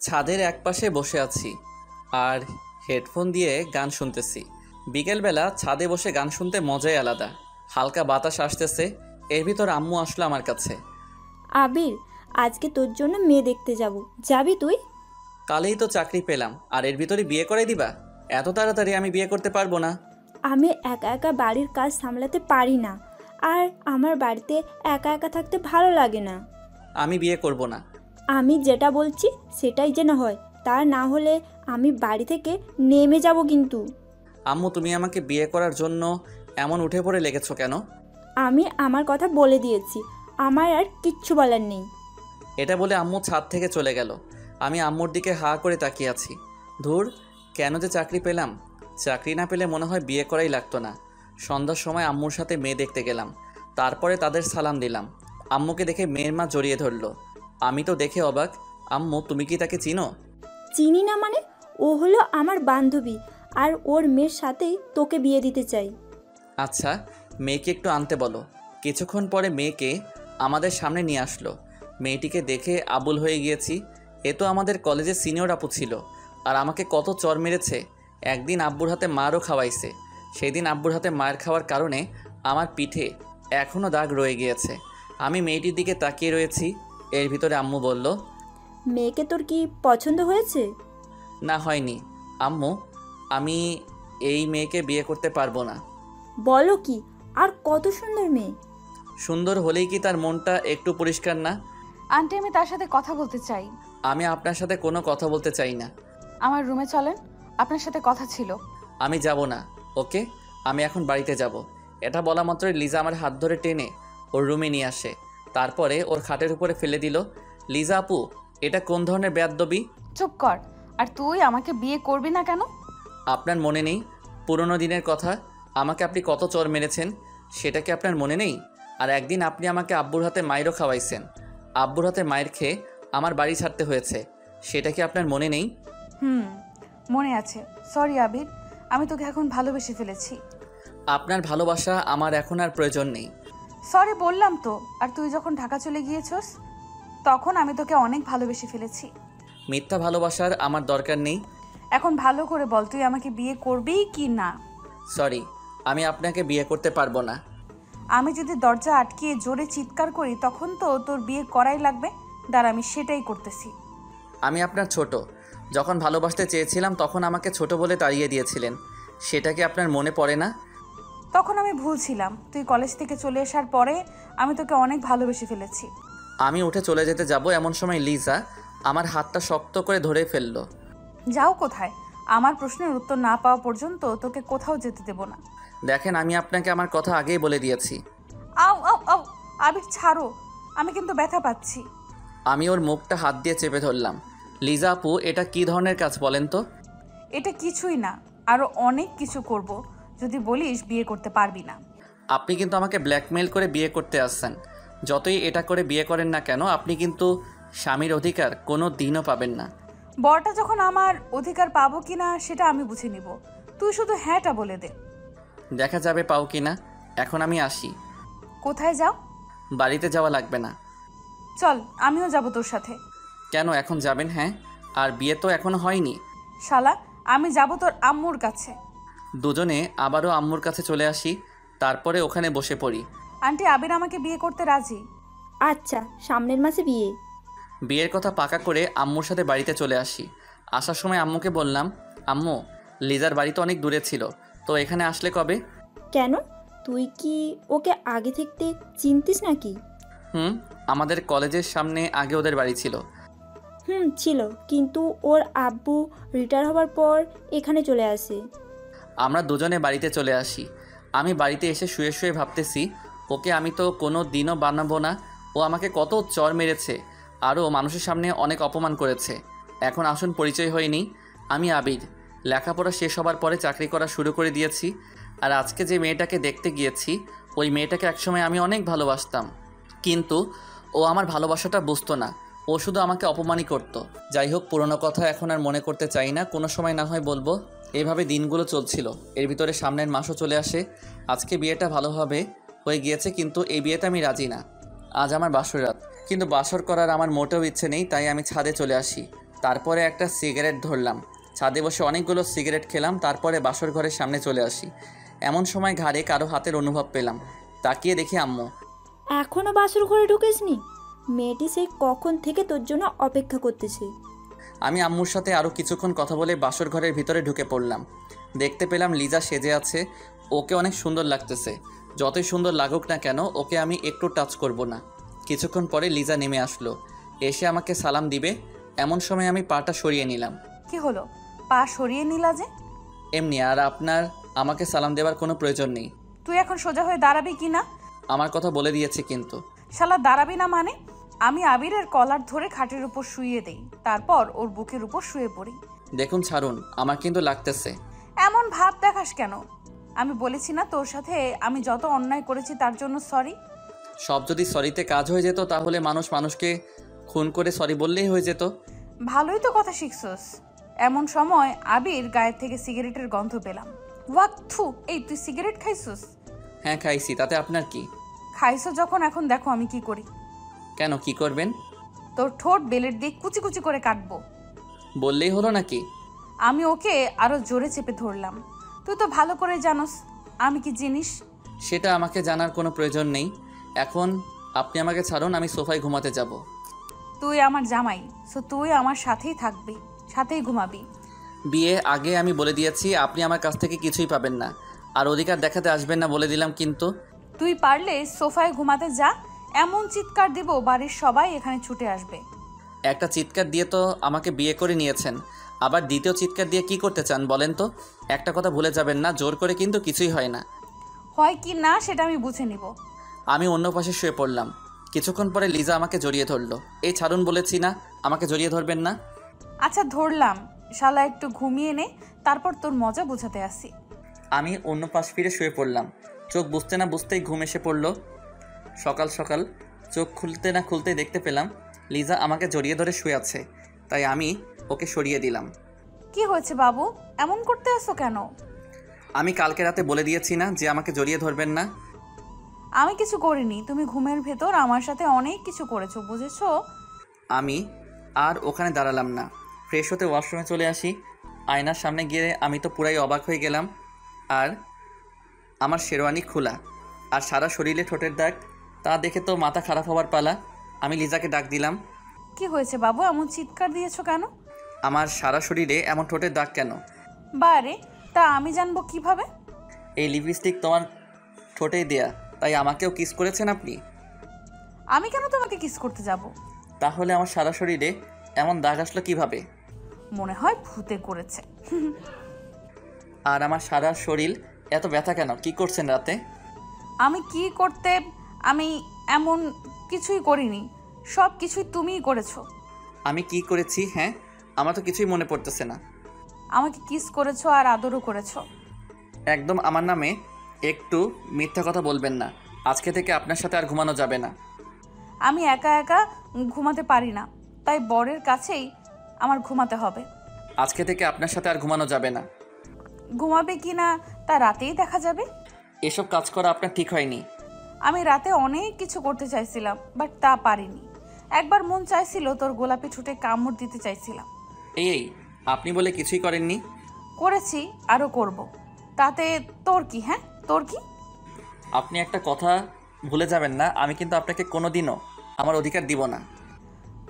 ছাদের একপাশে বসে আছি আর হেডফোন দিয়ে গান শুনতেছি। বিকেলবেলা ছাদে বসে গান শুনতে মজাই আলাদা। হালকা বাতাস আসতেছে, এর ভিতর আম্মু আসলো আমার কাছে। আবির, আজকে তোর জন্য মেয়ে দেখতে যাব, যাবি তুই? কালেই তো চাকরি পেলাম আর এর ভিতরে বিয়ে করাই দিবা? এত তাড়াতাড়ি আমি বিয়ে করতে পারবো না। আমি একা একা বাড়ির কাজ সামলাতে পারি না, আর আমার বাড়িতে একা একা থাকতে ভালো লাগে না। আমি বিয়ে করব না। আমি যেটা বলছি সেটাই যেন হয়, তা না হলে আমি বাড়ি থেকে নেমে যাব কিন্তু। আম্মু, তুমি আমাকে বিয়ে করার জন্য এমন উঠে পড়ে লেগেছো কেন? আমি আমার কথা বলে দিয়েছি, আমার আর কিচ্ছু বলার নেই। এটা বলে আম্মু ছাদ থেকে চলে গেল। আমি আম্মুর দিকে হা করে তাকিয়ে আছি। ধুর, কেন যে চাকরি পেলাম। চাকরি না পেলে মনে হয় বিয়ে করাই লাগতো না। সন্ধ্যার সময় আম্মুর সাথে মেয়ে দেখতে গেলাম, তারপরে তাদের সালাম দিলাম। আম্মুকে দেখে মেয়ের মা জড়িয়ে ধরলো। আমি তো দেখে অবাক। আম্মু, তুমি কি তাকে চিনো? চিনি না মানে? ও হলো আমার বান্ধবী, আর ওর মেয়ের সাথেই তোকে বিয়ে দিতে চাই। আচ্ছা, মেয়েকে একটু আনতে বলো। কিছুক্ষণ পরে মেয়েকে আমাদের সামনে নিয়ে আসলো। মেয়েটিকে দেখে আবুল হয়ে গিয়েছি। এ তো আমাদের কলেজের সিনিয়র আপু ছিল, আর আমাকে কত চর মেরেছে। একদিন আব্বুর হাতে মারও খাওয়াইছে। সেই দিন আব্বুর হাতে মার খাওয়ার কারণে আমার পিঠে এখনও দাগ রয়ে গিয়েছে। আমি মেয়েটির দিকে তাকিয়ে রয়েছি। এর ভিতরে আম্মু বলল, মেয়েকে তোর কি পছন্দ হয়েছে? না, হয়নি। আম্মু, আমি এই মেয়েকে বিয়ে করতে পারবো না। বলো কি? আর কত সুন্দর মেয়ে! সুন্দর হলেই কি তার মনটা একটু পরিষ্কার না? আন্টি, আমি তার সাথে কথা বলতে চাই। আমি আপনার সাথে কোনো কথা বলতে চাই না। আমার রুমে চলেন, আপনার সাথে কথা ছিল। আমি যাব না। ওকে, আমি এখন বাড়িতে যাব। এটা বলা মাত্রই লিজা আমার হাত ধরে টেনে ওর রুমে নিয়ে আসে। তারপরে ওর খাটের উপরে ফেলে দিল। লিজা আপু, এটা কোন ধরনের বেয়াদবি? চুপ কর। আর তুই আমাকে বিয়ে করবি না কেন? আপনার মনে নেই পুরনো দিনের কথা? আমাকে আপনি কত চর মেরেছেন, সেটা কি আপনার মনে নেই? আর একদিন আপনি আমাকে আব্বুর হাতে মায়েরও খাওয়াইছেন। আব্বুর হাতে মায়ের খেয়ে আমার বাড়ি ছাড়তে হয়েছে, সেটা কি আপনার মনে নেই? মনে আছে। সরি আবির, আমি তোকে এখন ভালোবেসে ফেলেছি। আপনার ভালোবাসা আমার এখন আর প্রয়োজন নেই। সরি বললাম তো। আর তুই যখন ঢাকা চলে গিয়েছস, তখন আমি তোকে অনেক ভালোবেসে ফেলেছি। মিথ্যা ভালোবাসার আমার দরকার নেই। এখন ভালো করে বল, তুই আমাকে বিয়ে করবি কি না? সরি, আমি আপনাকে বিয়ে করতে পারবো না। আমি যদি দরজা আটকিয়ে জোরে চিৎকার করি, তখন তো তোর বিয়ে করাই লাগবে। দাঁড়া, আমি সেটাই করতেছি। আমি আপনার ছোট। যখন ভালোবাসতে চেয়েছিলাম তখন আমাকে ছোট বলে তাড়িয়ে দিয়েছিলেন, সেটা কি আপনার মনে পড়ে না? তখন আমি ভুল ছিলাম। তুই কলেজ থেকে চলে আসার পরে আমি তোকে অনেক ভালোবেসে ফেলেছি। আমি উঠে চলে যেতে যাব এমন সময় লিজা আমার হাতটা শক্ত করে ধরে ফেললো। যাও কোথায়? আমার প্রশ্নের উত্তর না পাওয়া পর্যন্ত তোকে কোথাও যেতে দেব না। দেখেন, আমি আপনাকে আমার কথা আগেই বলে দিয়েছি। আও আও আও, আবির ছাড়ো, আমি কিন্তু ব্যথা পাচ্ছি। আমি ওর মুখটা হাত দিয়ে চেপে ধরলাম। লিজা আপু, এটা কি ধরনের কাজ বলেন তো? এটা কিছুই না, আরো অনেক কিছু করব যদি বলিস বিয়ে করতে পারবি না। আপনি কিন্তু আমাকে ব্ল্যাকমেইল করে বিয়ে করতে আসছেন। যতই এটা করে বিয়ে করেন না কেন, আপনি কিন্তু স্বামীর অধিকার কোনো দিনও পাবেন না। বরটা যখন আমার অধিকার পাবো কিনা সেটা আমি বুঝে নিব। তুই শুধু হ্যাঁটা বলে দে। দেখা যাবে পাও কিনা। এখন আমি আসি। কোথায় যাও? বাড়িতে যাওয়া লাগবে না। চল, আমিও যাব তোর সাথে। কেন এখন যাবেন? হ্যাঁ, আর বিয়ে তো এখনো হয়নি। শালা, আমি যাব তোর আম্মুর কাছে। দুজনে আবারও আম্মুর কাছে চলে আসি, তারপরে ওখানে বসে পড়ি। আন্টি, আবির আমাকে বিয়ে করতে রাজি। আচ্ছা, সামনের মাসে বিয়ে। বিয়ের কথা পাকা করে আম্মুর সাথে বাড়িতে চলে আসি। আসার সময় আম্মুকে বললাম, আম্মু, লিজার বাড়ি তো অনেক দূরে ছিল, তো এখানে আসলে কবে? কেন? তুই কি ওকে আগে থাকতে চিনতিস নাকি? আমাদের কলেজের সামনে আগে ওদের বাড়ি ছিল। ছিল, কিন্তু ওর আব্বু রিটায়ার হবার পর এখানে চলে আসে। আমরা দুজনে বাড়িতে চলে আসি। আমি বাড়িতে এসে শুয়ে শুয়ে ভাবতেছি, ওকে আমি তো কোনো দিনও বানাবো না। ও আমাকে কত চর মেরেছে, আরও মানুষের সামনে অনেক অপমান করেছে। এখন আসুন পরিচয় হয়নি। আমি আবির। লেখাপড়া শেষ হবার পরে চাকরি করা শুরু করে দিয়েছি। আর আজকে যে মেয়েটাকে দেখতে গিয়েছি, ওই মেয়েটাকে একসময় আমি অনেক ভালোবাসতাম, কিন্তু ও আমার ভালোবাসাটা বুঝতো না। ও শুধু আমাকে অপমানই করত। যাই হোক, পুরনো কথা এখন আর মনে করতে চাই না, কোনো সময় না হয় বলবো। এইভাবে দিনগুলো চলছিল। এর ভিতরে সামনের মাসও চলে আসে। আজকে বিয়েটা ভালোভাবে হয়ে গিয়েছে, কিন্তু এই বিয়েতে আমি রাজি না। আজ আমার বাসর রাত, কিন্তু বাসর করার আমার মোটেও ইচ্ছে নেই, তাই আমি ছাদে চলে আসি। তারপরে একটা সিগারেট ধরলাম, ছাদে বসে অনেকগুলো সিগারেট খেলাম, তারপরে বাসর ঘরের সামনে চলে আসি। এমন সময় ঘাড়ে কারো হাতের অনুভব পেলাম, তাকিয়ে দেখি আম্মু। এখনো বাসর ঘরে ঢুকিসনি? মেয়েটি সেই কখন থেকে তোর জন্য অপেক্ষা করতেছে। আমি আম্মুর সাথে আরও কিছুক্ষণ কথা বলে বাসর ঘরের ভিতরে ঢুকে পড়লাম। দেখতে পেলাম লিজা সেজে আছে, ওকে অনেক সুন্দর লাগতেছে। যতই সুন্দর লাগুক না কেন, ওকে আমি একটু টাচ করব না। কিছুক্ষণ পরে লিজা নেমে আসলো, এসে আমাকে সালাম দিবে এমন সময় আমি পাটা সরিয়ে নিলাম। কি হলো, পা সরিয়ে নিলা যে? এমনি, আর আপনার আমাকে সালাম দেওয়ার কোনো প্রয়োজন নেই। তুই এখন সোজা হয়ে দাঁড়াবি কি না? আমার কথা বলে দিয়েছে কিন্তু। শালা দাঁড়াবি না মানে? আমি আবিরের কলার ধরে খাটের উপর শুইয়ে দেই, তারপর ওর বুকের উপর শুয়ে পড়ি। দেখুন ছাড়ুন, আমার কিন্তু লাগতেছে। এমন ভাব দেখাস কেন? আমি বলেছি না তোর সাথে আমি যত অন্যায় করেছি তার জন্য সরি। সব যদি সরিতে কাজ হয়ে যেত তাহলে মানুষ মানুষকে খুন করে সরি বললেই হয়ে যেত। ভালোই তো কথা শিখছস। এমন সময় আবির গায়ের থেকে সিগারেটের গন্ধ পেলাম। ওয়াক থু, এই তুই সিগারেট খাইছস? হ্যাঁ খাইছি, তাতে আপনার কি? খাইছো যখন, এখন দেখো আমি কি করি। কেন, কি করবেন? তোর ঠোঁট বেলের দিয়ে কুচি কুচি করে কাটবো। বললেই হলো নাকি? আমি ওকে আরো জোরে চেপে ধরলাম। তুই তো ভালো করে জানোস আমি কি জিনিস। সেটা আমাকে জানার কোনো প্রয়োজন নেই। এখন আপনি আমাকে ছাড়ুন, আমি সোফায় ঘুমাতে যাব। তুই আমার জামাই, সো তুই আমার সাথেই থাকবি, সাথেই ঘুমাবি। বিয়ে আগে আমি বলে দিয়েছি, আপনি আমার কাছ থেকে কিছুই পাবেন না, আর অধিকার দেখাতে আসবেন না বলে দিলাম কিন্তু। তুই পারলে সোফায় ঘুমাতে যা, এমন চিৎকার দিব বাড়ির সবাই এখানে ছুটে আসবে। একটা চিৎকার দিয়ে তো আমাকে বিয়ে করে নিয়েছেন, আবার দ্বিতীয় চিৎকার দিয়ে কি করতে চান বলেন তো? একটা কথা ভুলে যাবেন না, জোর করে কিন্তু কিছুই হয় না। হয় কি না সেটা আমি বুঝে নিব। আমি অন্য পাশে শুয়ে পড়লাম। কিছুক্ষণ পরে লিজা আমাকে জড়িয়ে ধরলো। এই ছাড়ুন বলেছি না, আমাকে জড়িয়ে ধরবেন না। আচ্ছা ধরলাম, শালা একটু ঘুমিয়ে নে, তারপর তোর মজা বোঝাতে আসি। আমি অন্য পাশ ফিরে শুয়ে পড়লাম। চোখ বুঝতে না বুঝতেই ঘুম এসে পড়ল। সকাল সকাল চোখ খুলতে না খুলতেই দেখতে পেলাম লিজা আমাকে জড়িয়ে ধরে শুয়ে আছে, তাই আমি ওকে সরিয়ে দিলাম। কি হয়েছে বাবু, এমন করতে আসো কেন? আমি কালকে রাতে বলে দিয়েছি না যে আমাকে জড়িয়ে ধরবেন না। আমি কিছু করিনি, তুমি ঘুমের ভেতর আমার সাথে অনেক কিছু করেছো, বুঝেছো? আমি আর ওখানে দাঁড়ালাম না, ফ্রেশ হতে ওয়াশরুমে চলে আসি। আয়নার সামনে গিয়ে আমি তো পুরাই অবাক হয়ে গেলাম। আর আমার শেরওয়ানি খোলা, আর সারা শরীরে ঠোঁটের দাগ, তা দেখে তো মাথা খারাপ হওয়ার পালা। আমি লিজাকে ডাক দিলাম। কি হয়েছে বাবু, এমন চিৎকার দিয়েছো কেন? আমার সারা শরীরে এমন ঠোঁটের দাগ কেন? বারে, তা আমি জানবো কিভাবে? এই লিপস্টিক তোমার ঠোঁটেই দেয়া, তাই আমাকেও কিস করেছেন আপনি? আমি কেন তোমাকে কিস করতে যাব? তাহলে আমার সারা শরীরে এমন দাগ আসলো কিভাবে? মনে হয় ভূতে করেছে। আর আমার সারা শরীর এত ব্যথা কেন? কি করছেন রাতে? আমি কি করতে, আমি এমন কিছুই করিনি, সব কিছুই তুমিই করেছো। আমি কি করেছি? হ্যাঁ, আমার তো কিছুই মনে পড়তেছে না। আমাকে কিস করেছো আর আদরও করেছো। একদম আমার নামে একটু মিথ্যা কথা বলবেন না। আজকে থেকে আপনার সাথে আর ঘুমানো যাবে না। আমি একা একা ঘুমাতে পারি না, তাই বরের কাছেই আমার ঘুমাতে হবে। আজকে থেকে আপনার সাথে আর ঘুমানো যাবে না। ঘুমাবে কি না তা রাতেই দেখা যাবে। এসব কাজ করা আপনার ঠিক হয়নি। আমি রাতে অনেক কিছু করতে চাইছিলাম, বাট তা পারিনি। একবার মন চাইছিল তোর গোলাপি ঠোঁটে কামড় দিতে চাইছিলাম। এই আপনি বলে কিছুই করেননি। করেছি, আরও করব। তাতে তোর কি? হ্যাঁ, তোর কি? আপনি একটা কথা ভুলে যাবেন না, আমি কিন্তু আপনাকে কোনোদিনও আমার অধিকার দিব না।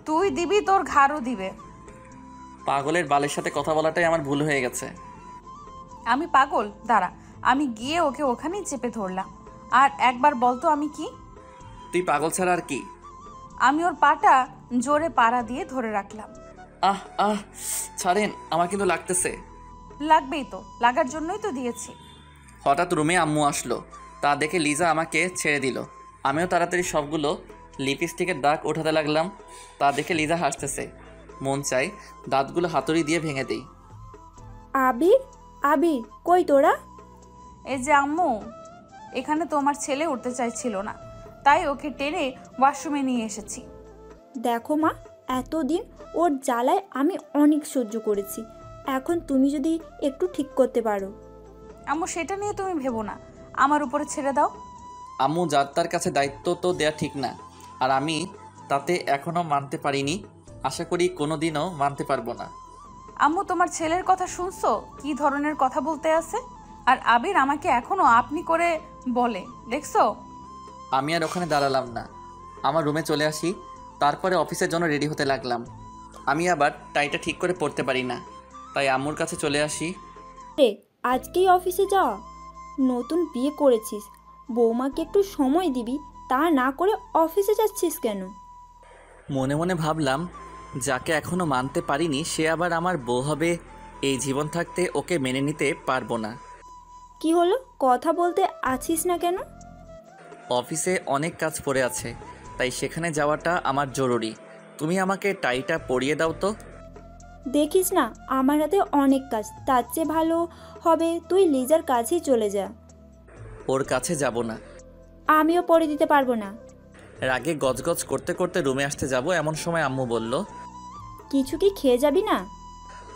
তুই দিবি, তোর ঘাড়ও দিবে। পাগলের বালের সাথে কথা বলাটাই আমার ভুল হয়ে গেছে। আমি পাগল? দাঁড়া, আমি গিয়ে ওকে ওখানেই চেপে ধরলাম। আর একবার বলতো আমি কি? তুই পাগল ছাড়া আর কি? আমি ওর পাটা জোরে পাড়া দিয়ে ধরে রাখলাম। আহ আহ ছাড়েন, আমার কিন্তু লাগতেছে। লাগবেই তো, লাগার জন্যই তো দিয়েছি। হঠাৎ রুমে আম্মু আসলো, তা দেখে লিজা আমাকে ছেড়ে দিল। আমিও তাড়াতাড়ি সবগুলো লিপস্টিকের দাগ ওঠাতে লাগলাম। তা দেখে লিজা হাসতেছে। মন চাই দাঁতগুলো হাতুড়ি দিয়ে ভেঙে দেই। আবির, আবির কই তোরা? এই যে আম্মু, এখানে তোমার ছেলে উঠতে চাইছিল না, তাই ওকে টেনে ওয়াশরুমে নিয়ে এসেছি। দেখো মা, এতদিন ওর জ্বালায় আমি অনেক সহ্য করেছি, এখন তুমি যদি একটু ঠিক করতে পারো। আম্মু সেটা নিয়ে তুমি ভেবো না, আমার উপরে ছেড়ে দাও। আম্মু যার তার কাছে দায়িত্ব তো দেয়া ঠিক না, আর আমি তাতে এখনও মানতে পারিনি। আশা করি কোনো দিনও মানতে পারবো না। আম্মু তোমার ছেলের কথা শুনছো কি ধরনের কথা বলতে আছে? আর আবির আমাকে এখনো আপনি করে বলে, দেখছো? আমি আর ওখানে দাঁড়ালাম না, আমার রুমে চলে আসি। তারপরে অফিসের জন্য রেডি হতে লাগলাম। আমি আবার টাইটা ঠিক করে পরতে পারি না, তাই আম্মুর কাছে চলে আসি। রে, আজকেই অফিসে যাওয়া? নতুন বিয়ে করেছিস, বৌমাকে একটু সময় দিবি, তা না করে অফিসে যাচ্ছিস কেন? মনে মনে ভাবলাম, যাকে এখনও মানতে পারিনি সে আবার আমার বউ হবে, এই জীবন থাকতে ওকে মেনে নিতে পারবো না। কি হলো, কথা বলতে আছিস না কেন? অফিসে অনেক কাজ পড়ে আছে, তাই সেখানে যাওয়াটা আমার জরুরি। তুমি আমাকে টাইটা পরিয়ে দাও তো। দেখিস না আমার হাতে অনেক কাজ, তার চেয়ে ভালো হবে তুই লিজার কাছেই চলে যা। ওর কাছে যাব না। আমিও পরে দিতে পারবো না। রাগে গজগজ করতে করতে রুমে আসতে যাব, এমন সময় আম্মু বলল, কিছু কি খেয়ে যাবি না?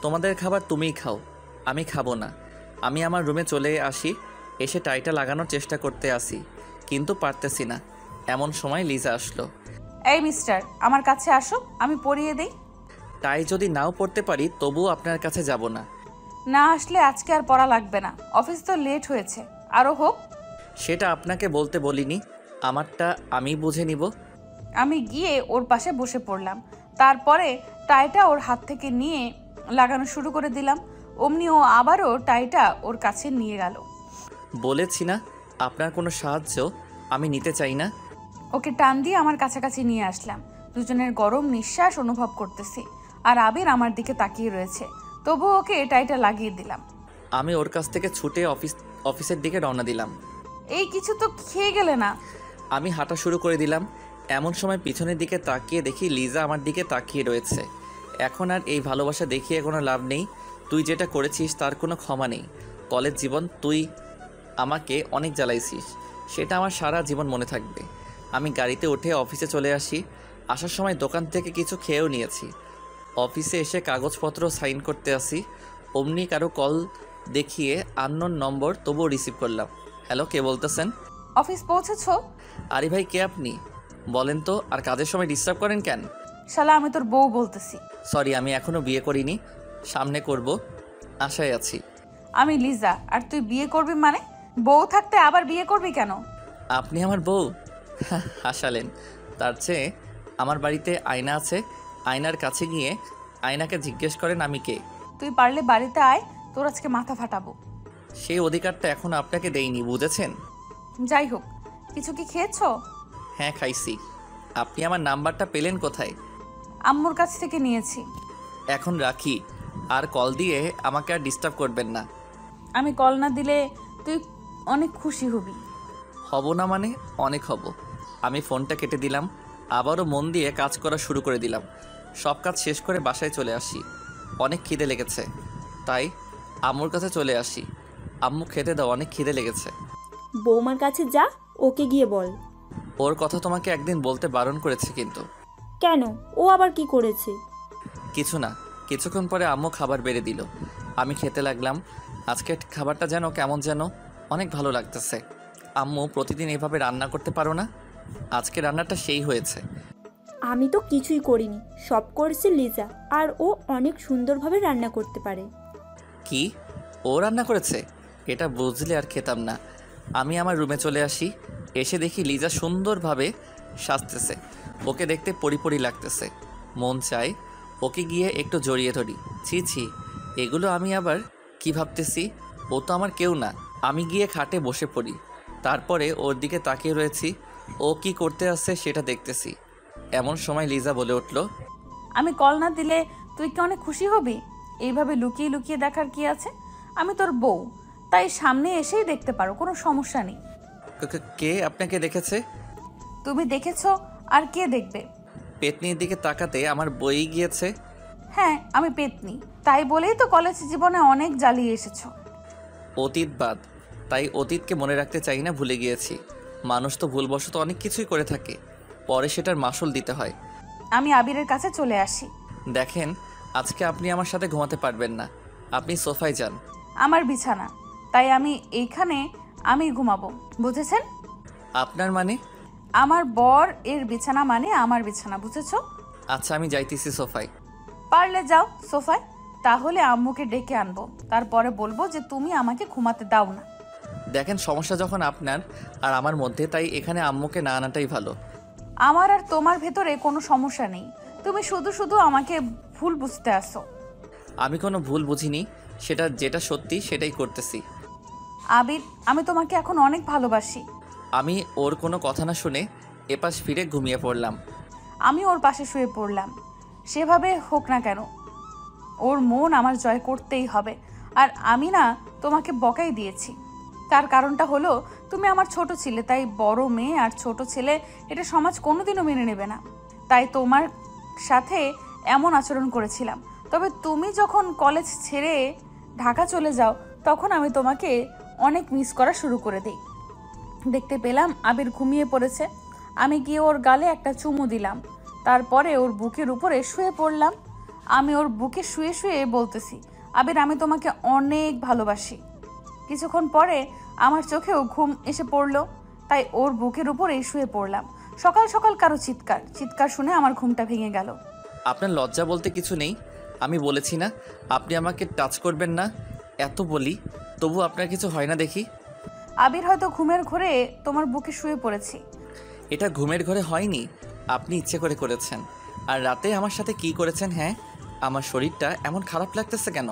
তোমাদের খাবার তুমিই খাও, আমি খাবো না। আমি আমার রুমে চলে আসি, এসে টাইটা লাগানোর চেষ্টা করতে আসি, কিন্তু পারতেছি না। এমন সময় লিজা আসলো। এই মিস্টার, আমার কাছে আসো, আমি পরিয়ে দেই। টাই যদি নাও পড়তে পারি তবুও আপনার কাছে যাব না। না আসলে আজকে আর পড়া লাগবে না, অফিস তো লেট হয়েছে, আরও হোক। সেটা আপনাকে বলতে বলিনি, আমারটা আমি বুঝে নিব। আমি গিয়ে ওর পাশে বসে পড়লাম, তারপরে টাইটা ওর হাত থেকে নিয়ে লাগানো শুরু করে দিলাম। অমনি ও আবারও টাইটা ওর কাছে নিয়ে গেল। বলেছি না আপনার কোনো সাহায্য আমি নিতে চাই না। ওকে টান দিয়ে আমার কাছাকাছি নিয়ে আসলাম। দুজনের গরম নিঃশ্বাস অনুভব করতেছি, আর আবির আমার দিকে তাকিয়ে রয়েছে। তবু ওকে টাইটা লাগিয়ে দিলাম। আমি ওর কাছ থেকে ছুটে অফিসের দিকে রওনা দিলাম। এই কিছু তো খেয়ে গেলে না? আমি হাঁটা শুরু করে দিলাম। এমন সময় পিছনের দিকে তাকিয়ে দেখি লিজা আমার দিকে তাকিয়ে রয়েছে। এখন আর এই ভালোবাসা দেখিয়ে কোনো লাভ নেই। তুই যেটা করেছিস তার কোনো ক্ষমা নেই। কলেজ জীবন তুই আমাকে অনেক জ্বালাইছিস, সেটা আমার সারা জীবন মনে থাকবে। আমি গাড়িতে উঠে অফিসে চলে আসি। আসার সময় দোকান থেকে কিছু খেয়েও নিয়েছি। অফিসে এসে কাগজপত্র সাইন করতে আসি, অমনি কারো কল দেখিয়ে আননোন নম্বর, তবুও রিসিভ করলাম। হ্যালো, কে বলতেছেন? অফিস পৌঁছেছো? আরে ভাই, কে আপনি? বলেন তো, আর কাজের সময় ডিস্টার্ব করেন কেন? শালা, আমি তোর বউ বলতেছি। সরি, আমি এখনও বিয়ে করিনি, সামনে করব, আশায় আছি। আমি লিজা, আর তুই বিয়ে করবি মানে? বউ থাকতে আবার বিয়ে করবি কেন? আপনি আমার বউ? হাসালেন। তার চেয়ে আমার বাড়িতে আয়না আছে, আয়নার কাছে গিয়ে আয়নাকে জিজ্ঞেস করেন আমি কে। তুই পারলে বাড়িতে আয়, তোর আজকে মাথা ফাটাবো। সেই অধিকারটা এখনও আপনাকে দেইনি, বুঝেছেন? যাই হোক, কিছু কি খেয়েছো? হ্যাঁ, খাইছি। আপনি আমার নাম্বারটা পেলেন কোথায়? আম্মুর কাছ থেকে নিয়েছি। এখন রাখি, আর কল দিয়ে আমাকে আর ডিস্টার্ব করবেন না। আমি কল না দিলে তুই অনেক খুশি হবি। হব না মানে? অনেক হব। আমি ফোনটা কেটে দিলাম, আবারও মন দিয়ে কাজ করা শুরু করে দিলাম। সব কাজ শেষ করে বাসায় চলে আসি। অনেক খিদে লেগেছে, তাই আম্মুর কাছে চলে আসি। আম্মু, খেতে দাও, অনেক খিদে লেগেছে। বৌমার কাছে যা, ওকে গিয়ে বল। ওর কথা তোমাকে একদিন বলতে বারণ করেছে কিন্তু। কেন, ও আবার কি করেছে? কিছু না। কিছুক্ষণ পরে আম্মু খাবার বেড়ে দিল, আমি খেতে লাগলাম। আজকের খাবারটা যেন কেমন যেন অনেক ভালো লাগতেছে। আম্মু, প্রতিদিন এইভাবে রান্না করতে পারো না? আজকে রান্নাটা সেই হয়েছে। আমি তো কিছুই করিনি, সব করেছে লিজা, আর ও অনেক সুন্দরভাবে রান্না করতে পারে। কি, ও রান্না করেছে? এটা বুঝলে আর খেতাম না। আমি আমার রুমে চলে আসি। এসে দেখি লিজা সুন্দরভাবে সাজতেছে। ওকে দেখতে পরিপরি লাগতেছে। মন চায় ওকে গিয়ে একটু জড়িয়ে ধরি। ছি ছি, এগুলো আমি আবার কি ভাবতেছি? ও তো আমার কেউ না। আমি গিয়ে খাটে বসে পড়ি, তারপরে ওর দিকে তাকিয়ে রয়েছি। ও কি করতে আসছে সেটা দেখতেছি। এমন সময় লিজা বলে উঠল, আমি কল না দিলে তুই কি অনেক খুশি হবি? এইভাবে লুকিয়ে লুকিয়ে দেখার কি আছে? আমি তোর বউ, তাই সামনে এসেই দেখতে পারো, কোনো সমস্যা নেই। কে আপনাকে দেখেছে? তুমি দেখেছো, আর কে দেখবে? পেতনির দিকে তাকাতে আমার বই গিয়েছে। হ্যাঁ, আমি পেতনি, তাই বলেই তো কলেজ জীবনে অনেক জ্বালিয়ে এসেছো। অতীত বাদ, তাই অতীতকে মনে রাখতে চাই না, ভুলে গিয়েছি। মানুষ তো ভুলবশত অনেক কিছুই করে থাকে, পরে সেটার মাসুল দিতে হয়। আমি আবিরের কাছে চলে আসি। দেখেন, আজকে আপনি আমার সাথে ঘুমাতে পারবেন না, আপনি সোফায় যান। আমার বিছানা, তাই আমি এইখানে আমি ঘুমাবো, বুঝেছেন? আপনার মানে? আমার বর এর বিছানা মানে আমার বিছানা, বুঝেছো? আচ্ছা আমি যাইতেছি সোফায়। পারলে যাও সোফায়, তাহলে আম্মুকে ডেকে আনবো, তারপরে বলবো যে তুমি আমাকে ঘুমাতে দাও না। দেখেন সমস্যা যখন আপনার আর আমার মধ্যে, তাই এখানে আম্মুকে না আনাটাই ভালো। আমার আর তোমার ভেতরে কোনো সমস্যা নেই, তুমি শুধু শুধু আমাকে ভুল বুঝতে আসো। আমি কোনো ভুল বুঝিনি, যেটা সত্যি সেটাই করতেছি। আবির, আমি তোমাকে এখন অনেক ভালোবাসি। আমি ওর কোনো কথা না শুনে এপাশ ফিরে ঘুমিয়ে পড়লাম। আমি ওর পাশে শুয়ে পড়লাম। সেভাবে হোক না কেন, ওর মন আমার জয় করতেই হবে। আর আমি না তোমাকে বকাই দিয়েছি, তার কারণটা হলো তুমি আমার ছোট ছিলে, তাই বড় মেয়ে আর ছোট ছেলে এটা সমাজ কোনোদিনও মেনে নেবে না, তাই তোমার সাথে এমন আচরণ করেছিলাম। তবে তুমি যখন কলেজ ছেড়ে ঢাকা চলে যাও, তখন আমি তোমাকে অনেক মিস করা শুরু করে দিই। দেখতে পেলাম আবির ঘুমিয়ে পড়েছে, আমি গিয়ে ওর গালে একটা চুমু দিলাম, তারপরে ওর বুকের উপরে শুয়ে পড়লাম। আমি ওর বুকে শুয়ে শুয়ে বলতেছি, আবির আমি তোমাকে অনেক ভালোবাসি। কিছুক্ষণ পরে আমার চোখেও ঘুম এসে পড়লো, তাই ওর বুকের উপরেই শুয়ে পড়লাম। সকাল সকাল কারো চিৎকার শুনে আমার ঘুমটা ভেঙে গেল। আপনার লজ্জা বলতে কিছু নেই? আমি বলেছি না আপনি আমাকে টাচ করবেন না, এত বলি তবু আপনার কিছু হয় না দেখি। আবির, হয়তো ঘুমের ঘোরে তোমার বুকে শুয়ে পড়েছি। এটা ঘুমের ঘরে হয়নি, আপনি ইচ্ছে করে করেছেন। আর রাতে আমার সাথে কি করেছেন? হ্যাঁ, আমার শরীরটা এমন খারাপ লাগতেছে কেন?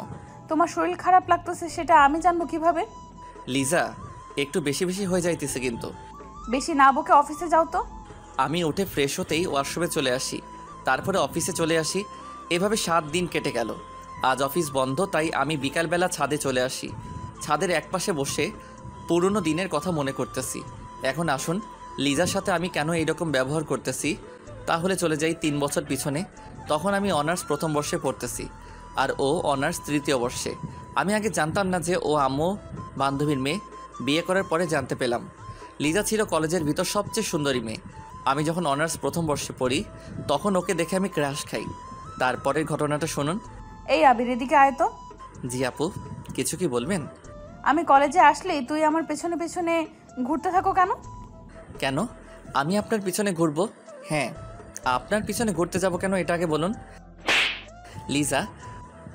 তোমার শরীর খারাপ লাগতেছে সেটা আমি জানবো কিভাবে? লিজা, একটু বেশি বেশি হয়ে যাইতেছে কিন্তু। বেশি না বকে অফিসে যাও তো। আমি উঠে ফ্রেশ হতেই ওয়াশরুমে চলে আসি, তারপরে অফিসে চলে আসি। এভাবে 7 দিন কেটে গেল। আজ অফিস বন্ধ, তাই আমি বিকালবেলা ছাদে চলে আসি। ছাদের একপাশে বসে পুরনো দিনের কথা মনে করতেছি। এখন আসুন, লিজার সাথে আমি কেন এইরকম ব্যবহার করতেছি তাহলে চলে যাই 3 বছর পিছনে। তখন আমি অনার্স প্রথম বর্ষে পড়তেছি আর ও অনার্স তৃতীয় বর্ষে। আমি আগে জানতাম না যে ও আম্মু বান্ধবীর মেয়ে। বিয়ে করার পরে জানতে পেলাম লিজা ছিল কলেজের ভিতর সবচেয়ে সুন্দরী মেয়ে। আমি যখন অনার্স প্রথম বর্ষে পড়ি তখন ওকে দেখে আমি ক্র্যাশ খাই। তারপরের ঘটনাটা শুনুন। এই আবির, এদিকে আয় তো। জি আপু, কিছু কি বলবেন? আমি কলেজে আসলেই তুই আমার পেছনে পেছনে ঘুরতে থাকো কেন? কেন আমি আপনার পিছনে ঘুরবো? হ্যাঁ, আপনার পিছনে ঘুরতে যাব কেন এটা আগে বলুন। লিজা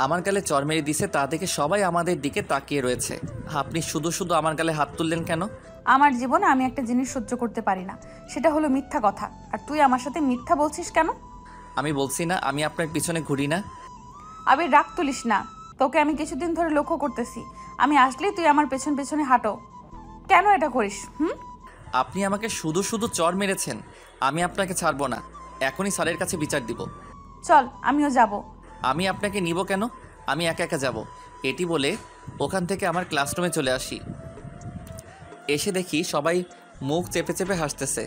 আমার গালে চর মেরে দিছে, তা দেখে সবাই আমাদের দিকে তাকিয়ে রয়েছে। আপনি শুধু শুধু আমার গালে হাত তুললেন কেন? আমার জীবনে আমি একটা জিনিস সহ্য করতে পারি না, সেটা হলো মিথ্যা কথা। আর তুই আমার সাথে মিথ্যা বলছিস কেন? আমি বলছি না আমি আপনার পিছনে ঘুরি না। আবির, রাগ তুলিস না, তোকে আমি কিছুদিন ধরে লক্ষ্য করতেছি। আমি আসলেই তুই আমার পেছন পেছনে হাঁটো, কেন এটা করিস? আপনি আমাকে শুধু শুধু চর মেরেছেন, আমি আপনাকে ছাড়বো না। এখনই স্যারের কাছে বিচার দিব। চল, আমিও যাব। আমি আপনাকে নিব কেন? আমি একা একা যাব। এটি বলে ওখান থেকে আমার ক্লাসরুমে চলে আসি। এসে দেখি সবাই মুখ চেপে চেপে হাসতেছে।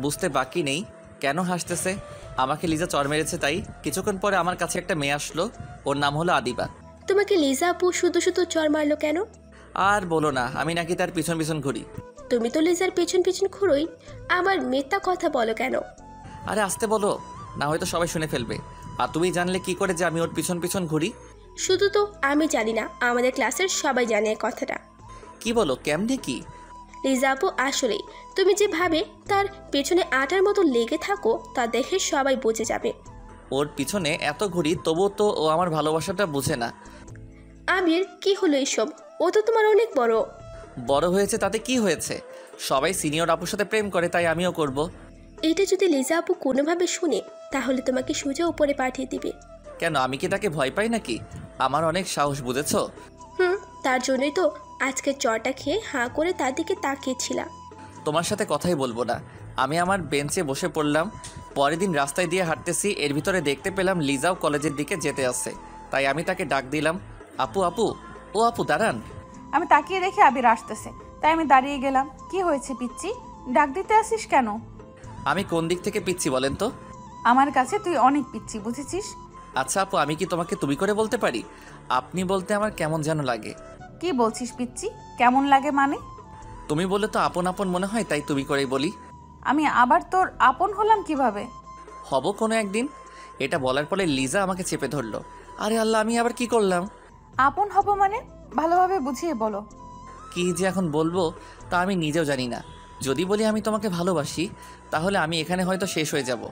বুঝতে বাকি নেই কেন হাসতেছে। আমাকে লিজা চর মেরেছে তাই। কিছুক্ষণ পরে আমার কাছে একটা মেয়ে আসলো, ওর নাম হলো আদিবা। তোমাকে লিজা আপু শুধু শুধু চর মারলো কেন? আর বলো না, আমি নাকি তার পিছন পিছন ঘুরি। তুমি তো লিজার পেছন পেছন ঘুরোই, আবার মিথ্যা কথা বলো কেন? আরে আসতে বলো, না হয়তো সবাই শুনে ফেলবে। আর তুমি জানলে কি করে যে আমি ওর পিছন পিছন ঘুরি? শুধু তো আমি জানি না, আমাদের ক্লাসের সবাই জানে এই কথাটা। কি বলো, কেমনে কি? লিজা আপু আসলেই তুমি যেভাবে তার পেছনে আটার মতো লেগে থাকো তা দেখে সবাই বুঝে যাবে। ওর পিছনে এত ঘুরি তবুও তো ও আমার ভালোবাসাটা বুঝে না। আবির, কি হলো এসব? ও তো তোমার অনেক বড়। বড় হয়েছে তাতে কি হয়েছে? সবাই সিনিয়র আপুর সাথে প্রেম করে, তাই আমিও করব। এটা যদি লিজা আপু কোনোভাবে শুনে তাহলে তোমাকে সোজা উপরে পাঠিয়ে দিবে। কেন, আমি কি তাকে ভয় পাই নাকি? আমার অনেক সাহস, বুঝেছো? তার জন্যই তো আজকে চটা খেয়ে হাঁ করে তার দিকে তাকিয়েছিলাম। তোমার সাথে কথাই বলবো না। আমি আমার বেঞ্চে বসে পড়লাম। পরের দিন রাস্তায় দিয়ে হাঁটতেছি, এর ভিতরে দেখতে পেলাম লিজাও কলেজের দিকে যেতে আসছে। তাই আমি তাকে ডাক দিলাম, আপু আপু। ও আপু দাঁড়ান। আমি তাকিয়ে দেখি আবির আসতেছে, তাই আমি দাঁড়িয়ে গেলাম। কি হয়েছে পিচ্চি, ডাক দিতে আসিস কেন? আমি কোন দিক থেকে পিচ্ছি বলেন তো? আমার কাছে তুই অনেক পিচ্চি, বুঝেছিস? আচ্ছা আপু, আমি কি তোমাকে তুমি করে বলতে পারি? আপনি বলতে আমার কেমন যেন লাগে। কি বলছিস পিচ্চি, কেমন লাগে মানে? তুমি বলে তো আপন আপন মনে হয়, তাই তুমি করেই বলি। আমি আবার তোর আপন হলাম কিভাবে? হব কোনো একদিন। এটা বলার পরে লিজা আমাকে চেপে ধরলো। আরে আল্লাহ, আমি আবার কি করলাম? আপন হব মানে ভালোভাবে বুঝিয়ে বলো। কি যে এখন বলবো তা আমি নিজেও জানি না। যদি বলি আমি তোমাকে ভালোবাসি তাহলে আমি এখানে হয়তো শেষ হয়ে যাব।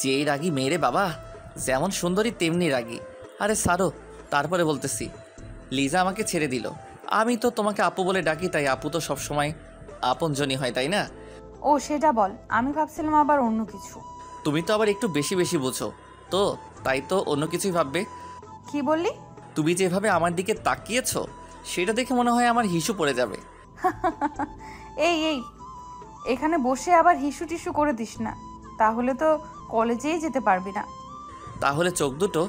যেই রাগী মেয়েরে বাবা, যেমন সুন্দরী তেমনি রাগী। আরে সারো, তারপরে বলতেছি। লিজা আমাকে ছেড়ে দিল। আমি তো তোমাকে আপু বলে ডাকি, তাই আপু তো সবসময় আপনজনই হয়, তাই না? ও সেটা বল, আমি ভাবছিলাম আবার অন্য কিছু। তুমি তো আবার একটু বেশি বেশি বুঝো তো, তাই তো অন্য কিছুই ভাববে। কি বললি? তুমি যেভাবে আমার দিকে তাকিয়েছো সেটা দেখে মনে হয় আমার হিসু পড়ে যাবে। এই এই, এখানে বসে আবার হিসু টিসু করে দিস না, তাহলে তো কলেজেই যেতে পারবি না। তাহলে চোখ দুটো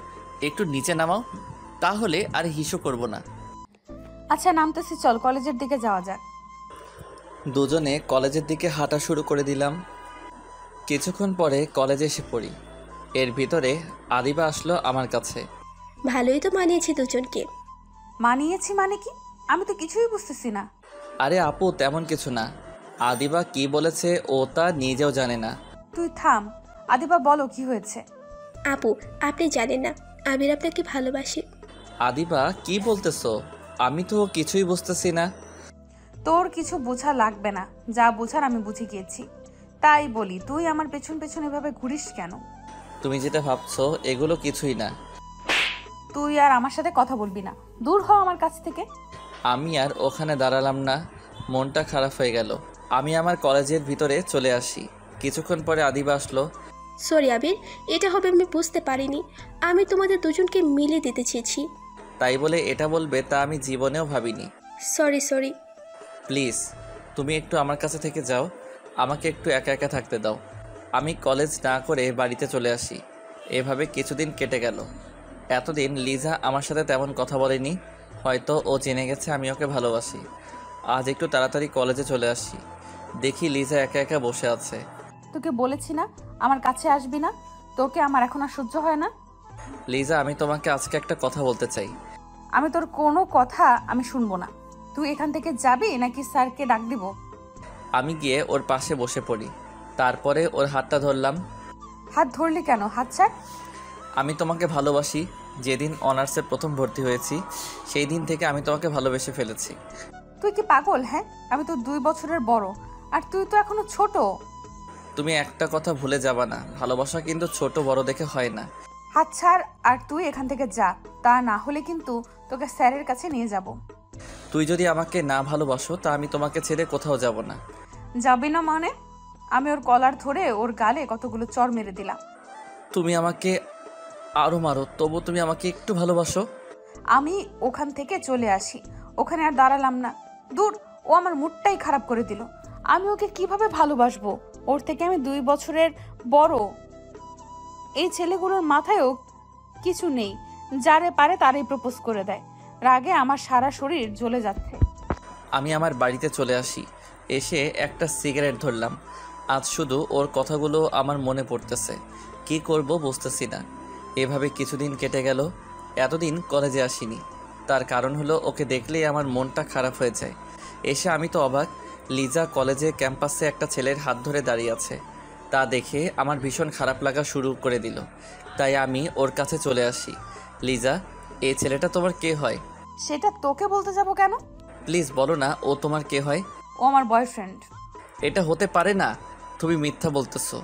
একটু নিচে নামাও, তাহলে আর হিসু করব না। আচ্ছা নামতেছি, চল কলেজের দিকে যাওয়া যাক। দুজনে কলেজের দিকে হাঁটা শুরু করে দিলাম। কিছুক্ষণ পরে কলেজে এসে পড়ি। এর ভিতরে আদিবা আসলো আমার কাছে। ভালোই তো মানিয়েছি দুজনকে। মানিয়েছি মানে কি? আমি তো কিছুই বুঝতেছি না। আরে আপু, তেমন কিছু না। আদিবা কি বলেছে ও তা নিজেও জানে না। তুই থাম, আদিবা বলো কি হয়েছে। আপু, আপনি জানেন না আবির আপনাকে ভালোবাসি। আদিবা কি বলতেছো? আমি তো কিছুই বুঝতেছি না। তোর কিছু বোঝা লাগবে না, যা বোঝার আমি বুঝে গিয়েছি। তাই বলি, তুই আমার পেছন পেছন এভাবে ঘুরিস কেন? তুমি যেটা ভাবছো এগুলো কিছুই না। তুই আর আমার সাথে কথা বলবি না, দূর হ আমার কাছ থেকে। আমি আর ওখানে দাঁড়ালাম না, মনটা খারাপ হয়ে গেল। আমি আমার কলেজের ভিতরে চলে আসি। কিছুক্ষণ পরে আদিবা আসলো। সরি আবির, এটা হবে আমি বুঝতে পারিনি। আমি তোমাদের দুজনকে মিলিয়ে দিতে চেয়েছি। তাই বলে এটা বলবে তা আমি জীবনেও ভাবিনি। Sorry sorry. প্লিজ তুমি একটু আমার কাছে থেকে যাও, আমাকে একটু একা একা থাকতে দাও। আমি কলেজ না করে বাড়িতে চলে আসি। এভাবে কিছুদিন কেটে গেল। এতদিন লিজা আমার সাথে তেমন কথা বলেনি, হয়তো ও জেনে গেছে আমি ওকে ভালোবাসি। আজ একটু তাড়াতাড়ি কলেজে চলে আসি, দেখি লিজা একা একা বসে আছে। তোকে বলেছি না আমার কাছে আসবি না, তোকে আমার এখন আর সহ্য হয় না। লিজা, আমি তোমাকে আজকে একটা কথা বলতে চাই। আমি তোর কোনো কথা আমি শুনবো না। তুই এখান থেকে যাবি নাকি স্যারকে ডাক দিব? আমি গিয়ে ওর পাশে বসে পড়ি, তারপরে ওর হাতটা ধরলাম। হাত ধরলি কেন? হাত ছাড়। আমি তোমাকে ভালোবাসি। যেদিন অনার্সে প্রথম ভর্তি হয়েছি সেই দিন থেকে আমি তোমাকে ভালোবেসে ফেলেছি। তুই কি পাগল? হ্যাঁ, আমি তো 2 বছরের বড়, আর তুই তো এখনো ছোট। তুমি একটা কথা ভুলে যাবা না, ভালোবাসা কিন্তু ছোট বড় দেখে হয় না। হাত ছাড় আর তুই এখান থেকে যা, তা না হলে কিন্তু তোকে স্যারের কাছে নিয়ে যাব। তুই যদি আমাকে না ভালোবাসো তা আমি তোমাকে ছেড়ে কোথাও যাব না। যাবি না মানে? আমি ওর কলার ধরে ওর গালে কতগুলো চড় মেরে দিলাম। তুমি আমাকে আরো মারো, তবু তুমি আমাকে একটু ভালোবাসো। আমি ওখান থেকে চলে আসি, ওখানে আর দাঁড়ালাম না। দূর, ও আমার মুডটাই খারাপ করে দিল। আমি ওকে কিভাবে ভালোবাসবো? ওর থেকে আমি 2 বছরের বড়। এই ছেলেগুলোর মাথায়ও কিছু নেই, যারে পারে তারই প্রপোজ করে দেয়। রাগে আমার সারা শরীর জ্বলে যাচ্ছে। আমি আমার বাড়িতে চলে আসি, এসে একটা সিগারেট ধরলাম। আজ শুধু ওর কথাগুলো আমার মনে পড়তেছে, কি করব বুঝতেছি না। এভাবে কিছুদিন কেটে গেল। এতদিন কলেজে আসিনি, তার কারণ হলো ওকে দেখলেই আমার মনটা খারাপ হয়ে যায়। এসে আমি তো অবাক, লিজা কলেজে ক্যাম্পাসে একটা ছেলের হাত ধরে দাঁড়িয়ে আছে। তা দেখে আমার ভীষণ খারাপ লাগা শুরু করে দিল, তাই আমি ওর কাছে চলে আসি। লিজা, এই ছেলেটা তোমার কে হয়? সেটা তোকে বলতে যাব কেন? প্লিজ বলো না ও তোমার কে হয়। ও আমার বয়ফ্রেন্ড। এটা হতে পারে না, তুমি মিথ্যা বলতেছো।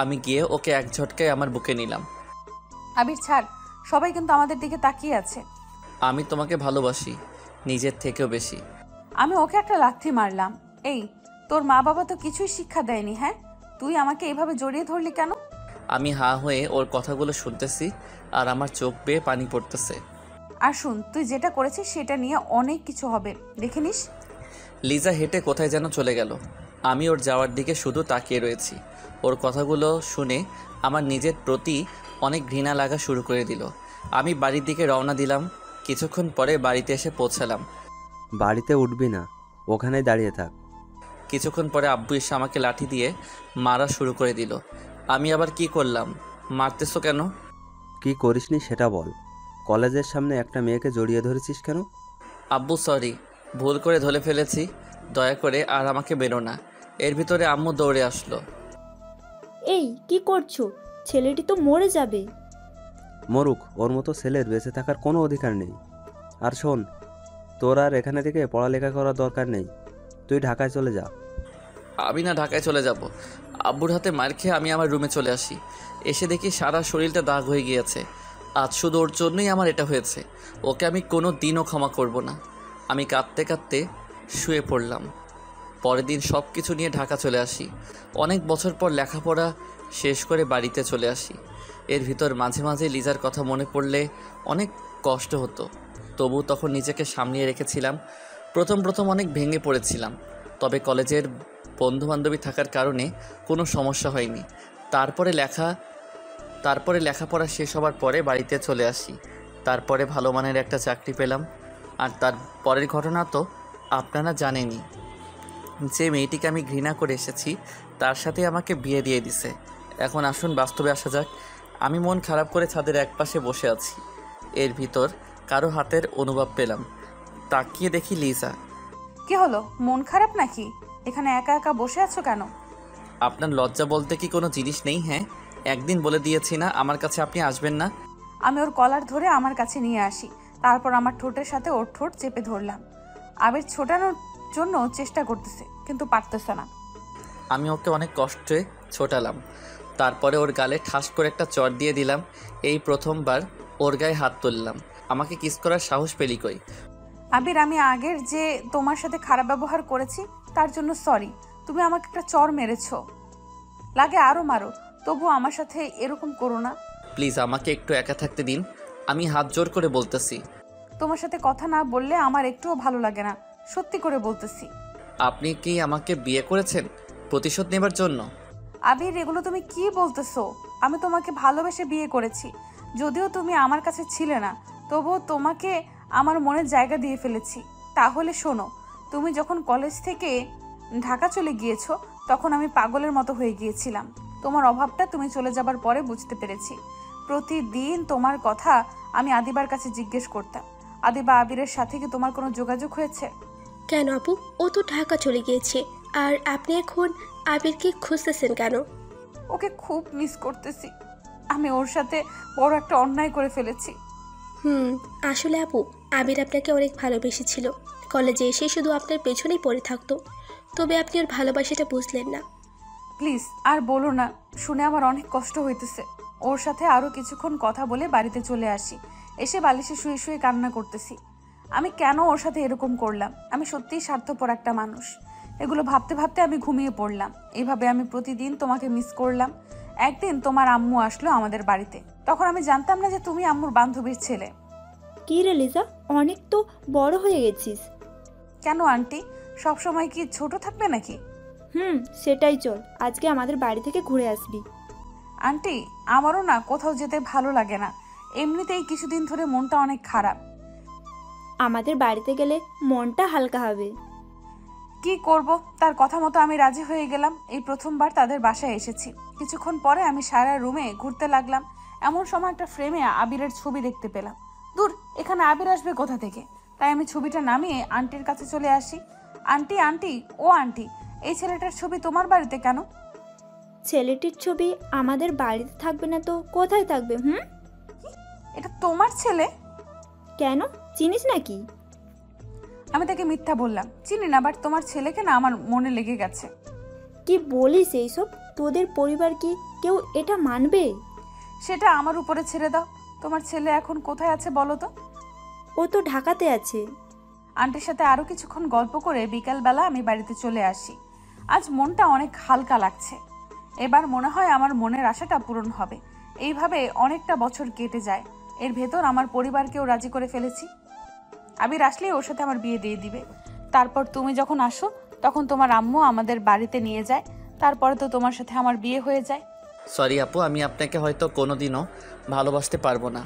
আমি গিয়ে ওকে এক ঝটকায় আমার বুকে নিলাম। আবির ছাড়, সবাই কিন্তু আমাদের দিকে তাকিয়ে আছে। আমি তোমাকে ভালোবাসি, নিজের থেকেও বেশি। আমি ওকে একটা লাথি মারলাম। এই, তোর মা বাবা তো কিছুই শিক্ষা দেয়নি, হ্যাঁ? তুই আমাকে এইভাবে জড়িয়ে ধরলি কেন? আমি হাঁ হয়ে ওর কথাগুলো শুনতেছি আর আমার চোখ বেয়ে পানি পড়তেছে। আর শুন, তুই যেটা করেছিস সেটা নিয়ে অনেক কিছু হবে, দেখে নিস। লিজা হেঁটে কোথায় যেন চলে গেল। আমি ওর যাওয়ার দিকে শুধু তাকিয়ে রয়েছি। ওর কথাগুলো শুনে আমার নিজের প্রতি অনেক ঘৃণা লাগা শুরু করে দিল। আমি বাড়ির দিকে রওনা দিলাম। কিছুক্ষণ পরে বাড়িতে এসে পৌঁছালাম। বাড়িতে উঠবি না, ওখানেই দাঁড়িয়ে থাক। কিছুক্ষণ পরে আব্বু এসে আমাকে লাঠি দিয়ে মারা শুরু করে দিল। আমি আবার কি করলাম? মারতেছো কেন? কি করিসনি সেটা বল। কলেজের সামনে একটা মেয়েকে জড়িয়ে ধরেছিস কেন? আব্বু সরি, ভুল করে ধরে ফেলেছি, দয়া করে আর আমাকে বেরো না। এর ভিতরে আম্মু দৌড়ে আসলো। এই কি করছো? ছেলেটি তো মরে যাবে। মরুক, ওর মতো ছেলের বেঁচে থাকার কোনো অধিকার নেই। আর শোন, তোর আর এখানে থেকে পড়ালেখা করার দরকার নেই, তুই ঢাকায় চলে যা। আমি না ঢাকায় চলে যাব। আব্বুর হাতে মার খেয়ে আমি আমার রুমে চলে আসি। এসে দেখি সারা শরীরটা দাগ হয়ে গিয়েছে। আজ শুধু ওর জন্যই আমার এটা হয়েছে। ওকে আমি কোনো দিনও ক্ষমা করব না। আমি কাঁদতে কাঁদতে শুয়ে পড়লাম। পরের দিন সব কিছু নিয়ে ঢাকা চলে আসি। অনেক বছর পর লেখাপড়া শেষ করে বাড়িতে চলে আসি। এর ভিতর মাঝে মাঝে লিজার কথা মনে পড়লে অনেক কষ্ট হতো। তবু তখন নিজেকে সামলিয়ে রেখেছিলাম। প্রথম অনেক ভেঙে পড়েছিলাম, তবে কলেজের বন্ধুবান্ধবী থাকার কারণে কোনো সমস্যা হয়নি। তারপরে লেখাপড়া শেষ হওয়ার পরে বাড়িতে চলে আসি। তারপরে ভালো মানের একটা চাকরি পেলাম। আর তার পরের ঘটনা তো আপনারা জানেনই। যে মেয়েটিকে আমি ঘৃণা করে এসেছি তার সাথে আমাকে বিয়ে দিয়ে দিছে। এখন আসুন বাস্তবে আসা যাক। আমি মন খারাপ করে ছাদের একপাশে বসে আছি। এর ভিতর কারো হাতের অনুভব পেলাম। তাকিয়ে দেখি লিজা। কি হলো, মন খারাপ নাকি? এখানে একা একা বসে আছো কেন? আপনার লজ্জা বলতে কি কোনো জিনিস নেই? হ্যাঁ, একদিন বলে দিয়েছি না আমার কাছে আপনি আসবেন না। আমি ওর কলার ধরে আমার কাছে নিয়ে আসি। তারপর আমার ঠোঁটের সাথে ওর ঠোঁট চেপে ধরলাম। আবির ছোটানোর জন্য চেষ্টা করতেছে, কিন্তু পারতেছে না। আমি ওকে অনেক কষ্টে ছোটালাম। তারপরে ওর গালে ঠাস করে একটা চড় দিয়ে দিলাম। এই প্রথমবার ওর গায়ে হাত তুললাম। আমাকে কিস করার সাহস পেলি কই? আবির, আমি আগের যে তোমার সাথে খারাপ ব্যবহার করেছি তার জন্য সরি। তুমি আমাকে একটা চড় মেরেছো, লাগে আরো মারো, তবু আমার সাথে এরকম করো না। প্লিজ আমাকে একটু একা থাকতে দিন। আমি হাত জোর করে বলতেছি। তোমার সাথে কথা না বললে আমার একটুও ভালো লাগে না, সত্যি করে বলতেছি। আপনি কি আমাকে বিয়ে করেছেন প্রতিশোধ নেবার জন্য? আবির, এগুলো তুমি কি বলতেছো? আমি তোমাকে ভালোবেসে বিয়ে করেছি। যদিও তুমি আমার কাছে ছিলে না, তবুও তোমাকে আমার মনের জায়গা দিয়ে ফেলেছি। তাহলে শোনো, তুমি যখন কলেজ থেকে ঢাকা চলে গিয়েছো তখন আমি পাগলের মতো হয়ে গিয়েছিলাম। তোমার অভাবটা তুমি চলে যাবার পরে বুঝতে পেরেছি। প্রতিদিন তোমার কথা আমি আদিবার কাছে জিজ্ঞেস করতাম। আদিবা আবিরের সাথে কি তোমার কোনো যোগাযোগ হয়েছে? কেন আপু, ও তো ঢাকা চলে গিয়েছে। আর আপনি এখন আবিরকে খুঁজতেছেন কেন? ওকে খুব মিস করতেছি। আমি ওর সাথে বড় একটা অন্যায় করে ফেলেছি। আসলে আপু, আবির আপনাকে অনেক ভালোবেসেছিল। কলেজে এসে শুধু আপনার পেছনেই পড়ে থাকতো। তবে আপনি ওর ভালোবাসাটা বুঝলেন না। প্লিজ আর বলো না, শুনে আমার অনেক কষ্ট হইতেছে। ওর সাথে আরও কিছুক্ষণ কথা বলে বাড়িতে চলে আসি। এসে বালিশে শুয়ে শুয়ে কান্না করতেছি। আমি কেন ওর সাথে এরকম করলাম? আমি সত্যিই স্বার্থপর একটা মানুষ। এগুলো ভাবতে ভাবতে আমি ঘুমিয়ে পড়লাম। এইভাবে আমি প্রতিদিন তোমাকে মিস করলাম। একদিন তোমার আম্মু আসলো আমাদের বাড়িতে। তখন আমি জানতাম না যে তুমি আম্মুর বান্ধবীর ছেলে। কি রে লিজা, অনেক তো বড় হয়ে গেছিস। কেন আন্টি, সবসময় কি ছোট থাকবে নাকি? সেটাই, চল আজকে আমাদের বাড়ি থেকে ঘুরে আসবি। আন্টি, আমারও না কোথাও যেতে ভালো লাগে না। এমনিতেই কিছুদিন ধরে মনটা অনেক খারাপ। আমাদের বাড়িতে গেলে মনটা হালকা হবে। কি করব, তার কথা মতো আমি রাজি হয়ে গেলাম। এই প্রথমবার তাদের বাসায় এসেছি। কিছুক্ষণ পরে আমি সারা রুমে ঘুরতে লাগলাম। এমন সময় একটা ফ্রেমে আবিরের ছবি দেখতে পেলাম। দূর, এখানে আবির আসবে কোথা থেকে? তাই আমি ছবিটা নামিয়ে আন্টির কাছে চলে আসি। আন্টি, আন্টি, ও আন্টি, এই ছেলেটার ছবি তোমার বাড়িতে কেন? ছেলেটির ছবি আমাদের বাড়িতে থাকবে না তো কোথায় থাকবে? এটা তোমার ছেলে? কেন, চিনিস নাকি? আমি তাকে মিথ্যা বললাম, চিনি না, বাট তোমার ছেলেকে না আমার মনে লেগে গেছে। কি বলিস এইসব? তোদের পরিবার কি কেউ এটা মানবে? সেটা আমার উপরে ছেড়ে দাও। তোমার ছেলে এখন কোথায় আছে বলো তো? ও তো ঢাকাতে আছে। আন্টির সাথে আরো কিছুক্ষণ গল্প করে বিকালবেলা আমি বাড়িতে চলে আসি। আজ মনটা অনেক হালকা লাগছে। এবার মনে হয় আমার মনের আশাটা পূরণ হবে। এইভাবে অনেকটা বছর কেটে যায়। এর ভেতর আমার পরিবারকেও রাজি করে ফেলেছি। আবির আসলেই ওর সাথে আমার বিয়ে দিয়ে দিবে। তারপর তুমি যখন আসো তখন তোমার আম্মু আমাদের বাড়িতে নিয়ে যায়। তারপরে তো তোমার সাথে আমার বিয়ে হয়ে যায়। সরি আপু, আমি আপনাকে হয়তো কোনোদিনও ভালোবাসতে পারবো না।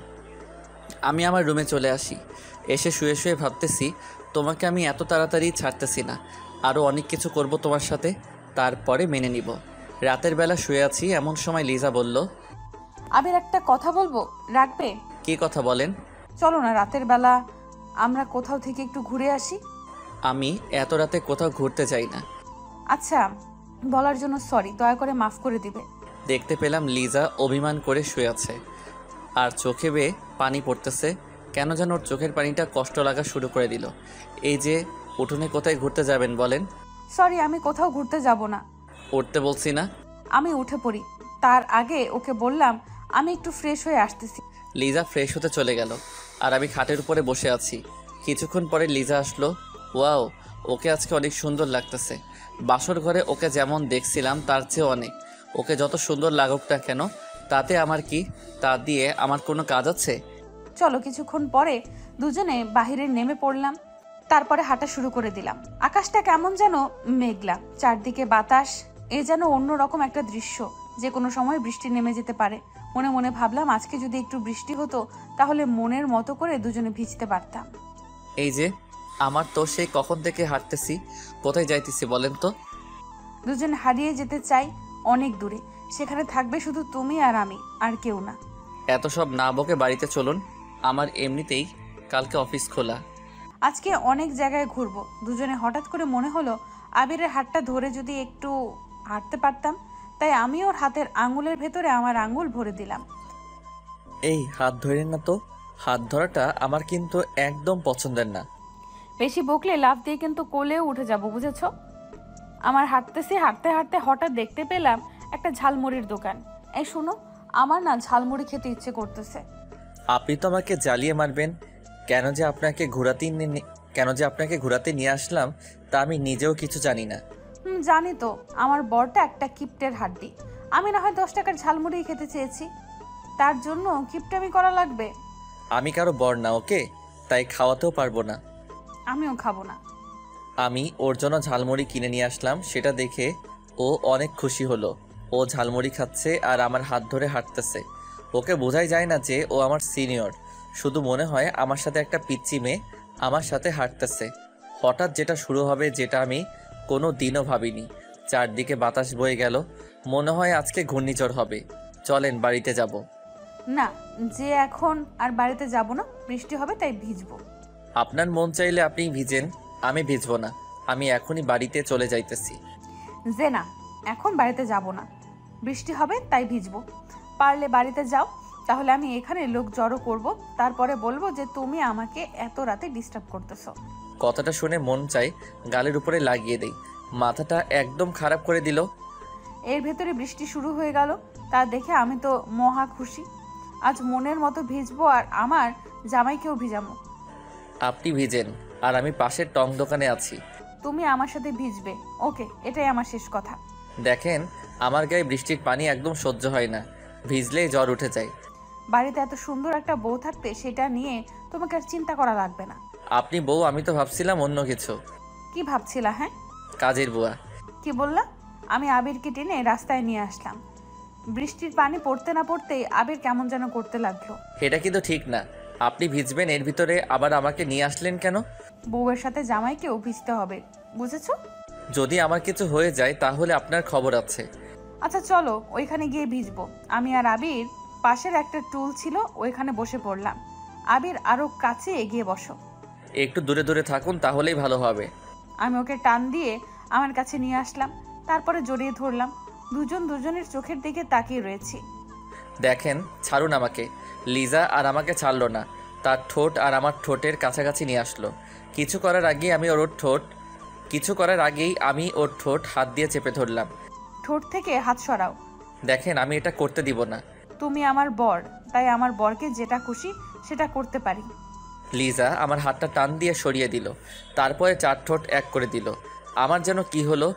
আমি আমার রুমে চলে আসি। এসে শুয়ে শুয়ে ভাবতেছি তোমাকে আমি এত তাড়াতাড়ি ছাড়তেছি না। আরও অনেক কিছু করব তোমার সাথে, তারপরে মেনে নিব। রাতের বেলা শুয়ে আছি, এমন সময় লিজা বলল, আবির, একটা কথা বলবো, রাখবে? কী কথা বলেন? চলো না, রাতের বেলা আমরা কোথাও থেকে একটু ঘুরে আসি। আমি এত রাতে কোথাও ঘুরতে যাই না। আচ্ছা, বলার জন্য সরি, দয়া করে মাফ করে দিবে। দেখতে পেলাম লিজা অভিমান করে শুয়ে আছে আর চোখে বেয়ে পানি পড়তেছে। কেন যেন ওর চোখের পানিটা কষ্ট লাগা শুরু করে দিল। এই যে উঠোনে কোথায় ঘুরতে যাবেন বলেন? সরি, আমি কোথাও ঘুরতে যাব না। উঠতে বলছি না? আমি উঠে পড়ি। তার আগে ওকে বললাম আমি একটু ফ্রেশ হয়ে আসতেছি। লিজা ফ্রেশ হতে চলে গেল আর আমি খাটের উপরে বসে আছি। কিছুক্ষণ পরে লিজা আসলো। ওয়াও, ওকে আজকে অনেক সুন্দর লাগতেছে। বাসর ঘরে ওকে যেমন দেখছিলাম তার চেয়ে অনেক। ওকে যত সুন্দর লাগুক না কেন, তাতে আমার কি? তা দিয়ে আমার কোনো কাজ আছে? চলো। কিছুক্ষণ পরে দুজনে বাহিরে নেমে পড়লাম। তারপরে হাঁটা শুরু করে দিলাম। আকাশটা কেমন যেন মেঘলা, চারদিকে বাতাস। এ যেন অন্যরকম একটা দৃশ্য, যে কোনো সময় বৃষ্টি নেমে যেতে পারে। মনে মনে ভাবলাম আজকে যদি একটু বৃষ্টি হতো তাহলে মনের মতো করে দুজনে ভিজতে পারতাম। এই যে আমার তো সেই কখন থেকে হাঁটতেছি। কোথায় যাইতেছি বলেন তো? দুজনে হারিয়ে যেতে চাই অনেক দূরে। সেখানে থাকবে শুধু তুমি আর আমি, আর কেউ না। এত সব না বকে বাড়িতে চলুন। আমার এমনিতেই কালকে অফিস খোলা। আজকে অনেক জায়গায় ঘুরবো। দুজনে হঠাৎ করে মনে হলো আবিরের হাতটা ধরে যদি একটু হাঁটতে পারতাম। তাই আমি ওর হাতের আঙুলের ভেতরে আমার আঙুল ভরে দিলাম। এই হাত ধরেন না তো। হাত ধরাটা আমার কিন্তু একদম পছন্দের না। বেশি বকলে লাফ দিয়ে কিন্তু কোলেও উঠে যাব, বুঝেছো? আমার হাঁটতে হাঁটতে হঠাৎ দেখতে পেলাম একটা ঝালমুড়ির দোকান। এই শুনো, আমার না ঝালমুড়ি খেতে ইচ্ছে করতেছে। আপনি তো আমাকে জ্বালিয়ে মারবেন। কেন যে আপনাকে ঘোরাতে নিয়ে আসলাম তা আমি নিজেও কিছু জানি না। জানি তো, আমার বরটা একটা কিপ্টের হাড্ডি। আমি না হয় 10 টাকার ঝালমুড়ি খেতে চেয়েছি, তার জন্য কিপটামি করা লাগবে? আমি কারো বর না, ওকে? তাই খাওয়াতেও পারবো না। আমিও খাবো না। আমি ওর জন্য ঝালমুড়ি কিনে নিয়ে আসলাম। সেটা দেখে ও অনেক খুশি হলো। ও ঝালমুড়ি খাচ্ছে আর আমার হাত ধরে হাঁটতেছে। ওকে বোঝাই যায় না যে ও আমার সিনিয়র। শুধু মনে হয় আমার সাথে একটা পিচ্চি মেয়ে আমার সাথে হাঁটতেছে। হঠাৎ যেটা শুরু হবে, যেটা আমি কোনো দিনও ভাবিনি। চারদিকে বাতাস বয়ে গেল। মনে হয় আজকে ঘূর্ণিঝড় হবে। চলেন বাড়িতে যাব। না, যে এখন আর বাড়িতে যাব না, বৃষ্টি হবে তাই ভিজবো। আপনার মন চাইলে আপনি ভিজেন, আমি ভিজবো না। আমি এখনই বাড়িতে চলে যাইতেছি। যে না, এখন বাড়িতে যাব না, বৃষ্টি হবে তাই ভিজবো। পারলে বাড়িতে যাও, তাহলে আমি এখানে লোক জড়ো করব। তারপরে বলবো যে তুমি আমাকে এত রাতে ডিস্টার্ব করতেছো। কথাটা শুনে মন চাই গালের উপরে লাগিয়ে দেই। মাথাটা একদম খারাপ করে দিল। এর ভেতরে বৃষ্টি শুরু হয়ে গেল। তা দেখে আমি তো মহা খুশি। আজ মনের মতো ভিজবো আর আমার জামাইকেও ভিজাবো। আপনি ভিজেন আর আমি পাশের টং দোকানে আছি। তুমি আমার সাথে ভিজবে, ওকে? এটাই আমার শেষ কথা। দেখেন, আমার গায়ে বৃষ্টির পানি একদম সহ্য হয় না। ভিজলেই জ্বর উঠে যায়। বাড়িতে এত সুন্দর একটা বউ থাকতে সেটা নিয়ে তোমাকে আর চিন্তা করা লাগবে না। আপনি বউ, আমি তো ভাবছিলাম অন্য কিছু। কি ভাবছিলা? হ্যাঁ, কাজের বুয়া। কি বললা? আমি আবিরকে টেনে রাস্তায় নিয়ে আসলাম। বৃষ্টির পানি পড়তে না পড়তেই আবির কেমন যেন করতে লাগলো। এটা কিন্তু ঠিক না। আপনি ভিজবেন, এর ভিতরে আবার আমাকে নিয়ে আসলেন কেন? বউয়ের সাথে জামাইকেও ভিজতে হবে, বুঝেছো? যদি আমার কিছু হয়ে যায় তাহলে আপনার খবর আছে। আচ্ছা চলো, ওইখানে গিয়ে ভিজবো। আমি আর আবির পাশের একটা টুল ছিল, ওইখানে বসে পড়লাম। আবির আরো কাছে এগিয়ে বসো। একটু দূরে দূরে থাকুন, তাহলেই ভালো হবে। আমি ওকে টান দিয়ে আমার কাছে নিয়ে আসলাম, তারপরে জড়িয়ে ধরলাম। দুজন দুজনের চোখের দিকে তাকিয়ে রয়েছি। দেখেন, ছাড়ুন আমাকে। লিজা আর আমাকে ছাড়লো না। তার ঠোঁট আর আমার ঠোঁটের কাছাকাছি নিয়ে আসলো। কিছু করার আগেই আমি ওর ঠোঁট হাত দিয়ে চেপে ধরলাম। ঠোঁট থেকে হাত সরাও। দেখেন, আমি এটা করতে দিব না। তুমি আমার বর, তাই আমার বরকে যেটা খুশি সেটা করতে পারি। লিজা আমার হাতটা টান দিয়ে সরিয়ে দিল। তারপরে 4 ঠোঁট এক করে দিল। আমার যেন কি হলো,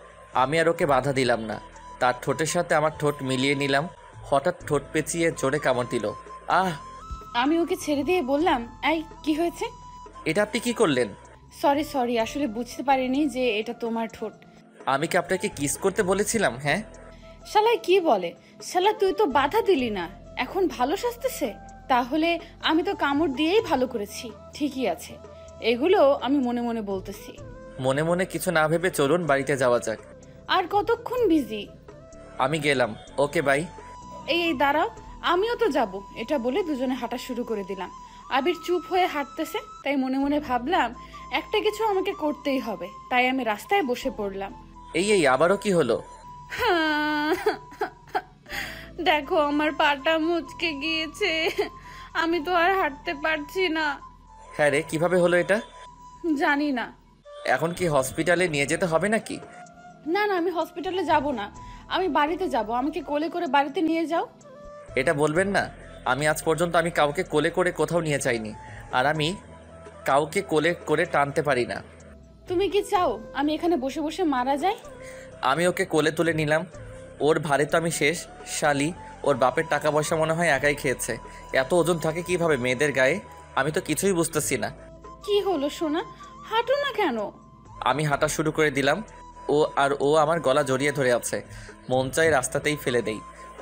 আমি আর ওকে বাধা দিলাম না। তার ঠোঁটের সাথে আমার ঠোঁট মিলিয়ে নিলাম। হঠাৎ ঠোঁট পেঁচিয়ে জোরে কামড় দিল। আহ! আমি ওকে ছেড়ে দিয়ে বললাম, এই কি হয়েছে? এটা আপনি কি করলেন? সরি, আসলে বুঝতে পারিনি যে এটা তোমার ঠোঁট। আমি কি আপনাকে কিস করতে বলেছিলাম? হ্যাঁ। শালাই কি বলে? শালা তুই তো বাধা দিলি না, এখন ভালো সাজতেছে। তাহলে আমি তো কামড় দিয়েই ভালো করেছি। ঠিকই আছে, এগুলো আমি মনে মনে বলতেছি। মনে মনে কিছু না ভেবে চলুন বাড়িতে যাওয়া যাক। আর কতক্ষণ বিজি? আমি গেলাম, ওকে বাই। এই দাঁড়াও, আমিও তো যাব। এটা বলে দুজনে হাঁটা শুরু করে দিলাম। আবির চুপ হয়ে হাঁটতেছে, তাই মনে মনে ভাবলাম একটা কিছু আমাকে করতেই হবে। তাই আমি রাস্তায় বসে পড়লাম। এই আবারও কি হলো? দেখো, আমার পাটা মুচকে গিয়েছে। আমি তো আর হাঁটতে পারছি না। হ্যাঁ রে, কিভাবে হলো এটা? জানি না। এখন কি হসপিটালে নিয়ে যেতে হবে নাকি? না না, আমি হসপিটালে যাব না, আমি বাড়িতে যাব। আমাকে কোলে করে বাড়িতে নিয়ে যাও। এটা বলবেন না। আমি আজ পর্যন্ত আমি কাউকে কোলে করে কোথাও নিয়ে যাইনি, আর আমি কাউকে কোলে করে টানতে পারি না। তুমি কি চাও আমি এখানে বসে বসে মারা যাই? আমি ওকে কোলে তুলে নিলাম। ওর ভারে তো আমি শেষ। শালি, ওর বাপের টাকা পয়সা মনে হয় একাই খেয়েছে। এত ওজন থাকে কিভাবে মেয়েদের গায়ে? আমি তো কিছুই বুঝতেছি না। কি হলো সোনা, হাঁটো না কেন? আমি হাঁটা শুরু করে দিলাম। ও আমার গলা জড়িয়ে ধরে আছে। মন চাই রাস্তাতেই ফেলে দেই।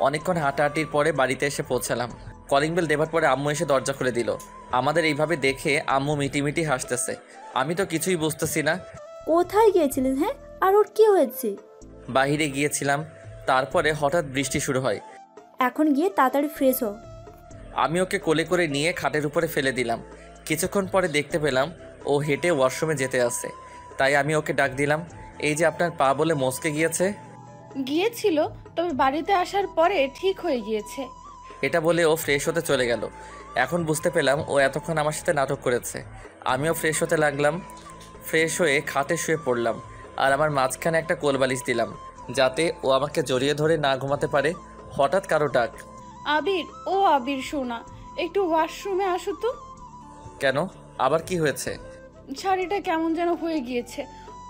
অনেকক্ষণ হাঁটাহাঁটির পরে বাড়িতে এসে পৌঁছালাম। কলিং বেল দেবার পরে আম্মু এসে দরজা খুলে দিল। আমাদের এইভাবে দেখে আম্মু মিটিমিটি হাসতেছে। আমি তো কিছুই বুঝতেছি না। কোথায় গিয়েছিলেন? হ্যাঁ, আর ওর কি হয়েছে? বাইরে গিয়েছিলাম, তারপরে হঠাৎ বৃষ্টি শুরু হয়। এখন গিয়ে তাড়াতাড়ি ফ্রেশ হও। আমি ওকে কোলে করে নিয়ে খাটের উপরে ফেলে দিলাম। কিছুক্ষণ পরে দেখতে পেলাম ও হেঁটে ওয়াশরুমে যেতে আসছে। তাই আমি ওকে ডাক দিলাম, এই যে আপনার পা বলে মচকে গিয়েছে। গিয়েছিল, তবে বাড়িতে আসার পরে ঠিক হয়ে গিয়েছে। এটা বলে ও ফ্রেশ হতে চলে গেল। এখন বুঝতে পেলাম ও এতক্ষণ আমার সাথে নাটক করেছে। আমিও ফ্রেশ হতে লাগলাম। ফ্রেশ হয়ে খাটে শুয়ে পড়লাম, আর আমার মাঝখানে একটা কোলবালিশ দিলাম, যাতে ও আমাকে জড়িয়ে ধরে না ঘুমাতে পারে। হঠাৎ কারো ডাক। আবির, ও আবির সোনা, একটু ওয়াশরুমে আসো তো। কেন, আবার কি হয়েছে? শাড়িটা কেমন যেন হয়ে গিয়েছে,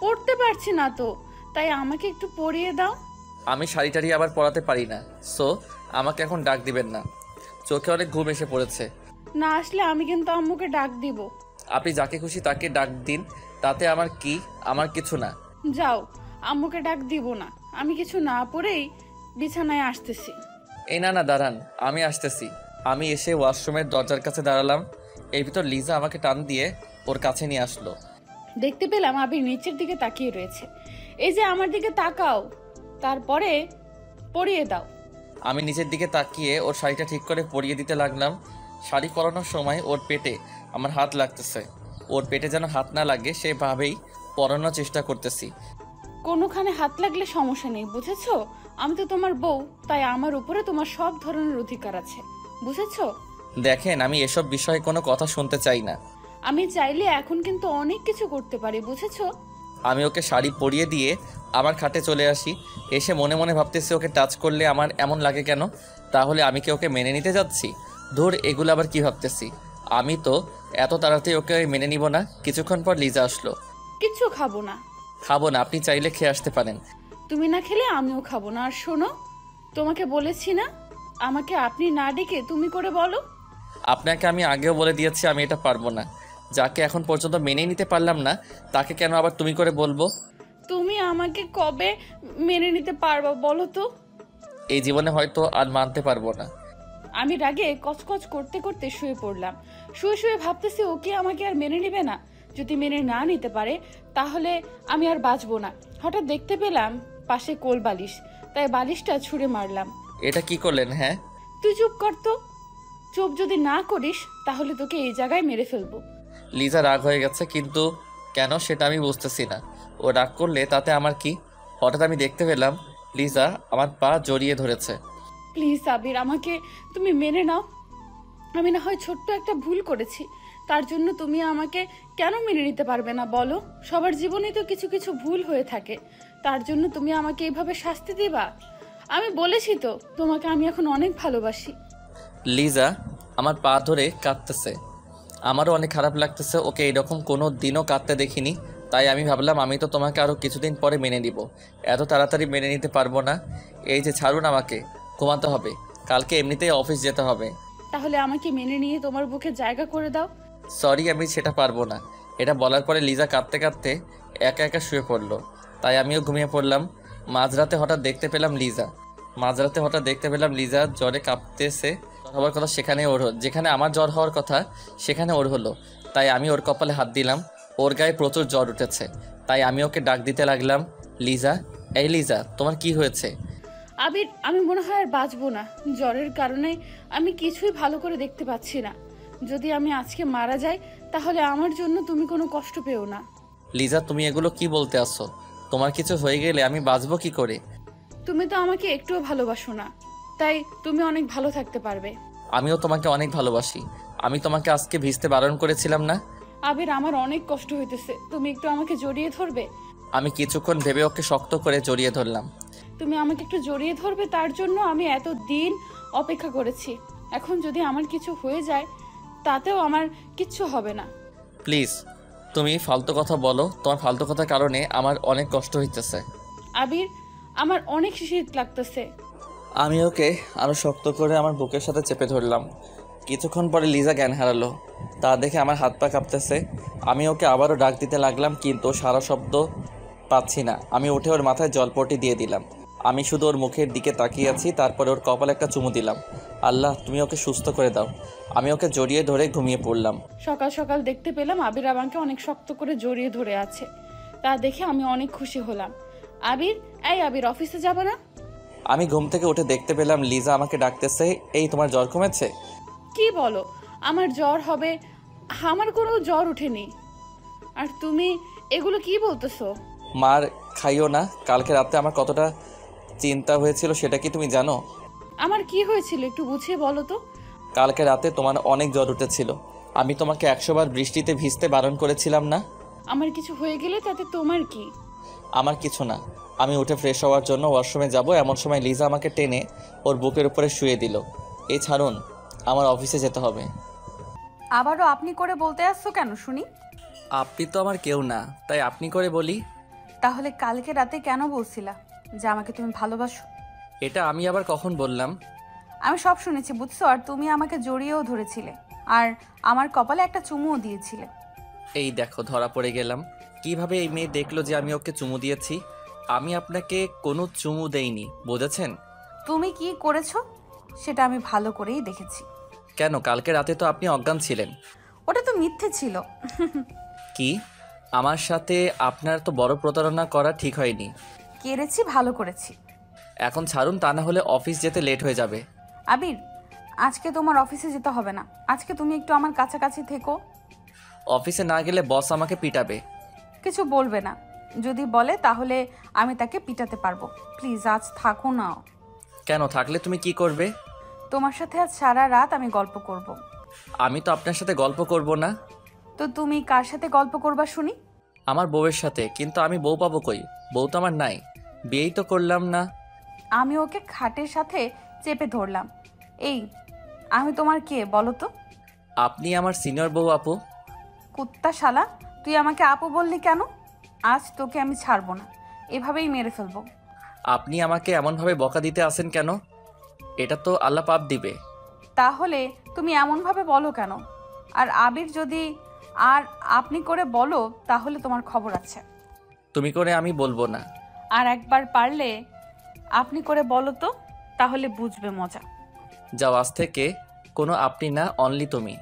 পরতে পারছি না তো, তাই আমাকে একটু পরিয়ে দাও। আমি শাড়ি টাড়ি আবার পরাতে পারি না, সো আমাকে এখন ডাক দিবেন না। চোখে অনেক ঘুম এসে পড়েছে। না আসলে আমি কিন্তু আম্মুকে ডাক দিব। আপনি যাকে খুশি তাকে ডাক দিন, তাতে আমার কি? আমার কিছু না। যাও, আম্মুকে ডাক দিব না। আমি কিছু না পরেই বিছানায় আসতেছি। এই না, দাঁড়ান, আমি আসতেছি। আমি এসে ওয়াশরুমের দরজার কাছে দাঁড়ালাম। এর ভিতর লিজা আমাকে টান দিয়ে ওর কাছে নিয়ে আসলো। দেখতে পেলাম আবির নিচের দিকে তাকিয়ে রয়েছে। এই যে আমার দিকে তাকাও, তারপরে পরিয়ে দাও। আমি নিচের দিকে তাকিয়ে ওর শাড়িটা ঠিক করে পরিয়ে দিতে লাগলাম। শাড়ি পরানোর সময় ওর পেটে আমার হাত লাগতেছে। ওর পেটে যেন হাত না লাগে সেভাবেই পরানোর চেষ্টা করতেছি। কোনোখানে হাত লাগলে সমস্যা নেই, বুঝেছো? আমি তো তোমার বউ, তাই আমার উপরে তোমার সব ধরনের অধিকার আছে, বুঝেছো? দেখেন, আমি এসব বিষয়ে কোনো কথা শুনতে চাই না। আমি চাইলে এখন কিন্তু অনেক কিছু করতে পারি, বুঝেছো? আমি ওকে শাড়ি পরিয়ে দিয়ে আমার খাটে চলে আসি। এসে মনে মনে ভাবতেছি, ওকে টাচ করলে আমার এমন লাগে কেন? তাহলে আমি কি ওকে মেনে নিতে যাচ্ছি? ধুর, এগুলো আবার কি ভাবতেছি। আমি তো এত তাড়াতাড়ি ওকে মেনে নিব না। কিছুক্ষণ পর লিজা আসলো। কিচ্ছু খাবো না। খাবো না? আপনি চাইলে খেয়ে আসতে পারেন। তুমি না খেলে আমিও খাবো না। আর শোনো, তোমাকে বলেছি না আমাকে আপনি না ডেকে তুমি করে বলো। আপনাকে আমি আগেও বলে দিয়েছি আমি এটা পারবো না। যাকে এখন পর্যন্ত মেনে নিতে পারলাম না, তাকে কেন আবার তুমি করে বলবো? তুমি আমাকে কবে মেনে নিতে পারবা বলো তো? এই জীবনে হয়তো আর মানতে পারবো না। আমি রাগে কচকচ করতে করতে শুয়ে পড়লাম। শুয়ে শুয়ে ভাবতেছি ওকে আমাকে আর মেনে নেবে না। যদি মেনে না নিতে পারে তাহলে আমি আর বাঁচবো না। হঠাৎ দেখতে পেলাম পাশে কোল বালিশ, তাই বালিশটা ছুঁড়ে মারলাম। এটা কি করলেন? হ্যাঁ, তুই চুপ কর তো। চুপ যদি না করিস তাহলে তোকে এই জায়গায় মেরে ফেলবো। লিজা রাগ হয়ে গেছে, কিন্তু কেন সেটা আমি বুঝতেছি না। ও রাগ করলে তাতে আমার কি? হঠাৎ আমি দেখতে পেলাম লিজা আমার পা জড়িয়ে ধরেছে। প্লিজ আবির, আমাকে তুমি মেনে নাও। আমি না হয় ছোট্ট একটা ভুল করেছি, তার জন্য তুমি আমাকে কেন মেনে নিতে পারবে না বলো? সবার জীবনেই তো কিছু কিছু ভুল হয়ে থাকে, তার জন্য তুমি আমাকে এইভাবে শাস্তি দিবা? আমি বলেছি তো তোমাকে আমি এখন অনেক ভালোবাসি। লিজা আমার পা ধরে কাঁদতেছে। আমারও অনেক খারাপ লাগতেছে। ওকে এরকম কোনো দিনও কাঁদতে দেখিনি। তাই আমি ভাবলাম আমি তো তোমাকে আরও কিছুদিন পরে মেনে নিব, এত তাড়াতাড়ি মেনে নিতে পারবো না। এই যে ছাড়ুন, আমাকে ঘুমাতে হবে, কালকে এমনিতেই অফিস যেতে হবে। তাহলে আমাকে মেনে নিয়ে তোমার বুকে জায়গা করে দাও। সরি, আমি সেটা পারবো না। এটা বলার পরে লিজা কাঁদতে কাঁদতে একা একা শুয়ে পড়লো। তাই আমিও ঘুমিয়ে পড়লাম। মাঝরাতে হঠাৎ দেখতে পেলাম লিজা জ্বরে কাঁপতেছে। হওয়ার কথা সেখানে ওর যেখানে আমার জ্বর হওয়ার কথা সেখানে ওর হলো। তাই আমি ওর কপালে হাত দিলাম। ওর গায়ে প্রচুর জ্বর উঠেছে। তাই আমি ওকে ডাক দিতে লাগলাম, লিজা, এই লিজা, তোমার কি হয়েছে? আবির, আমি মনে হয় আর বাঁচবো না। জ্বরের কারণে আমি কিছুই ভালো করে দেখতে পাচ্ছি না। যদি আমি আজকে মারা যাই তাহলে আমার জন্য তুমি কোনো কষ্ট পেও না। লিজা, তুমি এগুলো কি বলতে আসছো? তোমার কিছু হয়ে গেলে আমি বাঁচবো কি করে? তুমি তো আমাকে একটুও ভালোবাসো না, তাই তুমি অনেক ভালো থাকতে পারবে। আমিও তোমাকে অনেক ভালোবাসি। আমি তোমাকে আজকে ভিজতে বারণ করেছিলাম না? আবির, আমার অনেক কষ্ট হইতেছে, তুমি একটু আমাকে জড়িয়ে ধরবে? আমি কিছুক্ষণ ভেবে ওকে শক্ত করে জড়িয়ে ধরলাম। তুমি আমাকে একটু জড়িয়ে ধরবে? তার জন্য আমি এত দিন অপেক্ষা করেছি। এখন যদি আমার কিছু হয়ে যায় তাতেও আমার কিচ্ছু হবে না। প্লিজ তুমি ফালতু কথা বলো, তোমার ফালতু কথার কারণে আমার অনেক কষ্ট হইতেছে। আবির, আমার অনেক শীত লাগতেছে। আমি ওকে আরও শক্ত করে আমার বুকের সাথে চেপে ধরলাম। কিছুক্ষণ পরে লিজা জ্ঞান হারালো। তা দেখে আমার হাত পা কাঁপতেছে। আমি ওকে আবারও ডাক দিতে লাগলাম, কিন্তু সারা শব্দ পাচ্ছি না। আমি উঠে ওর মাথায় জলপটি দিয়ে দিলাম। আমি শুধু ওর মুখের দিকে তাকিয়ে আছি, তারপরে ওর কপালে একটা চুমু দিলাম। আল্লাহ, তুমি ওকে সুস্থ করে দাও। আমি ওকে জড়িয়ে ধরে ঘুমিয়ে পড়লাম। সকাল সকাল দেখতে পেলাম আবির আমাকে অনেক শক্ত করে জড়িয়ে ধরে আছে। তা দেখে আমি অনেক খুশি হলাম। আবির, এই আবির, অফিসে যাবে না? আমি ঘুম থেকে উঠে দেখতে পেলাম লিজা আমাকে ডাকতেছে। এই, তোমার জ্বর কমেছে? কি বলো? আমার জ্বর হবে? আমার কোনো জ্বর ওঠেনি। আর তুমি এগুলো কি বলতেছো? মার খাইও না। কালকে রাতে আমার কতটা চিন্তা হয়েছিল সেটা কি তুমি জানো? আমার কি হয়েছিল একটু বুঝিয়ে বলো তো। কালকে রাতে তোমার অনেক জ্বর উঠেছিল। আমি তোমাকে 100 বার বৃষ্টিতে ভিজতে বারণ করেছিলাম না? আমার কিছু হয়ে গেলে তাতে তোমার কি? আমার কিছু না। আমি উঠে ফ্রেশ হওয়ার জন্য ওয়াশরুমে যাব, এমন সময় লিজা আমাকে টেনে ওর বুকের উপরে শুয়ে দিল। এই ছাড়ুন, আমার অফিসে যেতে হবে। আবারও আপনি করে বলতে আসছো কেন শুনি? আপনি তো আমার কেউ না, তাই আপনি করে বলি। তাহলে কালকে রাতে কেন বলছিলা যে আমাকে তুমি ভালোবাসো? এটা আমি আবার কখন বললাম? আমি সব শুনেছি, বুঝছো? আর তুমি আমাকে জড়িয়েও ধরেছিলে, আর আমার কপালে একটা চুমুও দিয়েছিলে। এই দেখো, ধরা পড়ে গেলাম। কিভাবে এই মেয়ে দেখলো যে আমি ওকে চুমু দিয়েছি? আমি আপনাকে কোনো চুমু দেইনি, বুঝেছেন? তুমি কি করেছো সেটা আমি ভালো করেই দেখেছি। কেন, কালকে রাতে তো আপনি অজ্ঞান ছিলেন। ওটা তো মিথ্যে ছিল। কি? আমার সাথে আপনার তো বড় প্রতারণা করা ঠিক হয়নি। কেড়েছি, ভালো করেছি। এখন ছাড়ুন, তা না হলে অফিস যেতে লেট হয়ে যাবে। আবির, আজকে তোমার অফিসে যেতে হবে না। আজকে তুমি একটু আমার কাছাকাছি থেকো। অফিসে না গেলে বস আমাকে পিটাবে। কিছু বলবে না। যদি বলে তাহলে আমি তাকে পিটাতে পারবো। প্লিজ আজ থাকো না। কেন, থাকলে তুমি কি করবে? তোমার সাথে আজ সারা রাত আমি গল্প করব। আমি তো আপনার সাথে গল্প করব না। তো তুমি কার সাথে গল্প করবা শুনি? আমার বউয়ের সাথে। কিন্তু আমি বউ পাবো কই? বউ তো আমার নাই, বিয়েই তো করলাম না। আমি ওকে খাটের সাথে চেপে ধরলাম। এই, আমি তোমার কে বলো তো? আপনি আমার সিনিয়র বউ আপু। কুত্তা শালা, তুই আমাকে আপু বললি কেন? আজ তোকে আমি ছাড়বো না, এভাবেই মেরে ফেলবো। আপনি আমাকে এমনভাবে বকা দিতে আসেন কেন? এটা তো আল্লাহ পাপ দিবে। তাহলে তুমি এমনভাবে বলো কেন? আর আবির যদি আর আপনি করে বলো তাহলে তোমার খবর আছে। তুমি করে আমি বলবো না। আর একবার পারলে আপনি করে বলো তো, তাহলে বুঝবে মজা। যাও, আজ থেকে কোনো আপনি না, অনলি তুমি।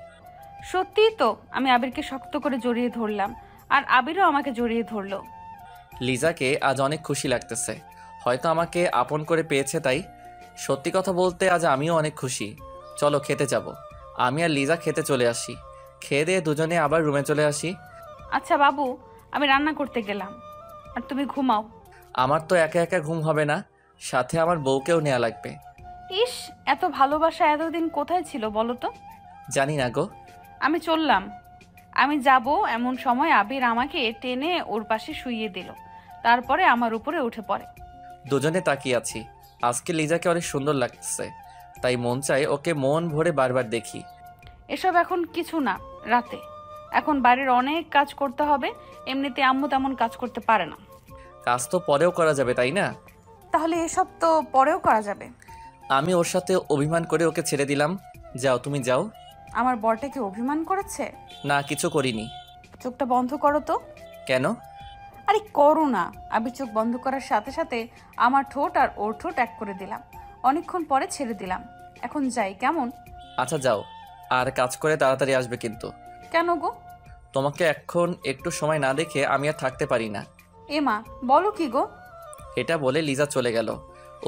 সত্যিই তো। আমি আবিরকে শক্ত করে জড়িয়ে ধরলাম, আর আবিরও আমাকে জড়িয়ে ধরলো। লিজাকে আজ অনেক খুশি লাগতেছে। হয়তো আমাকে আপন করে পেয়েছে তাই। সত্যি কথা বলতে আজ আমিও অনেক খুশি। চলো খেতে যাব। আমি আর লিজা খেতে চলে আসি। খেয়ে দিয়ে দুজনে আবার রুমে চলে আসি। আচ্ছা বাবু, আমি রান্না করতে গেলাম, আর তুমি ঘুমাও। আমার তো একা একা ঘুম হবে না, সাথে আমার বউকেও নেওয়া লাগবে। ইস, এত ভালোবাসা এতদিন কোথায় ছিল বলো তো? জানি না গো। আমি চললাম। আমি যাব এমন সময় আবির আমাকে টেনে ওর পাশে শুইয়ে দিল, তারপরে আমার উপরে উঠে পড়ে। দুজনে তাকিয়ে আছি। আজকে লিজাকে অনেক সুন্দর লাগছে, তাই মন চায় ওকে মন ভরে বারবার দেখি। এসব এখন কিছু না। রাতে এখন বাড়ির অনেক কাজ করতে হবে। এমনিতে আম্মু তেমন কাজ করতে পারে না। কাজ তো পরেও করা যাবে, তাই না? তাহলে এসব তো পরেও করা যাবে। আমি ওর সাথে অভিমান করে ওকে ছেড়ে দিলাম। যাও, তুমি যাও। আমার বরটাকে অভিমান করেছে? না, কিছু করিনি। চোখটা বন্ধ করো তো। কেন? আরে করো না। আবির চোখ বন্ধ করার সাথে সাথে আমার ঠোঁট আর ওর ঠোঁট এক করে দিলাম। অনেকক্ষণ পরে ছেড়ে দিলাম। এখন যাই কেমন? আচ্ছা যাও, আর কাজ করে তাড়াতাড়ি আসবে কিন্তু। কেন গো? তোমাকে এখন একটু সময় না দেখে আমি আর থাকতে পারি না। এমা, বলো কি গো? এটা বলে লিজা চলে গেল।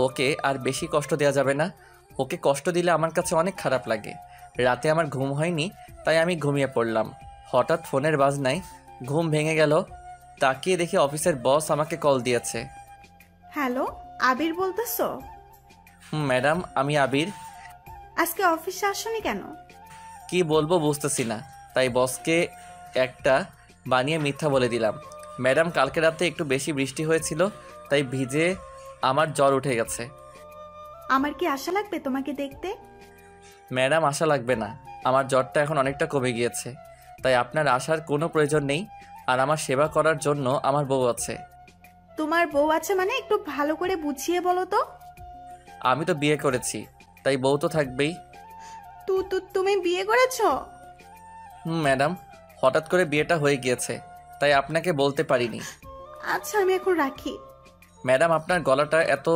ওকে আর বেশি কষ্ট দেওয়া যাবে না। ওকে কষ্ট দিলে আমার কাছে অনেক খারাপ লাগে। রাতে আমার ঘুম হয়নি, তাই আমি ঘুমিয়ে পড়লাম। হঠাৎ ফোনের বাজনায় ঘুম ভেঙে গেল। তাকিয়ে দেখি অফিসের বস আমাকে কল দিয়েছে। হ্যালো, আবির বলতেছো? ম্যাডাম, আমি আবির। আজকে অফিসে আসোনি কেন? কি বলবো বুঝতেছি না, তাই বসকে একটা বানিয়ে মিথ্যা বলে দিলাম। ম্যাডাম, কালকে রাতে একটু বেশি বৃষ্টি হয়েছিল, তাই ভিজে আমার জ্বর উঠে গেছে। আমার কি আশা লাগবে তোমাকে দেখতে? ম্যাডাম, আশা লাগবে না, আমার জ্বরটা এখন অনেকটা কমে গিয়েছে, তাই আপনার আসার কোনো প্রয়োজন নেই। আর আমার সেবা করার জন্য আমার বউ আছে। তোমার বউ আছে মানে একটু ভালো করে বুঝিয়ে বলো তো। আমি তো বিয়ে করেছি, তাই বউ তো থাকবেই। তুমি বিয়ে করেছো? ম্যাডাম, হঠাৎ করে বিয়েটা হয়ে গিয়েছে, তাই আপনাকে বলতে পারিনি। আচ্ছা, আমি এখন রাখি। ম্যাডাম, আপনার গলাটা এত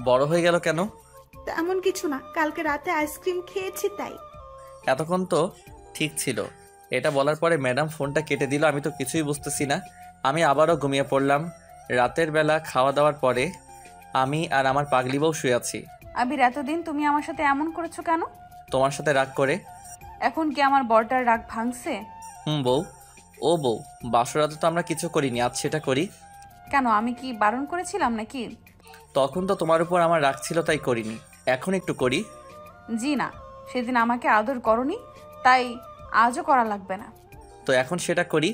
বড় হয়ে গেল কেন? তেমন কিছু না, কালকে রাতে আইসক্রিম খেয়েছি তাই। এতক্ষণ তো ঠিক ছিল। এটা বলার পরে ম্যাডাম ফোনটা কেটে দিল। আমি তো কিছুই বুঝতেছি না। আমি আবারও ঘুমিয়ে পড়লাম। রাতের বেলা খাওয়া দাওয়ার পরে আমি আর আমার পাগলি বউ শুয়ে আছি। আবির, এতদিন তুমি আমার সাথে এমন করেছো কেন? তোমার সাথে রাগ করে। এখন কি আমার বরটার রাগ ভাঙছে? বউ, ও বউ, বাসরাতে তো আমরা কিছু করিনি, আজ সেটা করি। কেন, আমি কি বারণ করেছিলাম নাকি? তখন তো তোমার উপর আমার রাগ ছিল, তাই করিনি। এখন একটু করি। জি না, সেদিন আমাকে আদর করনি, তাই আজও করা লাগবে না। তো এখন সেটা করি।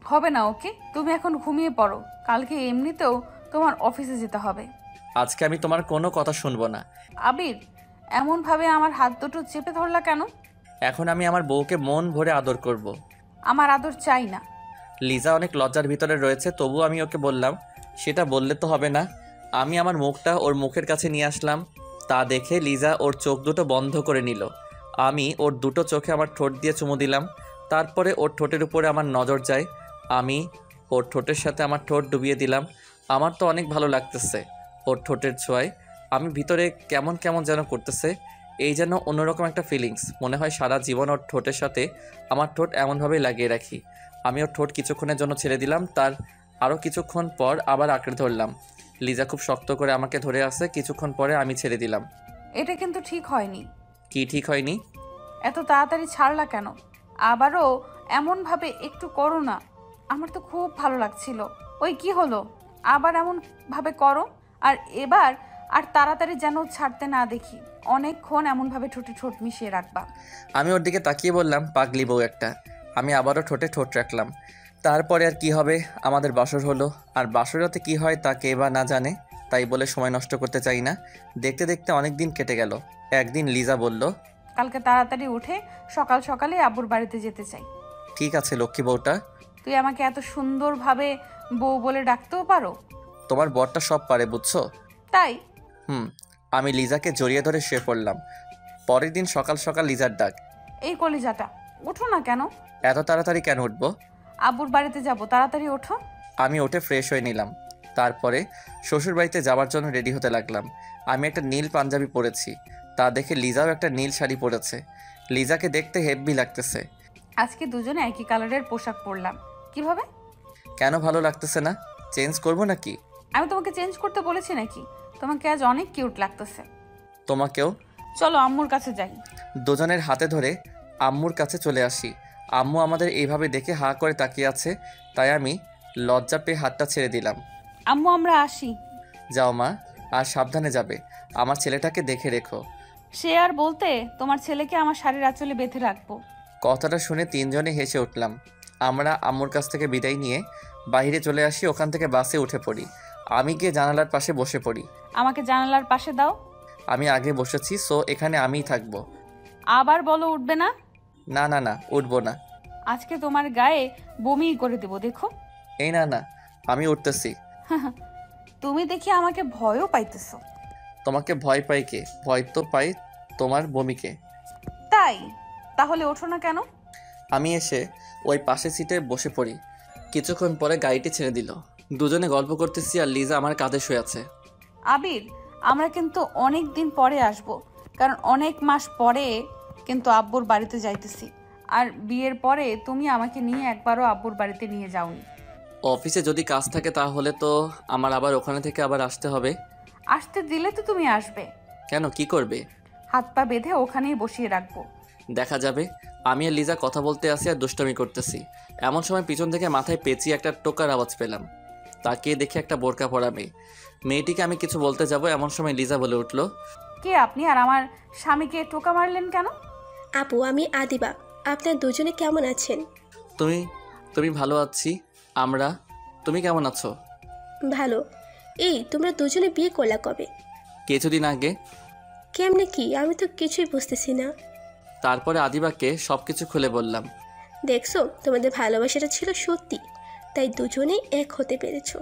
হবে না, ওকে? তুমি এখন ঘুমিয়ে পড়ো, কালকে এমনিতেও তোমার অফিসে যেতে হবে। আজকে আমি তোমার কোনো কথা শুনবো না। আবির, এমনভাবে আমার হাত দুটো চেপে ধরলা কেন? এখন আমি আমার বউকে মন ভরে আদর করব। আমার আদর চাই না। লিজা অনেক লজ্জার ভিতরে রয়েছে, তবু আমি ওকে বললাম, সেটা বললে তো হবে না। আমি আমার মুখটা ওর মুখের কাছে নিয়ে আসলাম। তা দেখে লিজা ওর চোখ দুটো বন্ধ করে নিল। আমি ওর দুটো চোখে আমার ঠোঁট দিয়ে চুমু দিলাম। তারপরে ওর ঠোঁটের উপরে আমার নজর যায়। আমি ওর ঠোঁটের সাথে আমার ঠোঁট ডুবিয়ে দিলাম। আমার তো অনেক ভালো লাগতেছে ওর ঠোঁটের ছোঁয়ায়। আমি ভিতরে কেমন কেমন যেন করতেছে, এই যেন অন্যরকম একটা ফিলিংস। মনে হয় সারা জীবন ওর ঠোঁটের সাথে আমার ঠোঁট এমনভাবেই লাগিয়ে রাখি। আমি ওর ঠোঁট কিছুক্ষণের জন্য ছেড়ে দিলাম, তার আরও কিছুক্ষণ পর আবার আঁকড়ে ধরলাম। লিজা খুব শক্ত করে আমাকে ধরে আসে। কিছুক্ষণ পরে আমি ছেড়ে দিলাম। এটা কিন্তু ঠিক হয়নি। কি ঠিক হয়নি? এত তাড়াতাড়ি ছাড়লা কেন? আবারও এমনভাবে একটু করো না, আমার তো খুব ভালো লাগছিল। ওই কি হলো, আবার এমন ভাবে করো। আর এবার আর তাড়াতাড়ি যেন ছাড়তে না দেখি। অনেকক্ষণ এমনভাবে ঠোঁটে ঠোঁট মিশিয়ে রাখবা। আমি ওর দিকে তাকিয়ে বললাম, পাগলি বউ একটা। আমি আবারও ঠোঁটে ঠোঁট রাখলাম। তারপরে আর কি হবে, আমাদের বাসর হলো। আর বাসরাতে কি হয় তা কে বা না জানে, তাই বলে সময় নষ্ট করতে চাই না। দেখতে দেখতে অনেক দিন কেটে গেল। একদিন লিজা বলল, কালকে তাড়াতাড়ি উঠে সকাল সকালে আব্বুর বাড়িতে যেতে চাই। ঠিক আছে লক্ষ্মী বউটা। তুই আমাকে এত সুন্দরভাবে বউ বলে ডাকতেও পারো? তোমার বরটা সব পারে, বুঝছো? তাই? আমি লিজাকে জড়িয়ে ধরে শুয়ে পড়লাম। পরের দিন সকাল সকাল লিজার ডাক, এই কলিজাটা, উঠো না কেন? এত তাড়াতাড়ি কেন উঠবো? আব্বুর বাড়িতে যাব, তাড়াতাড়ি ওঠো। আমি উঠে ফ্রেশ হয়ে নিলাম। তারপরে শ্বশুরবাড়িতে যাওয়ার জন্য রেডি হতে লাগলাম। আমি একটা নীল পাঞ্জাবি পরেছি, তা দেখে লিজাও একটা নীল শাড়ি পরেছে। লিজাকে দেখতে হেব্বি লাগতেছে। আজকে দুজনে একই কালারের পোশাক পরলাম, কিভাবে? কেন ভালো লাগতেছে না? চেঞ্জ করবো নাকি? আমি তোমাকে চেঞ্জ করতে বলেছি নাকি? তোমাকে আজ অনেক কিউট লাগতেছে। তোমাকেও। চলো আম্মুর কাছে যাই। দুজনের হাতে ধরে আম্মুর কাছে চলে আসি। আম্মু আমাদের এইভাবে দেখে হা করে তাকিয়ে আছে, তাই আমি লজ্জা পেয়ে হাতটা ছেড়ে দিলাম। আম্মু, আমরা আসি। যাও মা, আর সাবধানে যাবে। আমার ছেলেটাকে দেখে রেখো। সে আর বলতে, তোমার ছেলেকে আমার শাড়ির আঁচলে বেঁধে রাখবো। কথাটা শুনে তিনজনে হেসে উঠলাম। আমরা আম্মুর কাছ থেকে বিদায় নিয়ে বাইরে চলে আসি। ওখান থেকে বাসে উঠে পড়ি। আমি গিয়ে জানালার পাশে বসে পড়ি। আমাকে জানালার পাশে দাও। আমি আগে বসেছি, সো এখানে আমিই থাকবো। আবার বলো উঠবে না? না না না, উঠবো না। আজকে তোমার গায়ে বমি করে দেবো, দেখো। এই না না, আমি উঠতেছি। তুমি দেখি আমাকে ভয়ও পাইতেছো। তোমাকে ভয় পাই কে? ভয় তো পাই তোমার বমিকে। তাই? তাহলে ওঠো না কেন? আমি এসে ওই পাশে সিটে বসে পড়ি। কিছুক্ষণ পরে গাড়িটি ছেড়ে দিল। দুজনে গল্প করতেছি আর লিজা আমার কাঁধে শুয়ে আছে। আবির, আমরা কিন্তু অনেক দিন পরে আসব, কারণ অনেক মাস পরে কিন্তু আব্বুর বাড়িতে যাইতেছি। আর বিয়ের পরে তুমি আমাকে নিয়ে একবারও আব্বুর বাড়িতে নিয়ে যাওনি। অফিসে যদি কাজ থাকে তাহলে তো আমার আবার ওখানে থেকে আবার আসতে হবে। আসতে দিলে তো তুমি আসবে। কেন, কি করবে? হাত পা বেঁধে ওখানেই বসিয়ে রাখবো। দেখা যাবে। আমি আর লিজা কথা বলতে আসি আর দুষ্টামি করতেছি। এমন সময় পিছন থেকে মাথায় পেঁচিয়ে একটা টোকার আওয়াজ পেলাম। তাকিয়ে দেখে একটা বোরকা পরা মেয়ে। মেয়েটিকে আমি কিছু বলতে যাব, এমন সময় লিজা বলে উঠল, কে আপনি আর আমার স্বামীকে টোকা মারলেন কেন? আপু, আমি আদিবা। আপনার দুজনে কেমন আছেন? তুমি তুমি ভালো আছি আমরা। তুমি কেমন আছো? ভালো। এই তোমরা দুজনে বিয়ে করলা কবে? কিছুদিন আগে। কেমনে কি? আমি তো কিছুই বুঝতেছি না। তারপরে আদিবাকে সব কিছু খুলে বললাম। দেখছো, তোমাদের ভালোবাসাটা ছিল সত্যি, তাই দুজনেই এক হতে পেরেছো।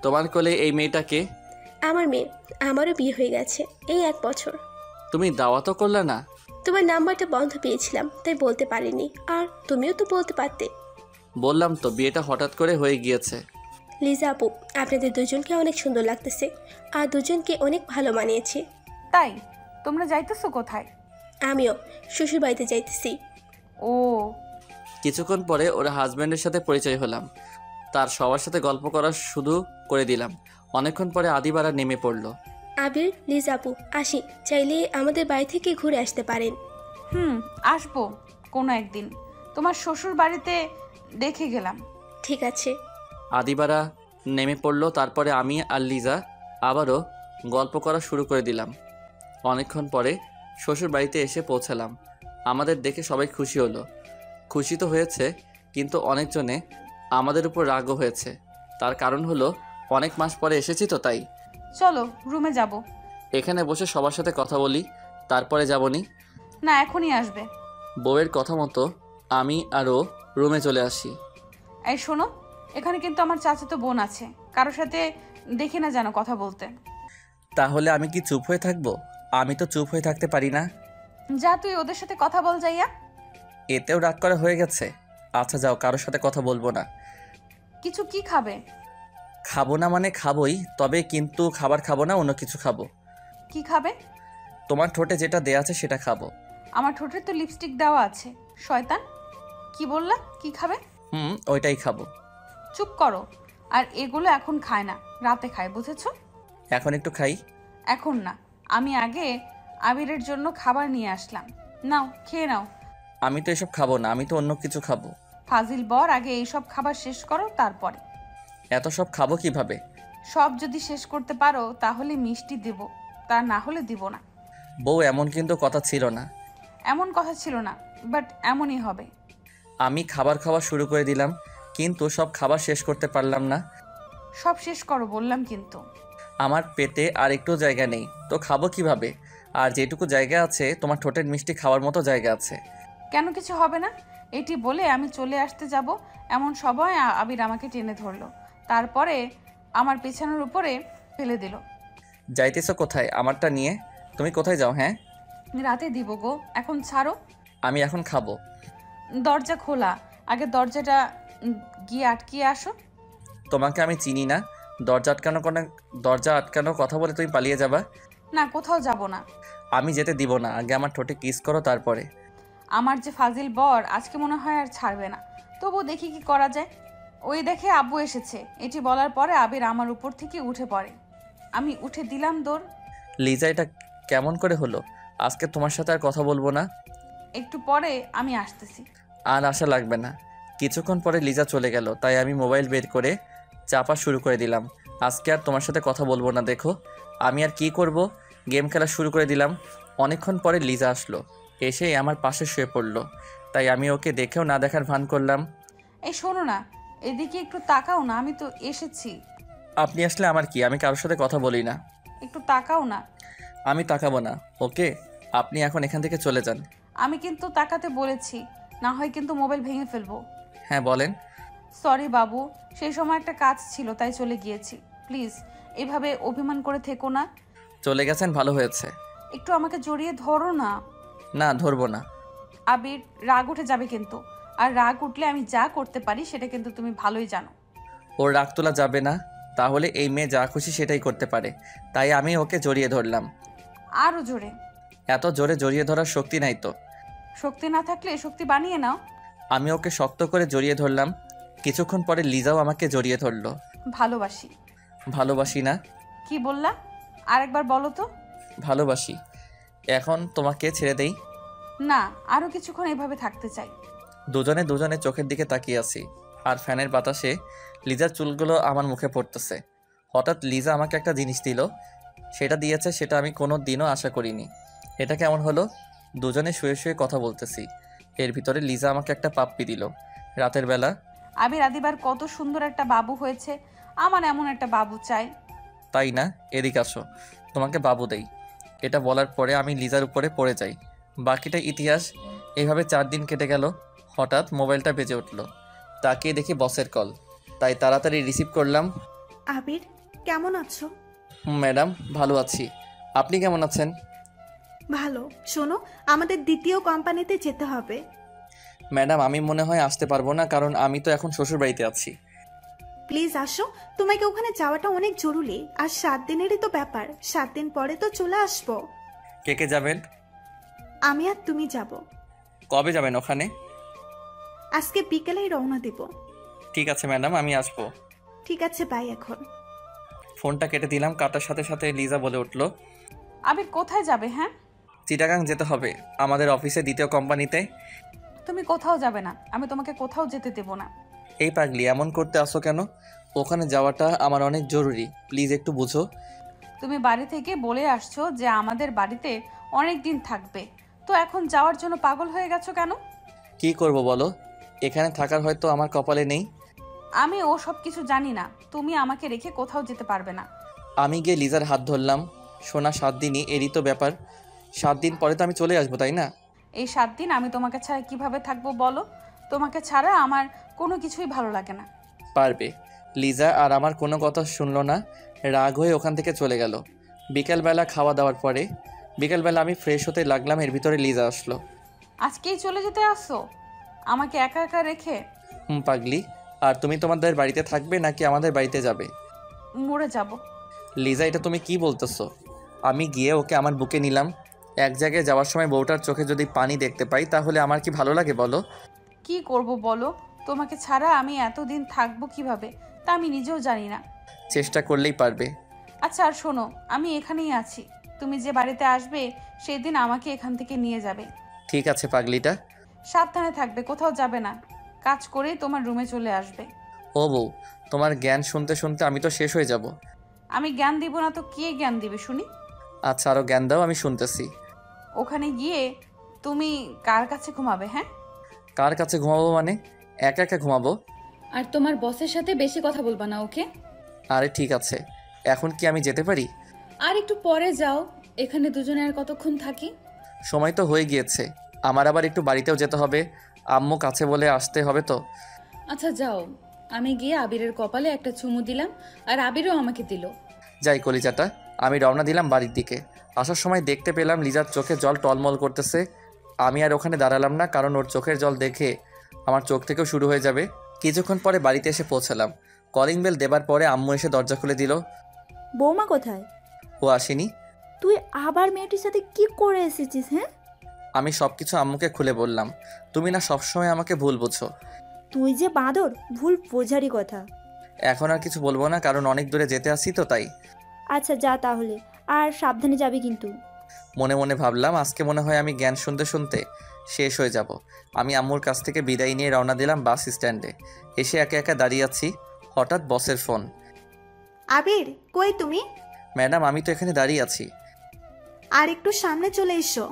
তোমার কোলে এই মেয়েটাকে? আমার মেয়ে। আমারও বিয়ে হয়ে গেছে এই 1 বছর। তুমি দাওয়াতও করলে না? তোমার নাম্বারটা বন্ধ পেয়েছিলাম তাই বলতে পারিনি, আর তুমিও তো বলতে পারতে। বললাম তো বিয়েটা হঠাৎ করে হয়ে গিয়েছে। লিজা আপু, আপনাদের দুজনকে অনেক সুন্দর লাগতেছে, আর দুজনকে অনেক ভালো মানিয়েছে। তাই তোমরা যাইতেছো কোথায়? আমিও শ্বশুর বাড়িতে যাইতেছি। ও, কিছুক্ষণ পরে ওরা হাজব্যান্ডের সাথে পরিচয় হলাম। তার সবার সাথে গল্প করা শুরু করে দিলাম। অনেকক্ষণ পরে আদিবারা নেমে পড়লো। আবির, লিজা আপু, আসি, চাইলে আমাদের বাড়ি থেকে ঘুরে আসতে পারেন। আসবো কোনো একদিন। তোমার শ্বশুর বাড়িতে দেখে গেলাম। ঠিক আছে। আদিবারা নেমে পড়লো। তারপরে আমি আর লিজা আবারও গল্প করা শুরু করে দিলাম। অনেকক্ষণ পরে শ্বশুর বাড়িতে এসে পৌঁছালাম। আমাদের দেখে সবাই খুশি হলো। খুশি তো হয়েছে, কিন্তু অনেকজনে আমাদের উপর রাগও হয়েছে। তার কারণ হলো অনেক মাস পরে এসেছি তো, তাই। চলো রুমে যাব। এখানে বসে সবার সাথে কথা বলি, তারপরে যাবনি। না, এখনই আসবে। বউয়ের কথা মতো আমি আরও রুমে চলে আসি। এই শোনো, এখানে কিন্তু আমার চাচাতো বোন আছে, কারোর সাথে দেখি না যেন কথা বলতে। তাহলে আমি কি চুপ হয়ে থাকবো? আমি তো চুপ হয়ে থাকতে পারি না। যা, তুই ওদের সাথে কথা বল যাইয়া। এতেও রাগ করা হয়ে গেছে? আচ্ছা যাও, কারোর সাথে কথা বলবো না। কিছু কি খাবে? খাবো না মানে খাবোই, তবে কিন্তু খাবার খাবো না, অন্য কিছু খাবো। কি খাবে? তোমার ঠোঁটে যেটা দেয়া আছে সেটা খাবো। আমার ঠোঁটে তো লিপস্টিক দেওয়া আছে। শয়তান, কি বললা? কি খাবে? ওইটাই খাবো। চুপ করো। আর এগুলো এখন খায় না, রাতে খায়, বুঝেছো? এখন একটু খাই। এখন না, আমি আগে আবিরের জন্য খাবার নিয়ে আসলাম। নাও, খেয়ে নাও। আমি তো এসব খাবো না, আমি তো অন্য কিছু খাবো। ফাজিল বর, আগে এইসব খাবার শেষ করো, তারপরে। এত সব খাবো কিভাবে? সব যদি শেষ করতে পারো তাহলে মিষ্টি দেব, তা না হলে দিব না। বউ, এমন কিন্তু কথা ছিল না। এমন কথা ছিল না, বাট এমনই হবে। আমি খাবার খাওয়া শুরু করে দিলাম, কিন্তু সব খাবার শেষ করতে পারলাম না। সব শেষ করো বললাম কিন্তু। আমার পেটে আর একটু জায়গা নেই, তো খাবো কিভাবে? আর যেটুকু জায়গা আছে তোমার ঠোঁটের মিষ্টি খাওয়ার মতো জায়গা আছে। কেন কিছু হবে না? এটি বলে আমি চলে আসতে যাব, এমন সময় আবির আমাকে টেনে ধরলো। তারপরে আমার পেছনের উপরে ফেলে দিল। যাইতেছো কোথায় আমারটা নিয়ে? তুমি কোথায় যাও? হ্যাঁ, রাতে দিব গো, এখন ছাড়ো। আমি এখন খাবো। দরজা খোলা, আগে দরজাটা গিয়ে আটকিয়ে আসো। তোমাকে আমি চিনি না, দরজা আটকানো কথা বলে তুমি পালিয়ে যাবা? না, কোথাও যাব না। আমি যেতে দিব না, আগে আমার ঠোঁটে কিস করো তারপরে। আমার যে ফাজিল বর আজকে মনে হয় আর ছাড়বে না, তবু দেখি কি করা যায়। ওই দেখে আব্বু এসেছে, এটি বলার পরে আবির আমার উপর থেকে উঠে পড়ে। আমি উঠে দিলাম দৌড়। লিজা, এটা কেমন করে হলো? আজকে তোমার সাথে আর কথা বলবো না। একটু পরে আমি আসতেছি। আর আশা লাগবে না। কিছুক্ষণ পরে লিজা চলে গেল, তাই আমি মোবাইল বের করে চাপা শুরু করে দিলাম। আজকে আর তোমার সাথে কথা বলবো না। দেখো আমি আর কি করব, গেম খেলা শুরু করে দিলাম। অনেকক্ষণ পরে লিজা আসলো, এসেই আমার পাশে শুয়ে পড়লো। তাই আমি ওকে দেখেও না দেখার ভান করলাম। এই শোনো না, এদিকে একটু তাকাও না, আমি তো এসেছি। আপনি আসলে আমার কি? আমি কারোর সাথে কথা বলি না। একটু তাকাও না। আমি তাকাবো না, ওকে? আপনি এখন এখান থেকে চলে যান। আমি কিন্তু তাকাতে বলেছি, না হয় কিন্তু মোবাইল ভেঙে ফেলবো। হ্যাঁ বলেন। সরি বাবু, সেই সময় একটা কাজ ছিল তাই চলে গিয়েছি। প্লিজ এভাবে অভিমান করে থেকো না। চলে গেছেন, ভালো হয়েছে। একটু আমাকে জড়িয়ে ধরো না। না, ধরবো না। আবির, রাগ উঠে যাবে কিন্তু, আর রাগ উঠলে আমি যা করতে পারি সেটা কিন্তু তুমি ভালোই জানো। ওর রাগ তোলা যাবে না, তাহলে এই মেয়ে যা খুশি সেটাই করতে পারে। তাই আমি ওকে জড়িয়ে ধরলাম। আরও জোরে। এত জোরে জড়িয়ে ধরার শক্তি নাই তো। শক্তি না থাকলে শক্তি বানিয়ে নাও। আমি ওকে শক্ত করে জড়িয়ে ধরলাম। কিছুক্ষণ পরে লিজাও আমাকে জড়িয়ে ধরলো। ভালোবাসি। ভালোবাসি না? কি বললা? আরেকবার বলো তো। ভালোবাসি। এখন তোমাকে ছেড়ে দেই? না, আরও কিছুক্ষণ এভাবে থাকতে চাই। দুজনে চোখের দিকে তাকিয়ে আছি, আর ফ্যানের বাতাসে লিজার চুলগুলো আমার মুখে পড়তেছে। হঠাৎ লিজা আমাকে একটা জিনিস দিল। সেটা দিয়েছে সেটা আমি কোনো দিনও আশা করিনি। এটা কেমন হলো? দুজনে শুয়ে শুয়ে কথা বলতেছি, এর ভিতরে লিজা আমাকে একটা পাপ্পি দিল। রাতের বেলা। আবির আদিবার কত সুন্দর একটা বাবু হয়েছে, আমার এমন একটা বাবু চাই। তাই না? এদিকে আসো, তোমাকে বাবু দেই। এটা বলার পরে আমি লিজার উপরে পড়ে যাই। বাকিটা ইতিহাস। এইভাবে 4 দিন কেটে গেল। হঠাৎ মোবাইলটা বেজে উঠল। তাকিয়ে দেখি বসের কল, তাই তাড়াতাড়ি রিসিভ করলাম। আবির, কেমন আছো? ম্যাডাম, ভালো আছি। আপনি কেমন আছেন? ভালো। শোনো, আমাদের দ্বিতীয় কোম্পানিতে যেতে হবে। ম্যাডাম, আমি মনে হয় আসতে পারবো না, কারণ আমি তো এখন শ্বশুরবাড়িতে আছি। প্লিজ আসো, তোমাকে ওখানে যাওয়াটা অনেক জরুরি। আর 7 দিনেরই তো ব্যাপার, 7 দিন পরে তো চলে আসবো। কে কে যাবেন? আমি আর তুমি যাব। কবে যাবেন ওখানে? আজকে বিকেলেই রওনা দেব। ঠিক আছে ম্যাডাম, আমি আসবো। ঠিক আছে, বাই এখন। ফোনটা কেটে দিলাম। কাটার সাথে সাথে লিজা বলে উঠল, আবির কোথায় যাবে? হ্যাঁ, চিটাগাং যেতে হবে, আমাদের অফিসে দ্বিতীয় কোম্পানিতে। তুমি কোথাও যাবে না, আমি তোমাকে কোথাও যেতে দেব না। এই পাগলি, এমন করতে আসো কেন? ওখানে যাওয়াটা আমার অনেক জরুরি, প্লিজ একটু বুঝো। তুমি বাড়ি থেকে বলে আসছো যে আমাদের বাড়িতে অনেক দিন থাকবে, তো এখন যাওয়ার জন্য পাগল হয়ে গেছো কেন? কি করব বলো, এখানে থাকার হয়তো আমার কপালে নেই। আমি ও সব কিছু জানি না, তুমি আমাকে রেখে কোথাও যেতে পারবে না। আমি গিয়ে লিজার হাত ধরলাম। সোনা, 7 দিনই, এরই তো ব্যাপার। 7 দিন পরে তো আমি চলে আসবো, তাই না? এই 7 দিন আমি তোমাকে ছাড়া কিভাবে থাকবো বলো? তোমাকে ছাড়া আমার কোনো কিছুই ভালো লাগে না। পারবে। লিজা আর আমার কোনো কথা শুনলো না, রাগ হয়ে ওখান থেকে চলে গেল। বিকেলবেলা খাওয়া দাওয়ার পরে বিকেলবেলা আমি ফ্রেশ হতে লাগলাম, এর ভিতরে লিজা আসলো। আজকেই চলে যেতে আসছো আমাকে একা একা রেখে? পাগলি, আর তুমি তোমাদের বাড়িতে থাকবে নাকি আমাদের বাড়িতে যাবে? মরে যাব। লিজা, এটা তুমি কি বলতেছো? আমি গিয়ে ওকে আমার বুকে নিলাম। এক জায়গায় যাওয়ার সময় বউটার চোখে যদি পানি দেখতে পাই তাহলে আমার কি ভালো লাগে বলো? কি করব বলো? তোমাকে ছাড়া আমি এতদিন থাকবো কিভাবে তা আমি নিজেও জানি না। চেষ্টা করলেই পারবে। আচ্ছা, আর শোনো, আমি এখানেই আছি, তুমি যে বাড়িতে আসবে সেই দিন আমাকে এখান থেকে নিয়ে যাবে। ঠিক আছে পাগলিটা। সাবধানে থাকবে, কোথাও যাবে না, কাজ করেই তোমার রুমে চলে আসবে। ও বউ, তোমার জ্ঞান শুনতে শুনতে আমি তো শেষ হয়ে যাব। আমি জ্ঞান দিব না তো কে জ্ঞান দিবে শুনি? আচ্ছা, আরও জ্ঞান দাও, আমি শুনতেছি। ওখানে গিয়ে তুমি কার কাছে ঘুমাবে? হ্যাঁ, কার কাছে ঘুমাবো মানে? একা একা ঘুমাবো। আর তোমার বসের সাথে বেশি কথা বলবা না, ওকে? আরে ঠিক আছে, এখন কি আমি যেতে পারি? আর একটু পরে যাও, এখানে দুজনে আর কতক্ষণ থাকি? সময় তো হয়ে গিয়েছে, আমার আবার একটু বাড়িতেও যেতে হবে। আম্মু কাছে বলে আসতে হবে তো। আচ্ছা যাও, আমি গিয়ে আবিরের কপালে একটা চুমু দিলাম, আর আবিরও আমাকে দিল। যাই কলিজাটা। আমি রওনা দিলাম বাড়ির দিকে। আসার সময় দেখতে পেলাম লিজার চোখে জল টলমল করতেছে। আমি আর ওখানে দাঁড়ালাম না, কারণ ওর চোখের জল দেখে আমার চোখ থেকেও শুরু হয়ে যাবে। কিছুক্ষণ পরে বাড়িতে এসে পৌঁছালাম। কলিং বেল দেবার পরে আম্মু এসে দরজা খুলে দিল। বৌমা কোথায়? ও আসেনি। তুই আবার মেয়েটির সাথে কি করে এসেছিস? হ্যাঁ, আমি সব কিছু আম্মুকে খুলে বললাম। তুমি না সবসময় আমাকে ভুল বুঝো। তুই যে বাঁদর, ভুল বোঝারই কথা। এখন আর কিছু বলবো না, কারণ অনেক দূরে যেতে আসি তো তাই। আচ্ছা যা তাহলে, আর সাবধানে যাবি কিন্তু। মনে মনে ভাবলাম আজকে মনে হয় আমি জ্ঞান শুনতে শুনতে শেষ হয়ে যাব। আমি আম্মুর কাছ থেকে বিদায় নিয়ে রওনা দিলাম বাস স্ট্যান্ডে। এসে একা একা দাঁড়িয়ে আছি, হঠাৎ বসের ফোন। আবির, কই তুমি? ম্যাডাম, আমি তো এখানে দাঁড়িয়ে আছি। আর একটু সামনে চলে এসো।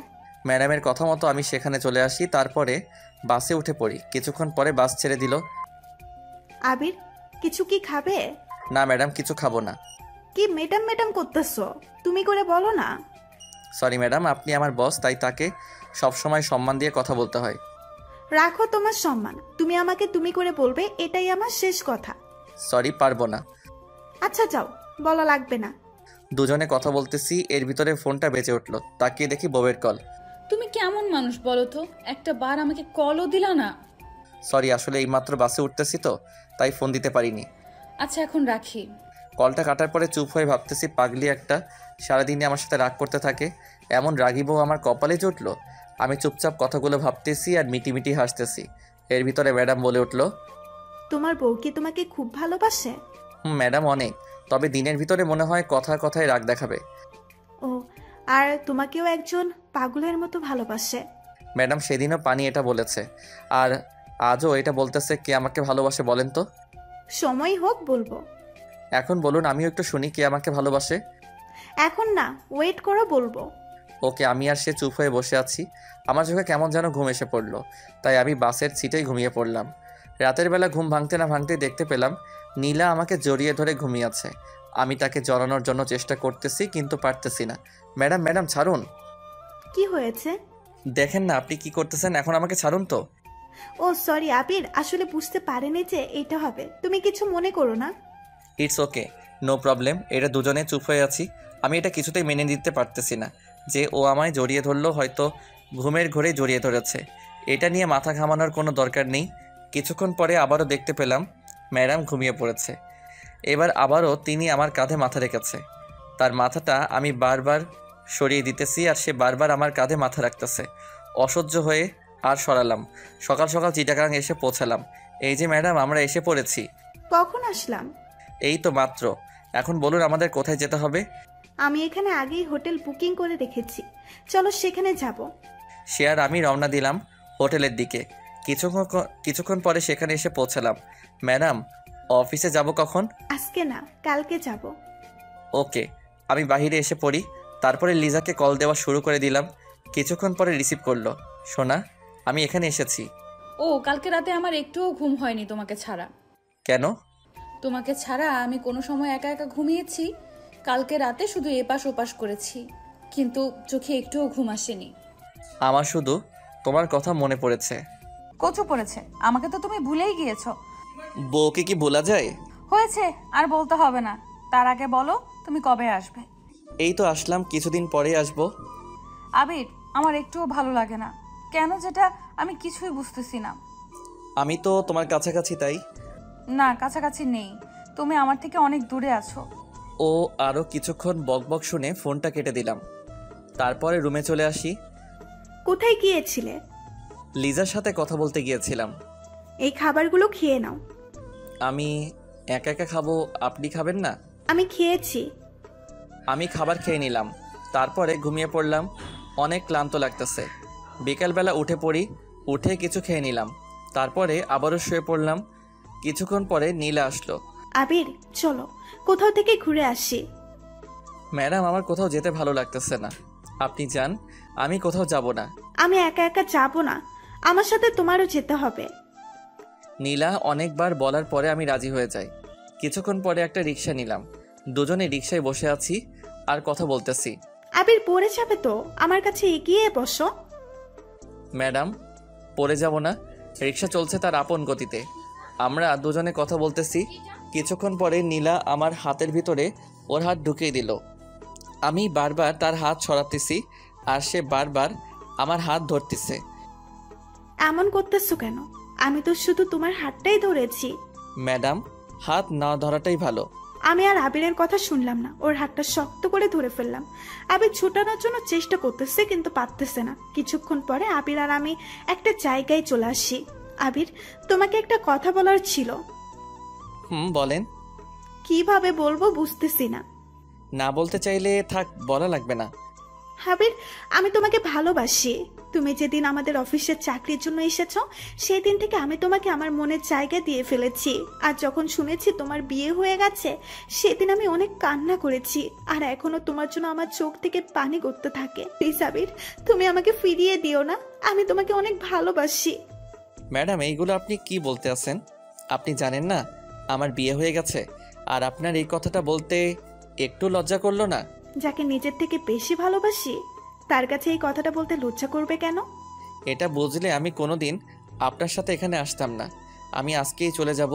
ম্যাডামের কথা মতো আমি সেখানে চলে আসি, তারপরে বাসে উঠে পড়ি। কিছুক্ষণ পরে বাস ছেড়ে দিল। আবির, কিছু কি খাবে? না ম্যাডাম, কিছু খাবো না। কি ম্যাডাম ম্যাডাম করতেছো? তুমি করে বলো না। সরি ম্যাডাম, আপনি আমার বস, তাই তাকে সবসময় সম্মান দিয়ে কথা বলতে হয়। রাখো তোমার সম্মান, তুমি আমাকে তুমি করে বলবে, এটাই আমার শেষ কথা। সরি, পারবো না। আচ্ছা যাও, বলা লাগবে না। দুজনে কথা বলতেছি, এর ভিতরে ফোনটা বেজে উঠলো। তাকিয়ে দেখি বউয়ের কল। তুমি কেমন মানুষ বলো তো, একটা বার আমাকে কলও দিলা না। সরি, আসলে এইমাত্র বাসে উঠতেছি তো, তাই ফোন দিতে পারিনি। আচ্ছা এখন রাখি। কলটা কাটার পরে চুপ হয়ে ভাবতেছি, পাগলি একটা, সারাদিনে আমার সাথে রাগ করতে থাকে। এমন রাগী বউ আমার কপালে জুটলো। আমি চুপচাপ কথাগুলো ভাবতেছি আর মিটিমিটি হাসতেছি। এর ভিতরে ম্যাডাম বলে উঠলো, তোমার বউ কি তোমাকে খুব ভালোবাসে? ম্যাডাম অনেক, তবে দিনের ভিতরে মনে হয় কথায় কথায় রাগ দেখাবে। ও, আর তোমাকেও একজন পাগলের মতো ভালোবাসে। ম্যাডাম সেদিনও পানি এটা বলেছে, আর আজও এটা বলতেছে। কে আমাকে ভালোবাসে বলেন তো? সময় হোক বলবো। এখন বলুন, আমিও একটু শুনি কে আমাকে ভালোবাসে। এখন না, ওয়েট করো, বলবো। ওকে, আমি আর সে চুপ হয়ে বসে আছি। আমার চোখে কেমন যেন ঘুম এসে পড়লো, তাই আমি বাসের সিটেই ঘুমিয়ে পড়লাম। রাতের বেলা ঘুম ভাঙতে না ভাঙতেই দেখতে পেলাম নীলা আমাকে জড়িয়ে ধরে ঘুমিয়ে আছে। আমি তাকে জড়ানোর জন্য চেষ্টা করতেছি কিন্তু পারতেছি না। ম্যাডাম ম্যাডাম ছাড়ুন। কি হয়েছে? দেখেন না আপনি কি করতেছেন, এখন আমাকে ছাড়ুন তো। ও সরি আবির, আসলে বুঝতে পারেনি যে এটা হবে। তুমি কিছু মনে করো না। It's okay, no problem. এটা দুজনে চুপ হয়ে আছি। আমি এটা কিছুতেই মেনে নিতে পারতেছি না যে ও আমায় জড়িয়ে ধরলো, হয়তো ঘুমের ঘোরে জড়িয়ে ধরেছে। এটা নিয়ে মাথা ঘামানোর কোনো দরকার নেই। কিছুক্ষণ পরে আবারও দেখতে পেলাম ম্যাডাম ঘুমিয়ে পড়েছে। এবার আবারও তিনি আমার কাঁধে মাথা রেখেছে। তার মাথাটা আমি বারবার সরিয়ে দিতেছি আর সে বারবার আমার কাঁধে মাথা রাখতেছে। অসহ্য হয়ে আর সরালাম। সকাল সকাল চিটাগাং এসে পৌঁছালাম। এই যে ম্যাডাম, আমরা এসে পড়েছি। কখন আসলাম? এই তো মাত্র। এখন বলুন আমাদের কোথায় যেতে হবে? আমি এখানে আগেই হোটেল বুকিং করে রেখেছি, চলো সেখানে যাব। সে আর আমি রওনা দিলাম হোটেলের দিকে। কিছুক্ষণ পরে সেখানে এসে পৌঁছালাম। ম্যাডাম, অফিসে যাব কখন? আজকে না, কালকে যাব। ওকে। আমি বাহিরে এসে পড়ি। তারপরে লিজাকে কল দেওয়া শুরু করে দিলাম। কিছুক্ষণ পরে রিসিভ করলো। সোনা, আমি এখানে এসেছি। ও, কালকে রাতে আমার একটুও ঘুম হয়নি তোমাকে ছাড়া। কেন? তোমাকে ছাড়া আমি কোনো সময় একা একা ঘুমিয়েছি? কালকে রাতে শুধু এপাশ ওপাশ করেছি, কিন্তু চোখে একটুও ঘুম আসেনি। আমার শুধু তোমার কথা মনে পড়েছে। কচু পড়েছে, আমাকে তো তুমি ভুলেই গিয়েছো। বউকে কি ভোলা যায়? হয়েছে, আর বলতে হবে না। তার আগে বলো তুমি কবে আসবে? এই তো আসলাম, কিছুদিন পরে আসবো। আবির, আমার একটুও ভালো লাগে না কেন, যেটা আমি কিছুই বুঝতেছি না। আমি তো তোমার কাছাকাছি, তাই। না, কাছাকাছি নেই, তুমি আমার থেকে অনেক দূরে আছো। ও আরও কিছুক্ষণ বকবক শুনে ফোনটা কেটে দিলাম। তারপরে রুমে চলে আসি। কোথায় গিয়েছিলে? লিজার সাথে কথা বলতে গিয়েছিলাম। এই খাবারগুলো খেয়ে নাও। আমি একা একা খাবো, আপনি খাবেন না? আমি খেয়েছি। আমি খাবার খেয়ে নিলাম। তারপরে ঘুমিয়ে পড়লাম। অনেক ক্লান্ত লাগতেছে। বিকালবেলা উঠে পড়ি, উঠে কিছু খেয়ে নিলাম। তারপরে আবারও শুয়ে পড়লাম। কিছুক্ষণ পরে নীলা আসলো। আবির, চলো কোথাও থেকে ঘুরে আসি। ম্যাডাম, আমার কোথাও যেতে ভালো লাগতেছে না। আপনি যান, আমি কোথাও যাব না। আমি একা একা যাব না, আমার সাথে তোমারও যেতে হবে। নীলা অনেকবার বলার পরে আমি রাজি হয়ে যাই। কিছুক্ষণ পরে একটা রিক্সা নিলাম। দুজনে রিক্সায় বসে আছি আর কথা বলতেছি। আবির, পড়ে যাবে তো, আমার কাছে এগিয়ে বসো। ম্যাডাম, পড়ে যাব না। রিক্সা চলছে তার আপন গতিতে। আমরা দুজনে কথা বলতেছি। কিছুক্ষণ পরে নীলা আমার হাতের ভিতরে ওর হাত ঢুকিয়ে দিল। আমি বারবার তার হাত সরাতেছি আর সে বারবার আমার হাত ধরতেছে। এমন করতেছো কেন? আমি তো শুধু তোমার হাতটাই ধরেছি। ম্যাডাম, হাত না ধরাটাই ভালো। আমি আর আবিরের কথা শুনলাম না, ওর হাতটা শক্ত করে ধরে ফেললাম। আবির ছুটানোর জন্য চেষ্টা করতেছে কিন্তু পারতেছে না। কিছুক্ষণ পরে আবির আর আমি একটা জায়গায় চলে আসি। আবির, তোমাকে একটা কথা বলার ছিল। বলেন। কিভাবে বলবো বুঝতেছি না। না বলতে চাইলে থাক, বলা লাগবে না। আবির, আমি তোমাকে ভালোবাসি। তুমি যেদিন আমাদের অফিসের চাকরির জন্য এসেছো, সেদিন থেকে আমি তোমাকে আমার মনের জায়গা দিয়ে ফেলেছি। আর যখন শুনেছি তোমার বিয়ে হয়ে গেছে, সেদিন আমি অনেক কান্না করেছি। আর এখনো তোমার জন্য আমার চোখ থেকে পানি গড়তে থাকে। প্লিজ আবির, তুমি আমাকে ফিরিয়ে দিও না, আমি তোমাকে অনেক ভালোবাসি। ম্যাডাম, এইগুলো আপনি কি বলতে আছেন? আপনি জানেন না আমার বিয়ে হয়ে গেছে? আর আপনার এই কথাটা বলতে একটু লজ্জা করলো না? যাকে নিজের থেকে বেশি ভালোবাসি তার কাছে এই কথাটা বলতে লজ্জা করবে কেন? এটা বুঝলে আমি কোনোদিন আপনার সাথে এখানে আসতাম না। আমি আজকেই চলে যাব।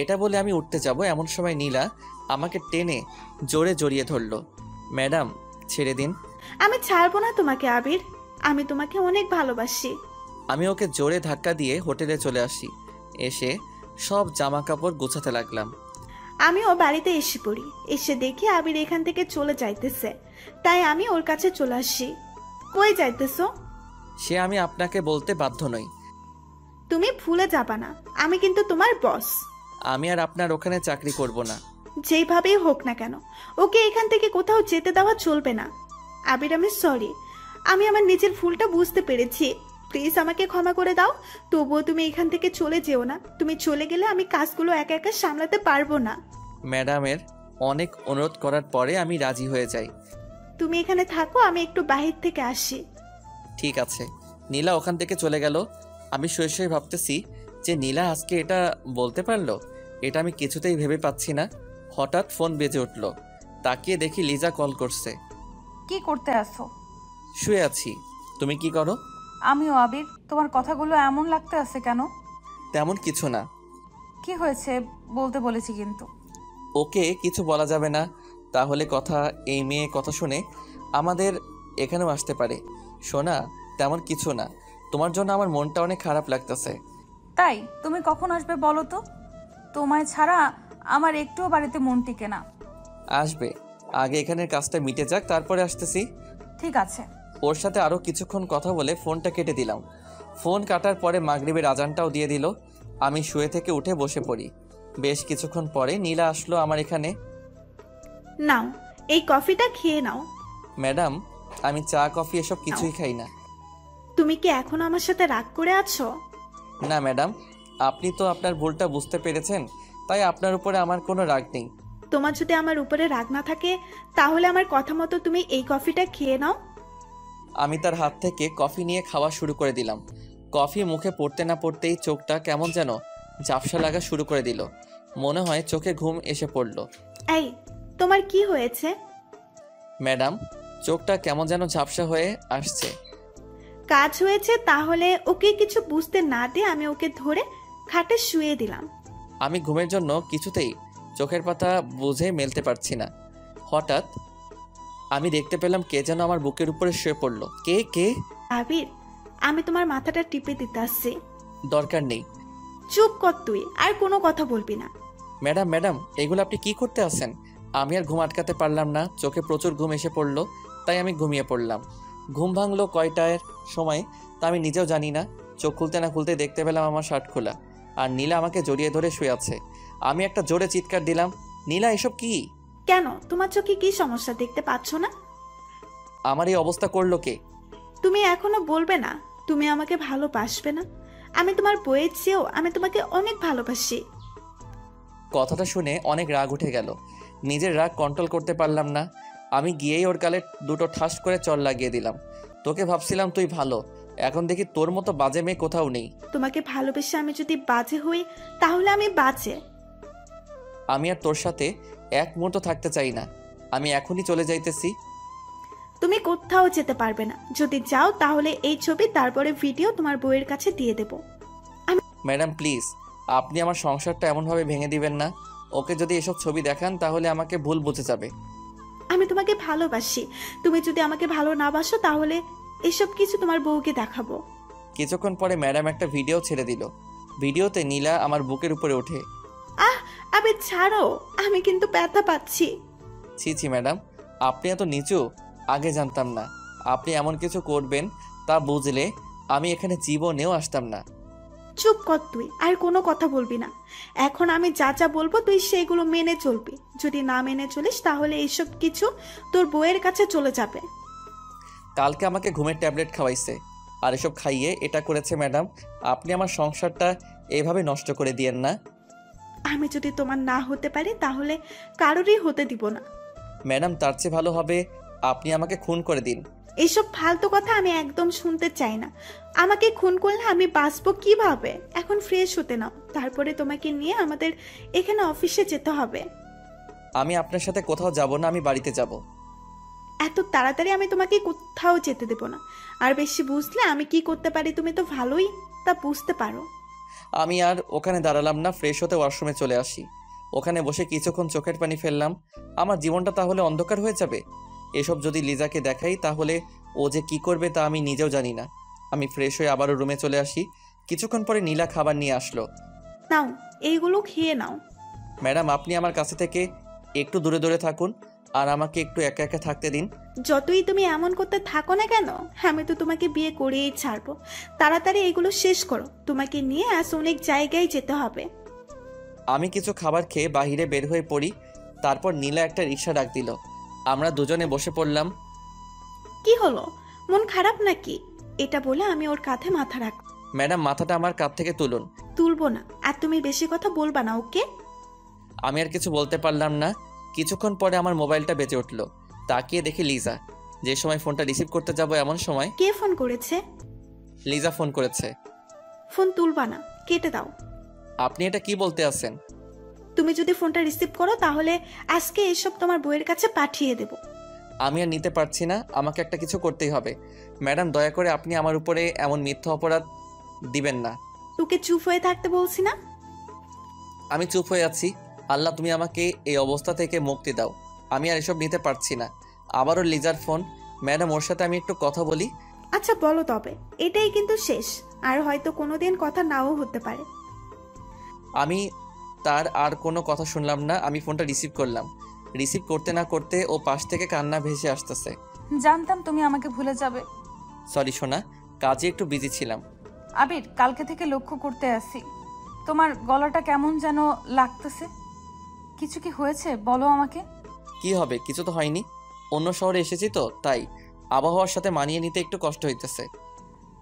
এটা বলে আমি উঠতে যাব, এমন সময় নীলা আমাকে টেনে জোরে জড়িয়ে ধরলো। ম্যাডাম, ছেড়ে দিন। আমি ছাড়বো না তোমাকে আবির, আমি তোমাকে অনেক ভালোবাসি। আমি ওকে জোরে ধাক্কা দিয়ে হোটেলে চলে আসি। এসে সব জামা কাপড় গোছাতে লাগলাম। আমিও বাড়িতে এসে পড়ি। এসে দেখি আবির এখান থেকে চলে যাইতেছে, তাই আমি ওর কাছে চলে আসি। কই যাইতেছো? সে আমি আপনাকে বলতে বাধ্য নই। তুমি ভুলে যাবা না, আমি কিন্তু তোমার বস। আমি আর আপনার ওখানে চাকরি করব না। যেভাবেই হোক না কেন, ওকে এখান থেকে কোথাও যেতে দেওয়া চলবে না। আবির, আমি সরি, আমি আমার নিজের ভুলটা বুঝতে পেরেছি। প্লিজ আমাকে ক্ষমা করে দাও। তবুও তুমি এখান থেকে চলে যেও না। তুমি চলে গেলে আমি কাজগুলো একা একা সামলাতে পারবো না। ম্যাডামের অনেক অনুরোধ করার পরে আমি রাজি হয়ে যাই। তুমি এখানে থাকো, আমি একটু বাহির থেকে আসি। ঠিক আছে। নীলা ওখান থেকে চলে গেল। আমি শুয়ে শুয়ে ভাবতেছি যে নীলা আজকে এটা বলতে পারলো, এটা আমি কিছুতেই ভেবে পাচ্ছি না। হঠাৎ ফোন বেজে উঠল। তাকিয়ে দেখি লিজা কল করছে। কি করতে আসো? শুয়ে আছি। তুমি কি করো? আমিও। আবির, তোমার কথাগুলো এমন লাগতে আছে কেন? তেমন কিছু না। কি হয়েছে বলতে বলেছি কিন্তু। ওকে কিছু বলা যাবে না, তাহলে কথা এই মেয়ে কথা শুনে আমাদের এখানেও আসতে পারে। শোনা, তেমন কিছু না, তোমার জন্য আমার মনটা অনেক খারাপ লাগতেছে। তাই তুমি কখন আসবে বলো তো? তোমায় ছাড়া আমার একটুও বাড়িতে মন টিকে না। আসবে, আগে এখানের কাজটা মিটে যাক, তারপরে আসতেছি। ঠিক আছে। ওর সাথে আরও কিছুক্ষণ কথা বলে ফোনটা কেটে দিলাম। ফোন কাটার পরে মাগরিবের আজানটাও দিয়ে দিল। আমি শুয়ে থেকে উঠে বসে পড়ি। বেশ কিছুক্ষণ পরে নীলা আসলো আমার এখানে। নাও, এই কফিটা খেয়ে নাও। ম্যাডাম, আমি চা কফি এসব কিছুই খাই না। তুমি কি এখন আমার সাথে রাগ করে আছো? না ম্যাডাম, আপনি তো আপনার ভুলটা বুঝতে পেরেছেন, তাই আপনার উপরে আমার কোনো রাগ নেই। তোমার যদি আমার উপরে রাগ না থাকে তাহলে আমার কথা মতো তুমি এই কফিটা খেয়ে নাও। আমি তার হাত থেকে কফি নিয়ে খাওয়া শুরু করে দিলাম। কফি মুখে পড়তে না পড়তেই চোখটা কেমন যেন ঝাপসা লাগা শুরু করে দিল। মনে হয় চোখে ঘুম এসে পড়ল। এই, তোমার কি হয়েছে? ম্যাডাম, চোখটা কেমন যেন ঝাপসা হয়ে আসছে। কাজ হয়েছে, তাহলে ওকে কিছু বুঝতে না দিয়ে আমি ওকে ধরে খাটে শুয়ে দিলাম। আমি ঘুমের জন্য কিছুতেই চোখের পাতা বুঝে মেলতে পারছি না। হঠাৎ আমি দেখতে পেলাম কে যেন আমার বুকের উপরে শুয়ে পড়ল। কে কে? আবির, আমি তোমার মাথাটা টিপে দিতে আসছি। দরকার নেই। চুপ কর তুই, আর কোনো কথা বলবি না। ম্যাডাম ম্যাডাম, এগুলো আপনি কি করতে আসেন? আমি আর ঘুম আটকাতে পারলাম না, চোখে প্রচুর ঘুম এসে পড়লো, তাই আমি ঘুমিয়ে পড়লাম। ঘুম ভাঙলো কয়টার সময় তা আমি নিজেও জানি না। চোখ খুলতে না খুলতে দেখতে পেলাম আমার শার্ট খোলা, আর নীলা আমাকে জড়িয়ে ধরে শুয়ে আছে। আমি একটা জোরে চিৎকার দিলাম, নীলা এসব কি? কেন, তোমার চোখে কি সমস্যা, দেখতে পাচ্ছ না? আমার এই অবস্থা করলো কে? তুমি এখনো বলবে না তুমি আমাকে ভালোবাসবে না? আমি তোমার বইয়ের চেয়েও আমি তোমাকে অনেক ভালোবাসি। কথাটা শুনে অনেক রাগ উঠে গেল। নিজের রাগ কন্ট্রোল করতে পারলাম না। আমি গিয়েই ওর গালে দুটো ঠাস করে চড় লাগিয়ে দিলাম। তোকে ভাবছিলাম তুই ভালো, এখন দেখি তোর মতো বাজে মেয়ে কোথাও নেই। তোমাকে ভালোবেসে আমি যদি বাজে হই তাহলে আমি বাজে। আমি আর তোর সাথে এক মুহূর্ত থাকতে চাই না। আমি এখনই চলে যাইতেছি। তুমি কোথাও যেতে পারবে না। যদি যাও তাহলে এই ছবি তারপরে ভিডিও তোমার বইয়ের কাছে দিয়ে দেব। ম্যাডাম প্লিজ, আপনি আমার সংসারটা এমনভাবে ভেঙে দিবেন না। ওকে যদি এসব ছবি দেখান তাহলে আমাকে ভুল বুঝে যাবে। আমি তোমাকে ভালোবাসি। তুমি যদি আমাকে ভালো না বাসো তাহলে এসব কিছু তোমার বউকে দেখাবো। কিছুক্ষণ পরে ম্যাডাম একটা ভিডিও ছেড়ে দিল। ভিডিওতে নীলা আমার বুকের উপরে ওঠে। আবে ছাড়ো, আমি কিন্তু ব্যথা পাচ্ছি। ছি ছি ম্যাডাম, আপনি এত নিচু আগে জানতাম না। আপনি এমন কিছু করবেন তা বুঝলে আমি এখানে জীবনেও আসতাম না। চুপ কর তুই, আর কোনো কথা বলবি না। এখন আমি যা যা বলবো তুই সেগুলো মেনে চলবি। যদি না মেনে চলিস তাহলে এইসব কিছু তোর বউয়ের কাছে চলে যাবে। কালকে আমাকে ঘুমের ট্যাবলেট খাওয়াইছে, আর এসব খাইয়ে এটা করেছে। ম্যাডাম, আপনি আমার সংসারটা এভাবে নষ্ট করে দিয়েন না। আমি যদি তোমার না হতে পারি তাহলে কারোরই হতে দিব না। ম্যাডাম, তার চেয়ে ভালো হবে আপনি আমাকে খুন করে দিন। এইসব ফালতু কথা আমি একদম শুনতে চাই না। আমাকে খুন করলে আমি বাঁচবো কিভাবে? এখন ফ্রেশ হতে নাও, তারপরে তোমাকে নিয়ে আমাদের এখানে অফিসে যেতে হবে। আমি আপনার সাথে কোথাও যাব না, আমি বাড়িতে যাব। এত তাড়াতাড়ি আমি তোমাকে কোথাও যেতে দেব না। আর বেশি বুঝলে আমি কি করতে পারি তুমি তো ভালোই তা বুঝতে পারো। আমি আর ওখানে দাঁড়ালাম না, ফ্রেশ হতে ওয়াশরুমে চলে আসি। ওখানে বসে কিছুক্ষণ চোখের পানি ফেললাম। আমার জীবনটা তাহলে অন্ধকার হয়ে যাবে। এসব যদি লিজাকে দেখাই তাহলে ও যে কি করবে তা আমি নিজেও জানি না। আমি ফ্রেশ হয়ে আবারও রুমে চলে আসি। কিছুক্ষণ পরে নীলা খাবার নিয়ে আসলো। নাও, এইগুলো খেয়ে নাও। ম্যাডাম, আপনি আমার কাছে থেকে একটু দূরে দূরে থাকুন, আর আমাকে একটু একা একা থাকতে দিন। যতই তুমি এমন করতে থাকো না কেন, আমি তো তোমাকে বিয়ে করেই ছাড়বো। তাড়াতাড়ি এগুলো শেষ করো, তোমাকে নিয়ে আজ অনেক জায়গায় যেতে হবে। আমি কিছু খাবার খেয়ে বাহিরে বের হয়ে পড়ি। তারপর নীলা একটা রিক্সা ডাক দিল। আমরা দুজনে বসে পড়লাম। কি হলো, মন খারাপ নাকি? এটা বলে আমি ওর কাঁধে মাথা রাখ। ম্যাডাম, মাথাটা আমার কাঁধ থেকে তুলুন। তুলবো না, আর তুমি বেশি কথা বলবা না, ওকে? আমি আর কিছু বলতে পারলাম না। কিছুক্ষণ পরে আমার মোবাইলটা বেজে উঠলো। তাকিয়ে দেখি লিজা। যে সময় ফোনটা রিসিভ করতে যাব এমন সময় কে ফোন করেছে? লিজা ফোন করেছে। ফোন তুলবা না, কেটে দাও। আপনি এটা কি বলতে আছেন? তুমি যদি ফোনটা রিসিভ করো তাহলে আজকে এসব তোমার বউয়ের কাছে পাঠিয়ে দেব। আমি আর নিতে পারছি না, আমাকে একটা কিছু করতেই হবে। ম্যাডাম, দয়া করে আপনি আমার উপরে এমন মিথ্যা অপরাধ দিবেন না। তোকে চুপ হয়ে থাকতে বলছি না? আমি চুপ হয়ে আছি। আল্লাহ, তুমি আমাকে এই অবস্থা থেকে মুক্তি দাও। আমি আর এসব নিতে পারছি না। আবারও লিজার ফোন। ম্যাডাম, ওর সাথে আমি একটু কথা বলি। আচ্ছা বলো তবে, এটাই কিন্তু শেষ, আর হয়তো কোনোদিন কথা নাও হতে পারে। আমি তার আর কোনো কথা শুনলাম না। আমি ফোনটা রিসিভ করলাম। রিসিভ করতে না করতে ও পাশ থেকে কান্না ভেসে আসতেছে। জানতাম তুমি আমাকে ভুলে যাবে। সরি সোনা, কাজে একটু বিজি ছিলাম। আবির, কালকে থেকে লক্ষ্য করতে আসি, তোমার গলাটা কেমন যেন লাগতেছে। কিছু কি হয়েছে বলো আমাকে। কি হবে? কিছু তো হয়নি। অন্য শহরে এসেছি তো, তাই আবহাওয়ার সাথে মানিয়ে নিতে একটু কষ্ট হইতেছে।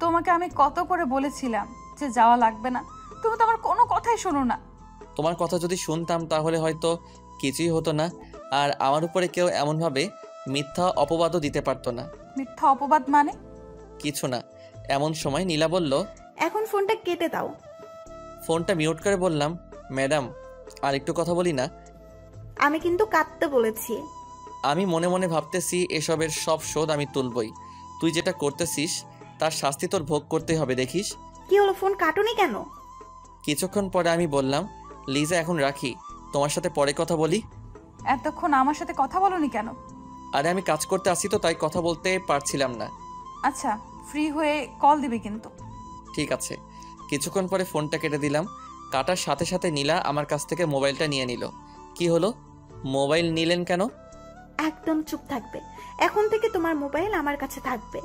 তোমাকে আমি কত করে বলেছিলাম যে যাওয়া লাগবে না, তুমি তো আমার কোনো কথাই শোনো না। তোমার কথা যদি শুনতাম তাহলে হয়তো কিছুই হতো না, আর আমার উপরে কেউ এমনভাবে মিথ্যা অপবাদও দিতে পারতো না। মিথ্যা অপবাদ মানে? কিছু না। এমন সময় নীলা বলল, এখন ফোনটা কেটে দাও। ফোনটা মিউট করে বললাম, ম্যাডাম আর একটু কথা বলি না? আমি কিন্তু কাটতে বলেছি। আমি মনে মনে ভাবতেছি এসবের সব শোধ আমি তুলবই। তুই যেটা করতেছিস তার শাস্তি তোর ভোগ করতে হবে, দেখিস। কি হলো, ফোন কাটুনি কেন? কিছুক্ষণ পরে আমি বললাম, লিজা এখন রাখি, তোমার সাথে পরে কথা বলি। এতক্ষণ আমার সাথে কথা বলোনি কেন? আরে আমি কাজ করতে আসি তো, তাই কথা বলতে পারছিলাম না। আচ্ছা, ফ্রি হয়ে কল দিবে কিন্তু। ঠিক আছে। কিছুক্ষণ পরে ফোনটা কেটে দিলাম। কাটার সাথে সাথে নীলা আমার কাছ থেকে মোবাইলটা নিয়ে নিল। কি হলো? মোবাইল নিলেন কেন? একদম চুপ থাকবে। এখন থেকে তোমার মোবাইল আমার কাছে থাকবে।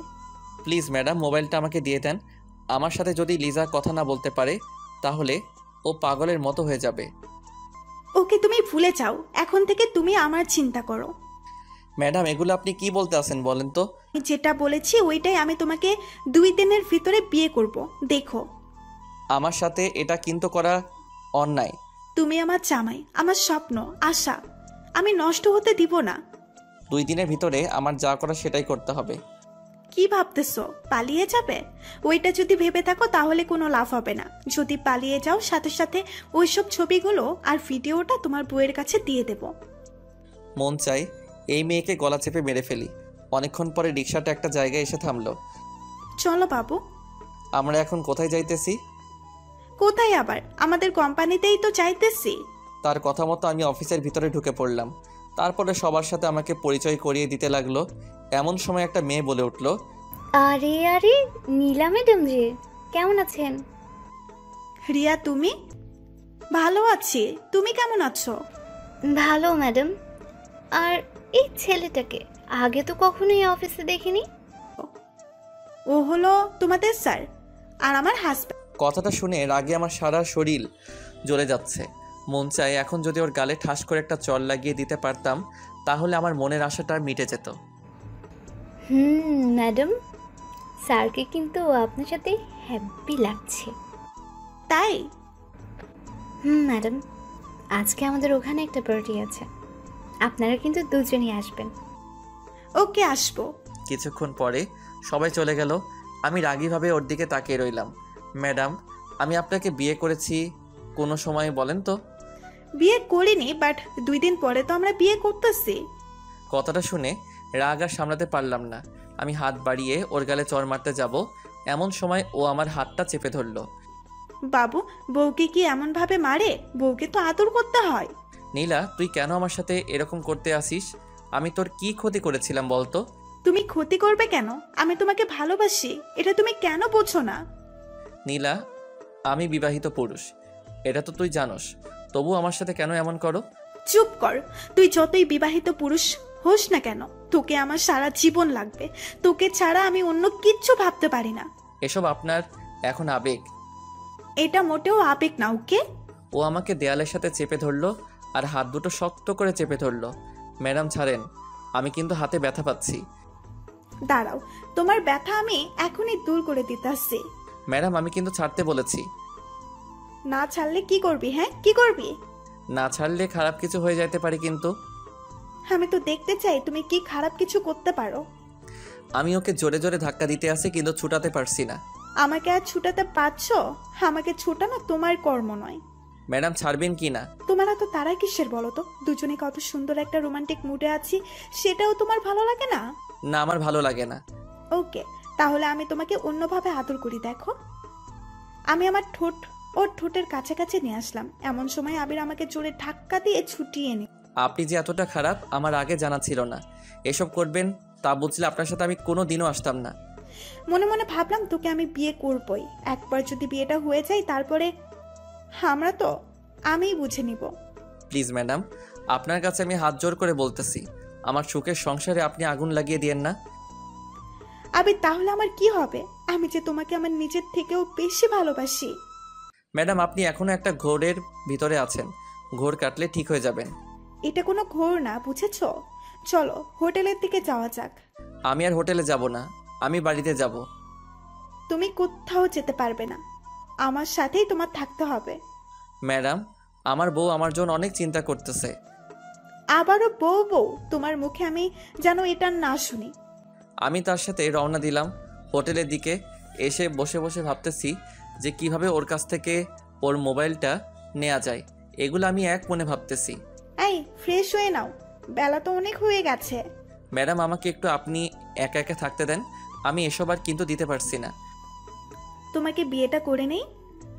প্লিজ ম্যাডাম, মোবাইলটা আমাকে দিয়ে দেন। আমার সাথে যদি লিজা কথা না বলতে পারে তাহলে ও পাগলের মতো হয়ে যাবে। ওকে তুমি ভুলে যাও, এখন থেকে তুমি আমার চিন্তা করো। ম্যাডাম, এগুলো আপনি কি বলতে আছেন বলেন তো? যেটা বলেছি ওইটাই, আমি তোমাকে 2 দিনের ভিতরে বিয়ে করব, দেখো। আমার সাথে এটা কিন্তু করা অন্যায়। তুমি আমার জামাই, আমার স্বপ্ন, আশা, আমি নষ্ট হতে দিব না। 2 দিনের ভিতরে আমার যা করা সেটাই করতে হবে। কি ভাবতেছো, পালিয়ে যাবে? ওইটা যদি ভেবে থাকো তাহলে কোনো লাভ হবে না। যদি পালিয়ে যাও, সাথে সাথে ওইসব ছবিগুলো আর ভিডিওটা তোমার বউয়ের কাছে দিয়ে দেব। মন চাই এই মেয়েকে গলা চেপে মেরে ফেলি। অনেকক্ষণ পরে রিক্সাটা একটা জায়গায় এসে থামলো। চলো বাবু। আমরা এখন কোথায় যাইতেছি? কোথায় আবার? আমাদের কোম্পানিতেই তো যাইতেছি। তার কথা মতো আমি অফিসের ভিতরে ঢুকে পড়লাম। তারপরে সবার সাথে আমাকে পরিচয় করিয়ে দিতে লাগলো। এমন সময় একটা মেয়ে বলে উঠল, আরে আরে, নীলা ম্যাডাম যে, কেমন আছেন? রিয়া, তুমি? ভালো আছি, তুমি কেমন আছো? ভালো ম্যাডাম। আর এই ছেলেটাকে আগে তো কখনোই অফিসে দেখিনি। ও হলো তোমাদের স্যার, আর আমার হাজব্যান্ড। কথাটা শুনে রাগে আমার সারা শরীর জ্বলে যাচ্ছে। মন চায় এখন যদি ওর গালে ঠাস করে একটা চড় লাগিয়ে দিতে পারতাম তাহলে আমার মনের আশাটা মিটে যেত। ম্যাডাম, স্যারকে কিন্তু আপনার সাথে হ্যাপি লাগছে। তাই? ম্যাডাম, আজকে আমাদের ওখানে একটা পার্টি আছে, আপনারা কিন্তু দুজনই আসবেন। ওকে, আসবো। কিছুক্ষণ পরে সবাই চলে গেল। আমি রাগীভাবে ওর দিকে তাকিয়ে রইলাম। ম্যাডাম, আমি আপনাকে বিয়ে করেছি কোনো সময় বলেন তো? বিয়ে করিনি, বাট 2 দিন পরে তো আমরা বিয়ে করতেছি। কথাটা শুনে রাগ আর সামলাতে পারলাম না। আমি হাত বাড়িয়ে ওর গালে চড় মারতে যাব, এমন সময় ও আমার হাতটা চেপে ধরল। বাবু, বউকে কি এমন ভাবে মারে? বউকে তো আদর করতে হয়। নীলা, তুই কেন আমার সাথে এরকম করতে আসিস? আমি তোর কি ক্ষতি করেছিলাম বলতো? তুমি ক্ষতি করবে কেন? আমি তোমাকে ভালোবাসি, এটা তুমি কেন বোঝো না? নীলা, আমি বিবাহিত পুরুষ, এটা তো তুই জানোস, তবু আমার সাথে কেন এমন করো? চুপ কর। তুই যতই বিবাহিত পুরুষ হোস না কেন, তোকে আমার সারা জীবন লাগবে। তোকে ছাড়া আমি অন্য কিচ্ছু ভাবতে পারি না। এসব আপনার এখন আবেগ। এটা মোটেও আবেগ না, ওকে? ও আমাকে দেয়ালের সাথে চেপে ধরলো আর হাত দুটো শক্ত করে চেপে ধরলো। ম্যাডাম ছাড়েন, আমি কিন্তু হাতে ব্যথা পাচ্ছি। দাঁড়াও, তোমার ব্যথা আমি এখনই দূর করে দিতে আসছি। ম্যাডাম, আমি কিন্তু ছাড়তে বলেছি। না ছাড়লে কি করবি? হ্যাঁ, কি করবি? না ছাড়লে খারাপ কিছু হয়ে যেতে পারে কিন্তু। আমি তো দেখতে চাই তুমি কি খারাপ কিছু করতে পারো। আমি ওকে জোরে জোরে ধাক্কা দিতে আসি কিন্তু ছুটাতে পারছি না। আমাকে আর ছুটাতে পারছো? আমাকে ছুটানো তোমার কর্ম নয়। ম্যাডাম ছাড়বেন কি না? তোমার এত তারা কিসের বলো তো? দুজনে কত সুন্দর একটা রোমান্টিক মুডে আছি, সেটাও তোমার ভালো লাগে না? না, আমার ভালো লাগে না। ওকে, তাহলে আমি তোমাকে অন্যভাবে আদর করি। দেখো, আমি আমার ঠোঁট ওর ঠোঁটের কাছাকাছি নিয়ে আসলাম। এমন সময় আবির আমাকে জোরে ধাক্কা দিয়ে ছুটিয়ে নি। আপনি যে এতটা খারাপ আমার আগে জানা ছিল না। এসব করবেন তা বুঝলে আপনার সাথে আমি কোনো দিনও আসতাম না। মনে মনে ভাবলাম তোকে আমি বিয়ে করবই। একবার যদি বিয়েটা হয়ে যায় তারপরে আমরা তো আমিই বুঝে নিব। প্লিজ ম্যাডাম, আপনার কাছে আমি হাত জোর করে বলতেছি, আমার সুখের সংসারে আপনি আগুন লাগিয়ে দিয়েন না। আবির, তাহলে আমার কি হবে? আমি যে তোমাকে আমার নিজের থেকেও বেশি ভালোবাসি। ম্যাডাম, আপনি এখনো একটা ঘোরের ভিতরে আছেন। ঘোর কাটলে ঠিক হয়ে যাবেন। এটা কোনো ঘোর না, বুঝেছো? চলো হোটেলের দিকে যাওয়া যাক। আমি আর হোটেলে যাব না, আমি বাড়িতে যাব। তুমি কোথাও যেতে পারবে না, আমার সাথেই তোমার থাকতে হবে। ম্যাডাম, আমার বউ আমার জন্য অনেক চিন্তা করতেছে। আবারও বউ বউ? তোমার মুখে আমি যেন এটা না শুনি। আমি তার সাথে রওনা দিলাম হোটেলের দিকে। এসে বসে বসে ভাবতেছি যে কিভাবে ওর কাছ থেকে ওর মোবাইলটা নেওয়া যায়। এগুলো আমি এক মনে ভাবতেছি। এই, ফ্রেশ হয়ে নাও, বেলা তো অনেক হয়ে গেছে। ম্যাডাম, আমাকে একটু আপনি একা একা থাকতে দেন। আমি এসব আর কিন্তু দিতে পারছি না। তোমাকে বিয়েটা করে নেই,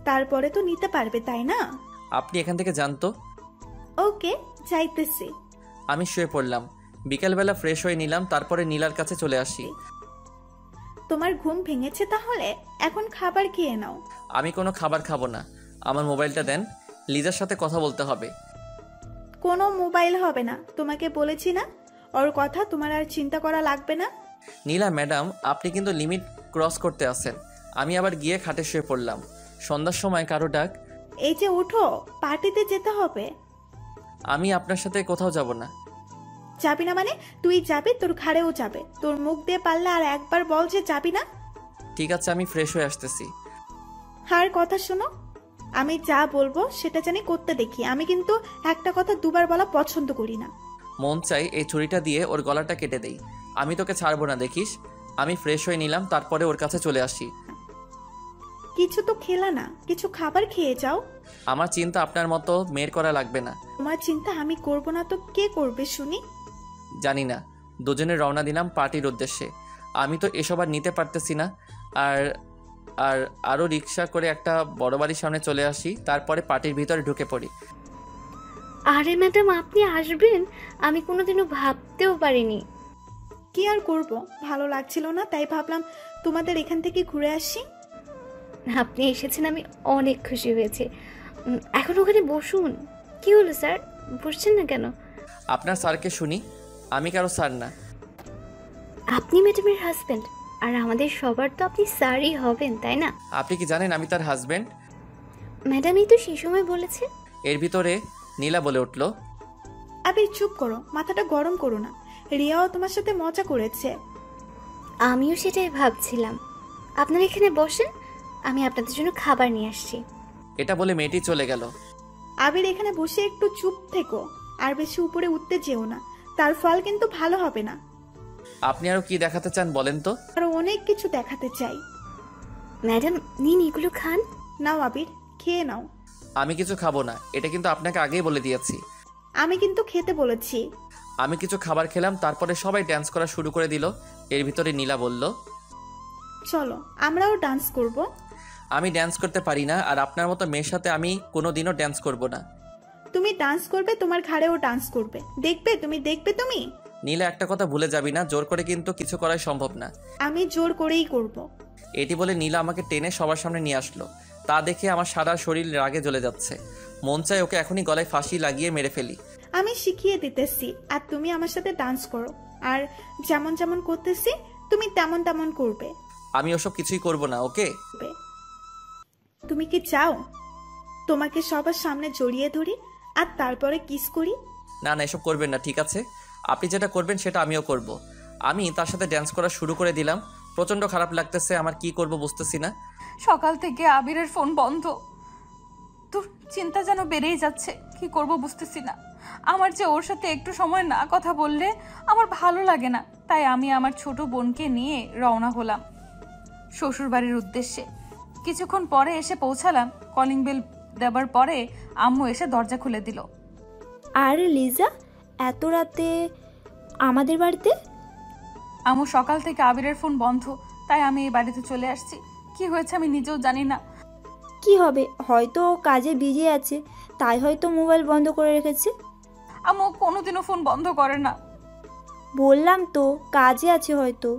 তারপরে তো নিতে পারবে, তাই না? আপনি এখান থেকে জানতো। ওকে, যাইতেছি। আমি শুয়ে পড়লাম। বিকালবেলা ফ্রেশ হয়ে নিলাম, তারপরে নীলার কাছে চলে আসি। তোমার ঘুম ভেঙেছে তাহলে? এখন খাবার খেয়ে নাও। আমি কোনো খাবার খাবো না, আমার মোবাইলটা দেন। লিজার সাথে কথা বলতে হবে। কোনো মোবাইল হবে না, তোমাকে বলেছি না? ওর কথা তোমার আর চিন্তা করা লাগবে না। নীলা ম্যাডাম, আপনি কিন্তু লিমিট ক্রস করতে আসেন। আমি আবার গিয়ে খাটে শুয়ে পড়লাম। সন্ধ্যার সময় কারো ডাক। এই যে ওঠো, পার্টিতে যেতে হবে। আমি আপনার সাথে কোথাও যাব না। যাবি না মানে? তুই যাবি, তোর ঘাড়েও যাবে। তোর মুখ দিয়ে পারলে আর একবার বল যে যাবি না। ঠিক আছে, আমি ফ্রেশ হয়ে আসতেছি। আর কথা শোনো, আমি যা বলবো সেটা জানি করতে দেখি। আমি কিন্তু একটা কথা দুবার বলা পছন্দ করি না। মন চাই এই ছুরিটা দিয়ে ওর গলাটা কেটে দেই। আমি তোকে ছাড়বো না, দেখিস। আমি ফ্রেশ হয়ে নিলাম, তারপরে ওর কাছে চলে আসি। কিছু তো খেলা না, কিছু খাবার খেয়ে যাও। আমার চিন্তা আপনার মতো মেয়ের করা লাগবে না। তোমার চিন্তা আমি করব না তো কে করবে শুনি? জানি না। দুজনে রওনা দিলাম পার্টির উদ্দেশ্যে। আমি তো এসব আর নিতে পারতেছি না। আর আর আরও রিক্সা করে একটা বড় বাড়ির সামনে চলে আসি, তারপরে পার্টির ভিতরে ঢুকে পড়ি। আরে ম্যাডাম, আপনি আসবেন আমি কোনোদিনও ভাবতেও পারিনি। কি আর করব, ভালো লাগছিল না, তাই ভাবলাম তোমাদের এখান থেকে ঘুরে আসি। আপনি এসেছেন, আমি অনেক খুশি হয়েছি। এখন ওখানে বসুন। কি হলো স্যার, বসছেন না কেন? আপনার স্যারকে শুনি, আমি কারো স্যার না। আপনি ম্যাডামের হাজব্যান্ড, আর আমাদের সবার তো আপনি স্যারই হবেন, তাই না? আপনি কি জানেন আমি তার হাজব্যান্ড? ম্যাডামই তো সেই সময় বলেছে। এর ভিতরে নীলা বলে উঠল, আবির চুপ করো, মাথাটা গরম করো না। রিয়াও তোমার সাথে মজা করেছে। আমিও সেটাই ভাবছিলাম। আপনারা এখানে বসেন, আমি আপনাদের জন্য খাবার নিয়ে আসছি। এটা বলে মেয়েটি চলে গেল। আবির, এখানে বসে একটু চুপ থেকো, আর বেশি উপরে উঠতে যেও না, তার ফল কিন্তু ভালো হবে না। আপনি আরো কি দেখাতে চান বলেন তো? আরো অনেক কিছু দেখাতে চাই। ম্যাডাম নিন, এগুলো খান। নাও আবির, খেয়ে নাও। আমি কিছু খাবো না, এটা কিন্তু আপনাকে আগেই বলে দিয়েছি। আমি কিন্তু খেতে বলেছি। আমি কিছু খাবার খেলাম, তারপরে সবাই ডান্স করা শুরু করে দিল। এর ভিতরে নীলা বলল, চলো আমরাও ডান্স করব। আমি ডান্স করতে পারি না, আর আপনার মতো মেয়ের সাথে আমি কোনোদিনও ডান্স করব না। তুমি ডান্স করবে, তোমার ঘাড়েও ডান্স করবে, দেখবে তুমি, দেখবে তুমি। নীলা, একটা কথা ভুলে যাবি না, জোর করে কিন্তু কিছু করাই সম্ভব না। আমি জোর করেই করব। এটি বলে নীলা আমাকে টেনে সবার সামনে নিয়ে আসলো। তা দেখে আমার সারা শরীর রাগে জ্বলে যাচ্ছে। মন চায় ওকে এখনই গলায় ফাঁসি লাগিয়ে মেরে ফেলি। আমি শিখিয়ে দিতেছি, আর তুমি আমার সাথে ডান্স করো, আর যেমন যেমন করতেছি তুমি তেমন তেমন করবে। আমি ওসব কিছুই করব না, ওকে? তুমি কি চাও তোমাকে সবার সামনে জড়িয়ে ধরি আর তারপরে কিস করি? না না, এসব করবেন না, ঠিক আছে? আপনি যেটা করবেন সেটা আমিও করব। আমি তার সাথে ডান্স করা শুরু করে দিলাম। প্রচণ্ড খারাপ লাগতেছে আমার, কি করব বুঝতেছি না। সকাল থেকে আবিরের ফোন বন্ধ, তোর চিন্তা যেন বেড়েই যাচ্ছে। কি করব বুঝতেছি না। আমার যে ওর সাথে একটু সময় না কথা বললে আমার ভালো লাগে না, তাই আমি আমার ছোট বোনকে নিয়ে রওনা হলাম। শ্বশুর বাড়ির উদ্দেশ্যে। কিছুক্ষণ পরে এসে পৌঁছালাম। কলিং বেল দেবার পরে আম্মু এসে দরজা খুলে দিল। আর লিজা, এত রাতে আমাদের বাড়িতে? আম্মু সকাল থেকে আবিরের ফোন বন্ধ, তাই আমি এই বাড়িতে চলে আসছি। কি হয়েছে আমি নিজেও জানি না। কি হবে, হয়তো ও কাজে বিজি আছে, তাই হয়তো মোবাইল বন্ধ করে রেখেছে। আম্মু কোনোদিনও ফোন বন্ধ করে না। বললাম তো কাজে আছে হয়তো।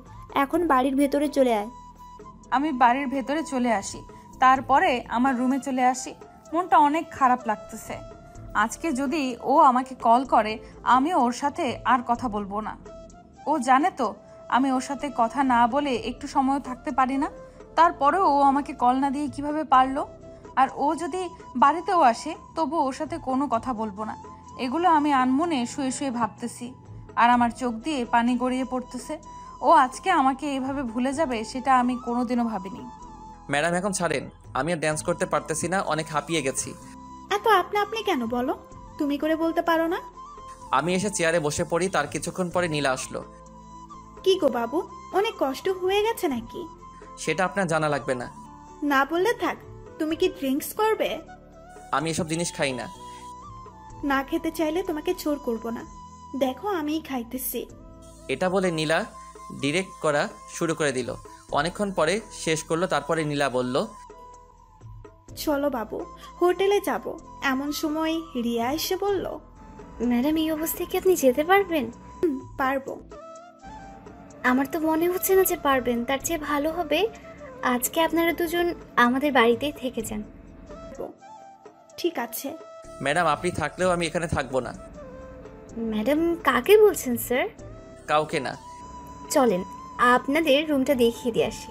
এখন বাড়ির ভেতরে চলে আয়। আমি বাড়ির ভেতরে চলে আসি, তারপরে আমার রুমে চলে আসি। মনটা অনেক খারাপ লাগতেছে। আজকে যদি ও আমাকে কল করে, আমি ওর সাথে আর কথা বলবো না। ও জানে তো আমি ওর সাথে কথা না বলে একটু সময় থাকতে পারি না। তারপরেও ও আমাকে কল না দিয়ে কিভাবে পারলো? আর ও যদি বাড়িতেও আসে, তবু ওর সাথে কোনো কথা বলবো না। এগুলো আমি আনমনে শুয়ে শুয়ে ভাবতেছি, আর আমার চোখ দিয়ে পানি গড়িয়ে পড়তেছে। ও আজকে আমাকে এভাবে ভুলে যাবে, সেটা আমি কোনোদিনও ভাবিনি। ম্যাডাম এখন ছাড়েন, আমি আর ড্যান্স করতে পারতেছি না, অনেক হাঁপিয়ে গেছি। এত আপনি আপনি কেন বলো? তুমি করে বলতে পারো না? আমি এসে চেয়ারে বসে পড়ি, তার কিছুক্ষণ পরে নীলা আসলো। কি গো বাবু, অনেক কষ্ট হয়ে গেছে নাকি? সেটা আপনার জানা লাগবে না। না বললে থাক। তুমি কি ড্রিঙ্কস করবে? আমি এসব জিনিস খাই না। না খেতে চাইলে তোমাকে জোর করব না। দেখো আমিই খাইতেছি। এটা বলে নীলা ডিরেক্ট করা শুরু করে দিল। অনেকক্ষণ পরে শেষ করলো। তারপরে নীলা বলল, চলো বাবু, হোটেলে যাব। এমন সময় রিয়া এসে বলল, ম্যাডাম এই অবস্থায় কি আপনি যেতে পারবেন? পারবো। আমার তো মনে হচ্ছে না যে পারবেন। তার চেয়ে ভালো হবে আজকে আপনারা দুজন আমাদের বাড়িতেই থেকে যান। ঠিক আছে। ম্যাডাম আপনি থাকলেও আমি এখানে থাকবো না। ম্যাডাম কাকে বলছেন স্যার? কাউকে না। চলেন আপনাদের রুমটা দেখিয়ে দিয়ে আসি।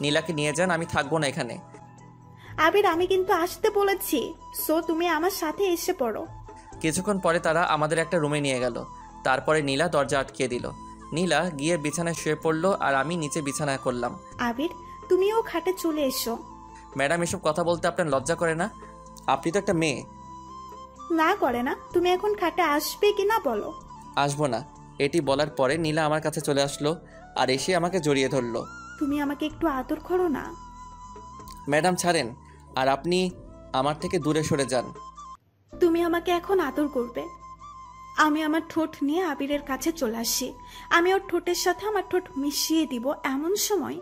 নীলাকে নিয়ে যান, আমি থাকবো না এখানে। আবির, আমি কিন্তু আসতে বলেছি, সো তুমি আমার সাথে এসে পড়ো। কিছুক্ষণ পরে তারা আমাদের একটা রুমে নিয়ে গেল। তারপরে নীলা দরজা আটকিয়ে দিল। নীলা গিয়ে বিছানায় শুয়ে পড়লো, আর আমি নিচে বিছানায় করলাম। আবির, তুমিও খাটে চলে এসো। ম্যাডাম এসব কথা বলতে আপনার লজ্জা করে না? আপনি তো একটা মেয়ে। না করে না। তুমি এখন খাটে আসবে কি না বলো? আসবো না। এটি বলার পরে নীলা আমার কাছে চলে আসলো আর এসে আমাকে জড়িয়ে ধরলো। তুমি আমাকে একটু আদর করো না। ম্যাডাম ছাড়েন, আর আপনি আমার থেকে দূরে সরে যান। তুমি আমাকে এখন আদর করবে। আমি আমার ঠোঁট নিয়ে আবিরের কাছে চলে আসি। আমি ওর ঠোঁটের সাথে আমার ঠোঁট মিশিয়ে দিব। এমন সময়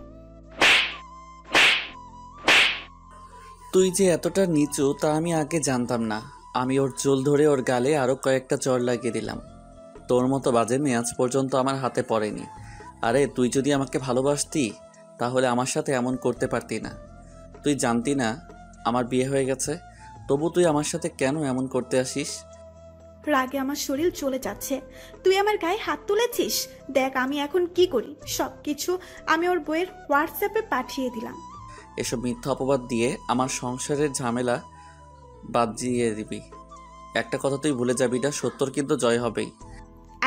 তুই যে এতটা নিচু তা আমি আগে জানতাম না। আমি ওর চুল ধরে ওর গালে আরো কয়েকটা চড় লাগিয়ে দিলাম। তোর মতো বাজে মেয়ে আজ পর্যন্ত আমার হাতে পড়েনি। আরে তুই যদি আমাকে ভালোবাসতি তাহলে আমার সাথে এমন করতে পারতি না। তুই জানতি না আমার বিয়ে হয়ে গেছে, তবু তুই আমার সাথে কেন এমন করতে আসিস? রাগে আমার শরীর চলে যাচ্ছে। তুই আমার গায়ে হাত তুলেছিস। দেখ আমি এখন কি করি। সবকিছু আমি ওর বইয়ের হোয়াটসঅ্যাপে পাঠিয়ে দিলাম। এসব মিথ্যা অপবাদ দিয়ে আমার সংসারের ঝামেলা বাজিয়ে দিবি। একটা কথা তুই ভুলে যাবি না, সত্যর কিন্তু জয় হবেই।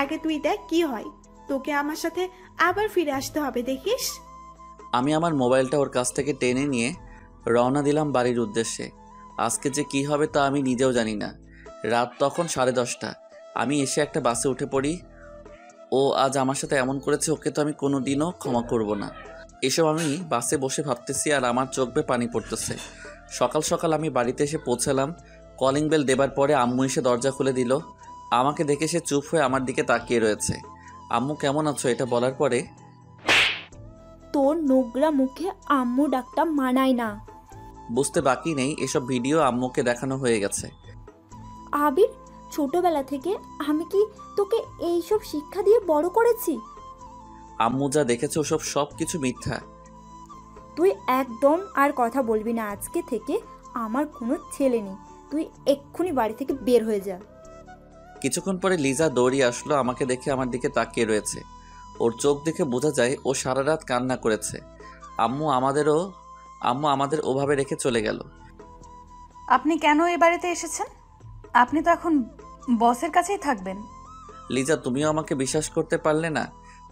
আগে তুই দেখ কি হয়। তোকে আমার সাথে আবার ফিরে আসতে হবে, দেখিস। আমি আমার মোবাইলটা ওর কাছ থেকে টেনে নিয়ে রওনা দিলাম বাড়ির উদ্দেশ্যে। আজকে যে কি হবে তা আমি নিজেও জানি না। রাত তখন 10:30। আমি এসে একটা বাসে উঠে পড়ি। ও আজ আমার সাথে এমন করেছে, ওকে তো আমি কোনোদিনও ক্ষমা করব না। এসব আমি বাসে বসে ভাবতেছি আর আমার চোখ বেয়ে পানি পড়তেছে। সকাল সকাল আমি বাড়িতে এসে পৌঁছালাম। কলিং বেল দেবার পরে আম্মু এসে দরজা খুলে দিল। আমাকে দেখে সে চুপ হয়ে আমার দিকে তাকিয়ে রয়েছে। আম্মু কেমন আছো এটা বলার পরে, তোর নোংরা মুখে আম্মু ডাকটা মানায় না। বুঝতে বাকি নেই এসব ভিডিও আম্মুকে দেখানো হয়ে গেছে। আবির, ছোটবেলা থেকে আমি কি তোকে এইসব শিক্ষা দিয়ে বড় করেছি? আম্মু যা দেখেছে ওসব সব কিছু মিথ্যা। তুই একদম আর কথা বলবি না। আজকে থেকে আমার কোনো ছেলে নেই। তুই এক্ষুনি বাড়ি থেকে বের হয়ে যা। কিছুক্ষণ পরে লিজা দৌড়িয়ে আসলো। আমাকে দেখে আমার দিকে তাকিয়ে রয়েছে। ওর চোখ দেখে বোঝা যায় ও সারা রাত কান্না করেছে। আম্মু আমাদের ওভাবে রেখে চলে গেল। আপনি কেন এই বাড়িতে এসেছেন? আপনি তো এখন বসের কাছেই থাকবেন। লিজা তুমিও আমাকে বিশ্বাস করতে পারলে না?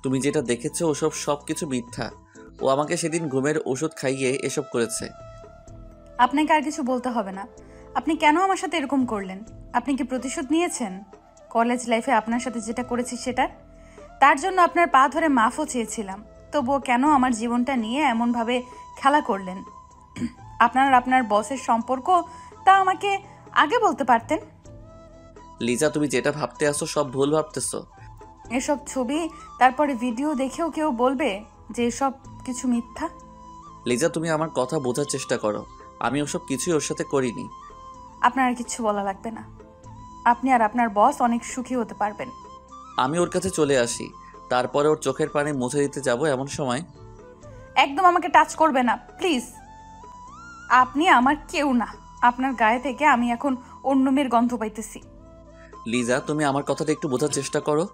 তুমি যেটা দেখেছো ওসব সব কিছু মিথ্যা। ও আমাকে সেদিন ঘুমের ওষুধ খাইয়ে এসব করেছে। আপনাকে আর কিছু বলতে হবে না। আপনি কেন আমার সাথে এরকম করলেন? আপনি কি প্রতিশোধ নিয়েছেন কলেজ লাইফে আপনার সাথে যেটা করেছি সেটার? তার জন্য আপনার পা ধরে মাফও চেয়েছিলাম। তবুও কেন আমার জীবনটা নিয়ে এমনভাবে খেলা করলেন? আপনার আর আপনার বসের সম্পর্ক তা আমাকে আগে বলতে পারতেন। লিজা, তুমি যেটা ভাবতে আসো সব ভুল ভাবতেছো। এসব ছবি তারপরে ভিডিও দেখেও কেউ বলবে যে এসব কিছু মিথ্যা। লিজা, তুমি আমার কথা বোঝার চেষ্টা করো। আমি ওসব কিছুই ওর সাথে করিনি। আপনার আর কিচ্ছু বলা লাগবে না। আপনি আর আপনার বস অনেক সুখী হতে পারবেন। আমি ওর কাছে চলে আসি, তারপরে ওর চোখের পানি মুছে দিতে যাব, এমন সময় একদম আমাকে টাচ করবে না প্লিজ। আপনি আমার কেউ না। আপনার গায়ে থেকে আমি এখন অন্য মেয়ের গন্ধ পাইতেছি। লিজা, তুমি আমার কথাটা একটু বোঝার চেষ্টা করো।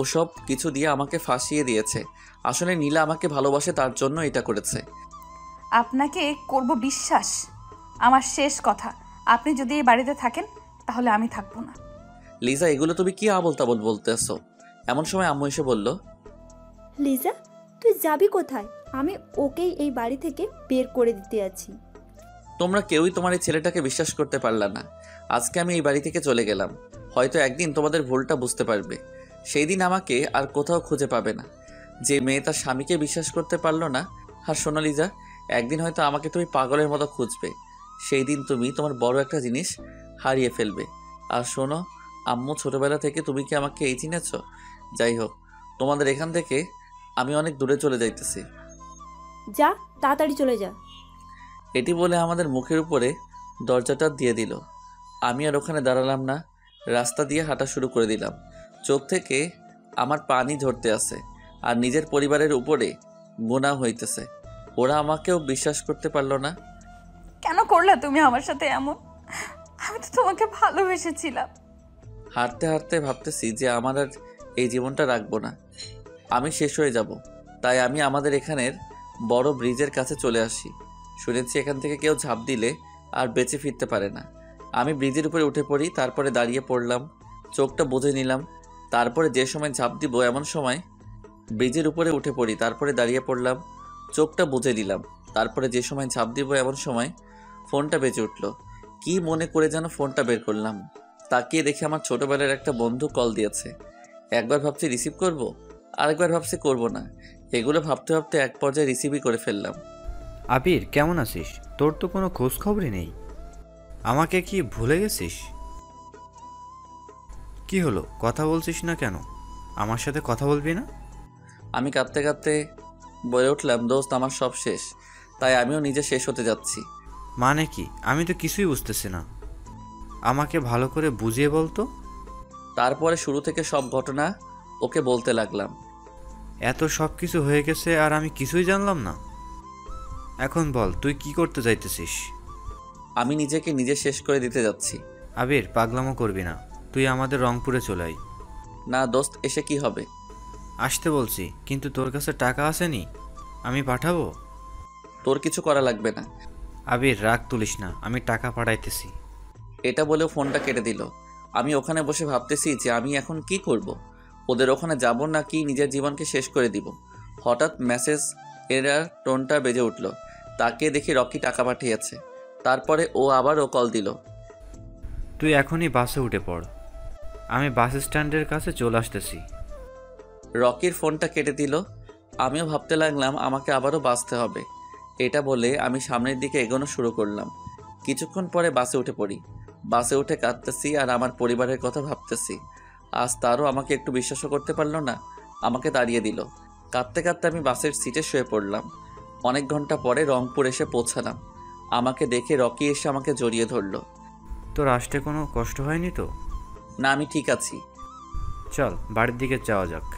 ওসব কিছু দিয়ে আমাকে ফাঁসিয়ে দিয়েছে। আসলে নীলা আমাকে ভালোবাসে, তার জন্য এটা করেছে। আপনাকে করব বিশ্বাস? আমার শেষ কথা, আপনি যদি এই বাড়িতে থাকেন তাহলে আমি থাকবো না। লিজা, এগুলো তুমি কি আবল তাবল বলতেছো? এমন সময় আম্মু এসে বলল, লিজা, তুই যাবি কোথায়? আমি ওকেই এই বাড়ি থেকে বের করে দিতে আছি। তোমরা কেউই তোমার এই ছেলেটাকে বিশ্বাস করতে পারলা না। আজকে আমি এই বাড়ি থেকে চলে গেলাম। হয়তো একদিন তোমাদের ভুলটা বুঝতে পারবে। সেই দিন আমাকে আর কোথাও খুঁজে পাবে না। যে মেয়ে তার স্বামীকে বিশ্বাস করতে পারলো না। আর শোনো লিজা, একদিন হয়তো আমাকে তুমি পাগলের মতো খুঁজবে। সেই দিন তুমি তোমার বড় একটা জিনিস হারিয়ে ফেলবে। আর শোনো আম্মু, ছোটবেলা থেকে তুমি কি আমাকে এই চিনেছ? যাই হোক, তোমাদের এখান থেকে আমি অনেক দূরে চলে যাইতেছি। যা, তাড়াতাড়ি চলে যা। এটি বলে আমাদের মুখের উপরে দরজাটা দিয়ে দিল। আমি আর ওখানে দাঁড়ালাম না, রাস্তা দিয়ে হাঁটা শুরু করে দিলাম। চোখ থেকে আমার পানি ঝরতে আছে, আর নিজের পরিবারের উপরে গুনাহ হইতেছে। ওরা আমাকেও বিশ্বাস করতে পারলো না। কেন করলে তুমি আমার সাথে এমন? আমি তো তোমাকে ভালোবেসেছিলাম। হাঁটতে হাঁটতে ভাবতেছি যে আমার আর এই জীবনটা রাখবো না, আমি শেষ হয়ে যাব। তাই আমি আমাদের এখানের বড় ব্রিজের কাছে চলে আসি। শুনেছি এখান থেকে কেউ ঝাঁপ দিলে আর বেঁচে ফিরতে পারে না। আমি ব্রিজের উপরে উঠে পড়ি, তারপরে দাঁড়িয়ে পড়লাম, চোখটা বুজে নিলাম। তারপরে যে সময় ঝাঁপ দিব এমন সময় ব্রিজের উপরে উঠে পড়ি, তারপরে দাঁড়িয়ে পড়লাম, চোখটা বুজে নিলাম। তারপরে যে সময় ঝাঁপ দিব এমন সময় ফোনটা বেজে উঠল। কি মনে করে যেন ফোনটা বের করলাম, তাকিয়ে দেখি আমার ছোটবেলার একটা বন্ধু কল দিয়েছে। একবার ভাবছি রিসিভ করব, আরেকবার ভাবছি করব না। এগুলো ভাবতে ভাবতে এক পর্যায়ে রিসিভই করে ফেললাম। আবির, কেমন আছিস? তোর তো কোনো খোঁজ খবরই নেই। আমাকে কি ভুলে গেছিস? কি হলো, কথা বলছিস না কেন? আমার সাথে কথা বলবি না? আমি কাঁদতে কাঁদতে বলে উঠলাম, দোস্ত আমার সব শেষ, তাই আমিও নিজে শেষ হতে যাচ্ছি। মানে কি? আমি তো কিছুই বুঝতেছি না। আমাকে ভালো করে বুঝিয়ে বলতো। তারপরে শুরু থেকে সব ঘটনা ওকে বলতে লাগলাম। এত সব কিছু হয়ে গেছে আর আমি কিছুই জানলাম না। এখন বল, তুই কি করতে চাইতেছিস? আমি নিজেকে নিজে শেষ করে দিতে যাচ্ছি। আবির, পাগলামো করবি না। তুই আমাদের রংপুরে চলে আয়। না দোস্ত, এসে কি হবে? আসতে বলছি, কিন্তু তোর কাছে টাকা আসেনি, আমি পাঠাবো। তোর কিছু করা লাগবে না। আবির, রাগ তুলিস না, আমি টাকা পাঠাইতেছি। এটা বলেও ফোনটা কেটে দিল। আমি ওখানে বসে ভাবতেছি যে আমি এখন কি করব। ওদের ওখানে যাব নাকি নিজের জীবনকে শেষ করে দিব। হঠাৎ মেসেজ এর টোনটা বেজে উঠল। তাকে দেখি রকি টাকা পাঠিয়েছে। তারপরে ও আবারও কল দিল। তুই এখনই বাসে উঠে পড়, আমি বাস স্ট্যান্ডের কাছে চলে আসতেছি। রকির ফোনটা কেটে দিল। আমিও ভাবতে লাগলাম আমাকে আবারও বাঁচতে হবে। এটা বলে আমি সামনের দিকে এগোনো শুরু করলাম। কিছুক্ষণ পরে বাসে উঠে পড়ি। বাসে উঠে কাঁদতেছি আর আমার পরিবারের কথা ভাবতেছি। আজ তারও আমাকে একটু বিশ্বাসও করতে পারলো না, আমাকে তাড়িয়ে দিল। কাঁদতে কাঁদতে আমি বাসের সিটে শুয়ে পড়লাম। অনেক ঘন্টা পরে রংপুর এসে পৌঁছালাম। আমাকে দেখে রকি এসে আমাকে জড়িয়ে ধরল। তোর আসতে কোনো কষ্ট হয়নি তো? না, আমি ঠিক আছি। চল বাড়ির দিকে যাওয়া যাক।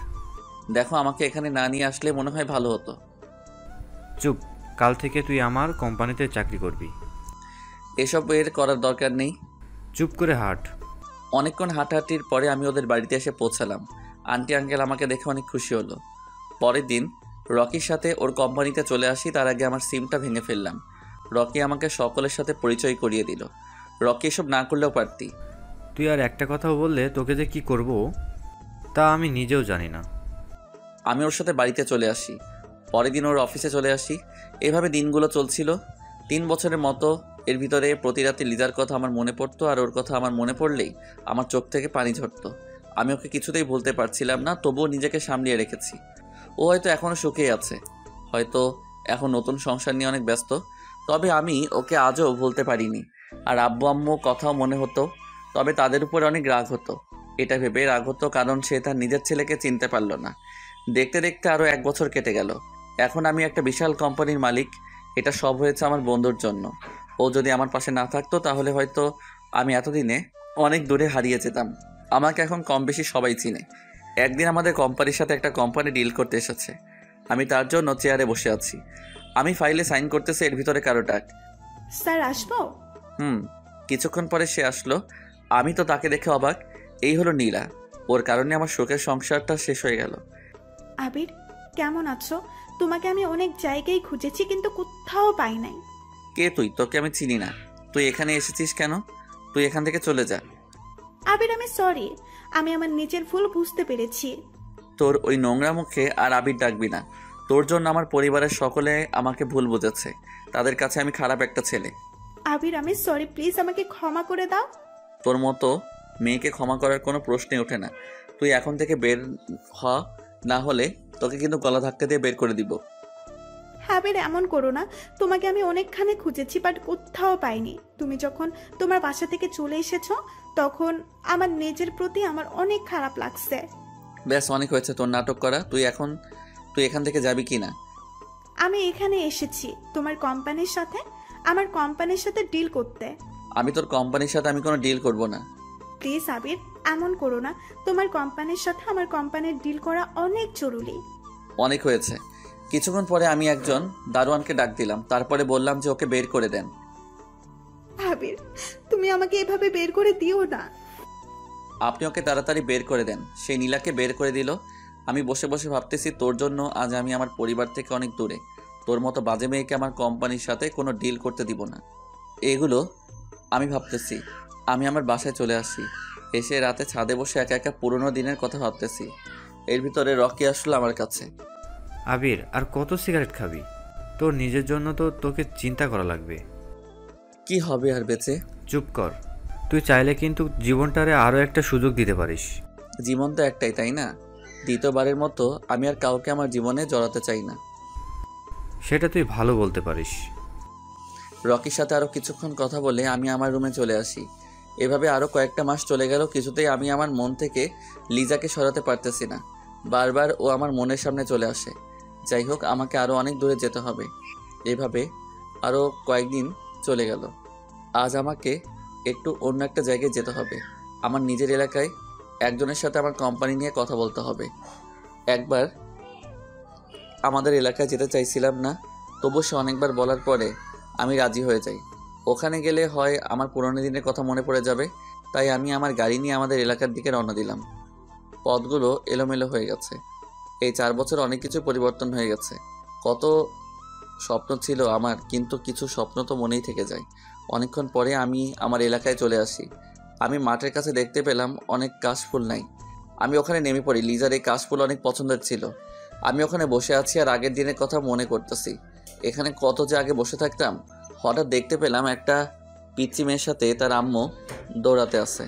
দেখো, আমাকে এখানে না নিয়ে আসলে মনে হয় ভালো হতো। চুপ, কাল থেকে তুই আমার কোম্পানিতে চাকরি করবি। এসব এর করার দরকার নেই। চুপ করে হাঁট। অনেকক্ষণ হাঁটাহাঁটির পরে আমি ওদের বাড়িতে এসে পৌঁছালাম। আন্টি আঙ্কেল আমাকে দেখে অনেক খুশি হলো। পরের দিন রকির সাথে ওর কোম্পানিতে চলে আসি। তার আগে আমার সিমটা ভেঙে ফেললাম। রকি আমাকে সকলের সাথে পরিচয় করিয়ে দিল। রকি এসব না করলেও পারতি। তুই আর একটা কথাও বললে তোকে যে কি করব তা আমি নিজেও জানি না। আমি ওর সাথে বাড়িতে চলে আসি। পরের দিন ওর অফিসে চলে আসি। এভাবে দিনগুলো চলছিল 3 বছরের মতো। এর ভিতরে প্রতি রাতে লিজার কথা আমার মনে পড়তো, আর ওর কথা আমার মনে পড়লেই আমার চোখ থেকে পানি ঝরতো। আমি ওকে কিছুতেই ভুলতে পারছিলাম না, তবুও নিজেকে সামলিয়ে রেখেছি। ও হয়তো এখনও সুখেই আছে, হয়তো এখন নতুন সংসার নিয়ে অনেক ব্যস্ত। তবে আমি ওকে আজও ভুলতে পারিনি। আর আব্বু আম্মু কথাও মনে হতো, তবে তাদের উপরে অনেক রাগ হতো। এটা ভেবে রাগ হতো কারণ সে তার নিজের ছেলেকে চিনতে পারল না। দেখতে দেখতে আরও 1 বছর কেটে গেল। এখন আমি একটা বিশাল কোম্পানির মালিক। এটা সব হয়েছে আমার বন্ধুর জন্য। ও যদি আমার পাশে না থাকতো তাহলে হয়তো আমি এতদিনে অনেক দূরে হারিয়ে যেতাম। আমাকে এখন কম বেশি সবাই চিনে। একদিন আমাদের কোম্পানির সাথে একটা কোম্পানি ডিল করতে এসেছে। আমি তার জন্য চেয়ারে বসে আছি। আমি ফাইলে সাইন করতেছি, এর ভিতরে কারো ডাক। স্যার আসবো? কিছুক্ষণ পরে সে আসলো। আমি তো তাকে দেখে অবাক। এই হলো নীলা। ওর কারণে আমার শোকের সংসারটা শেষ হয়ে গেল। আবির, কেমন আছো? তোমাকে আমি অনেক জায়গায় খুঁজেছি কিন্তু কোথাও পাই নাই। কে তুই? তোকে আমি চিনি না। তুই এখানে এসেছিস কেন? তুই এখান থেকে চলে যা। আবির, আমি সরি। আমি আমার নিজের ভুল বুঝতে পেরেছি। তোর ওই নোংরা মুখে আর আবির ডাকবি না। তোর জন্য আমার পরিবারের সকলে আমাকে ভুল বুঝেছে। তাদের কাছে আমি খারাপ একটা ছেলে। আবির, আমি সরি, প্লিজ আমাকে ক্ষমা করে দাও। তোর মতো মেয়েকে ক্ষমা করার কোনো প্রশ্নই ওঠে না। তুই এখন থেকে বের হ, না হলে তোকে কিন্তু গলা ধাক্কা দিয়ে বের করে দিব। আবির, এমন করো না। তোমাকে আমি অনেকখানে খুঁজেছি বাট কোথাও পাইনি। তুমি যখন তোমার বাসা থেকে চলে এসেছো তখন আমার নিজের প্রতি আমার অনেক খারাপ লাগছে। ব্যাস, অনেক হয়েছে তোর নাটক করা। তুই এখান থেকে যাবি কি না? আমি এখানে এসেছি তোমার কোম্পানির সাথে, আমার কোম্পানির সাথে ডিল করতে। আমি তোর কোম্পানির সাথে আমি কোনো ডিল করব না। প্লিজ আবির, এমন করো না। তোমার কোম্পানির সাথে আমার কোম্পানির ডিল করা অনেক জরুরি। অনেক হয়েছে। কিছুক্ষণ পরে আমি একজন দারোয়ানকে ডাক দিলাম। তারপরে বললাম যে ওকে বের করে দেন। আবির, তুমি আমাকে এভাবে বের করে দিও না। আপনি ওকে তাড়াতাড়ি বের করে দেন। সেই নীলাকে বের করে দিল। আমি বসে বসে ভাবতেছি, তোর জন্য আজ আমি আমার পরিবার থেকে অনেক দূরে। তোর মতো বাজে মেয়েকে আমার কোম্পানির সাথে কোনো ডিল করতে দিব না। এগুলো আমি ভাবতেছি। আমি আমার বাসায় চলে আসি। এসে রাতে ছাদে বসে একা একা পুরোনো দিনের কথা ভাবতেছি। এর ভিতরে রকি আসলো আমার কাছে। আবির, আর কত সিগারেট খাবি? তোর নিজের জন্য তো তোকে চিন্তা করা লাগবে। কি হবে আর বেঁচে? চুপ কর। তুই চাইলে কিন্তু জীবনটারে আরও একটা সুযোগ দিতে পারিস। জীবন তো একটাই, তাই না? দ্বিতীয়বারের মতো আমি আর কাউকে আমার জীবনে জড়াতে চাই না। সেটা তুই ভালো বলতে পারিস। রকির সাথে আরও কিছুক্ষণ কথা বলে আমি আমার রুমে চলে আসি। এভাবে আরও কয়েকটা মাস চলে গেল। কিছুতেই আমি আমার মন থেকে লিজাকে সরাতে পারতেছি না। বারবার ও আমার মনের সামনে চলে আসে। যাই হোক, আমাকে আরও অনেক দূরে যেতে হবে। এভাবে আরও কয়েকদিন চলে গেল। আজ আমাকে একটু অন্য একটা জায়গায় যেতে হবে। আমার নিজের এলাকায় একজনের সাথে আমার কোম্পানি নিয়ে কথা বলতে হবে। একবার আমাদের এলাকায় যেতে চাইছিলাম না, তবু সে অনেকবার বলার পরে আমি রাজি হয়ে যাই। ওখানে গেলে হয় আমার পুরনো দিনের কথা মনে পড়ে যাবে। তাই আমি আমার গাড়ি নিয়ে আমাদের এলাকার দিকে রওনা দিলাম। পথগুলো এলোমেলো হয়ে গেছে। এই 4 বছর অনেক কিছু পরিবর্তন হয়ে গেছে। কত স্বপ্ন ছিল আমার, কিন্তু কিছু স্বপ্ন তো মনেই থেকে যায়। অনেকক্ষণ পরে আমি আমার এলাকায় চলে আসি। আমি মাঠের কাছে দেখতে পেলাম অনেক কাশফুল নাই। আমি ওখানে নেমে পড়ি। লিজার এই কাশফুল অনেক পছন্দের ছিল। আমি ওখানে বসে আছি আর আগের দিনের কথা মনে করতেছি। এখানে কত যে আগে বসে থাকতাম। হঠাৎ দেখতে পেলাম একটা পিচ্চি মেয়ের সাথে তার আম্মু দৌড়াতে আছে।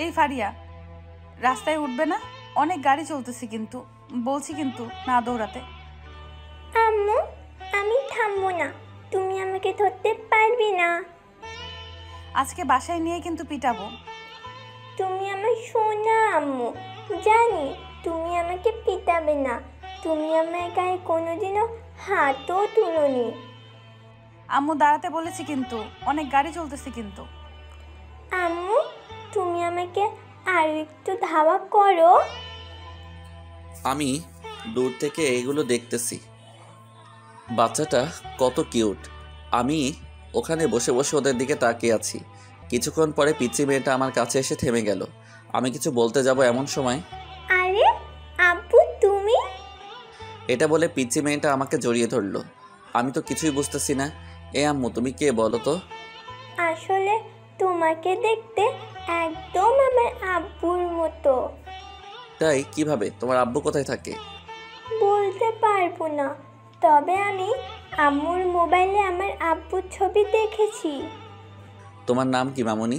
এই ফারিয়া, রাস্তায় উঠবে না? অনেক গাড়ি চলতেছে কিন্তু। বলছি কিন্তু না দৌড়াতে। আম্মু, আমি থামবো না। তুমি আমাকে ধরতে পারবে না। আজকে বাসায় নিয়ে কিন্তু পিটাবো। তুমি আমার সোনা আম্মু, জানি তুমি আমাকে পিটাবে না। তুমি আমার গায়ে কোনোদিনও হাতও তুলোনি। আম্মু দাঁড়াতে বলেছি কিন্তু, অনেক গাড়ি চলতেছে কিন্তু। আম্মু, তুমি আমাকে আরো একটু ধাওয়া করো। আমি দূর থেকে এগুলো দেখতেছি। বাচ্চাটা কত কিউট। আমি ওখানে বসে বসে ওদের দিকে তাকিয়ে আছি। কিছুক্ষণ পরে পিচ্চি মেয়েটা আমার কাছে এসে থেমে গেল। আমি কিছু বলতে যাব এমন সময়, আরে আব্বু, তুমি? এটা বলে পিচ্চি মেয়েটা আমাকে জড়িয়ে ধরলো। আমি তো কিছুই বুঝতেছি না। এ আম্মু, তুমি কে বলো তো? আসলে তোমাকে দেখতে একদম আমার আব্বুর মতো। তাই? কিভাবে? তোমার আব্বু কোথায় থাকে? বলতে পারবো না, তবে আমি আম্মুর মোবাইলে আমার আব্বুর ছবি দেখেছি। তোমার নাম কি মামুনি?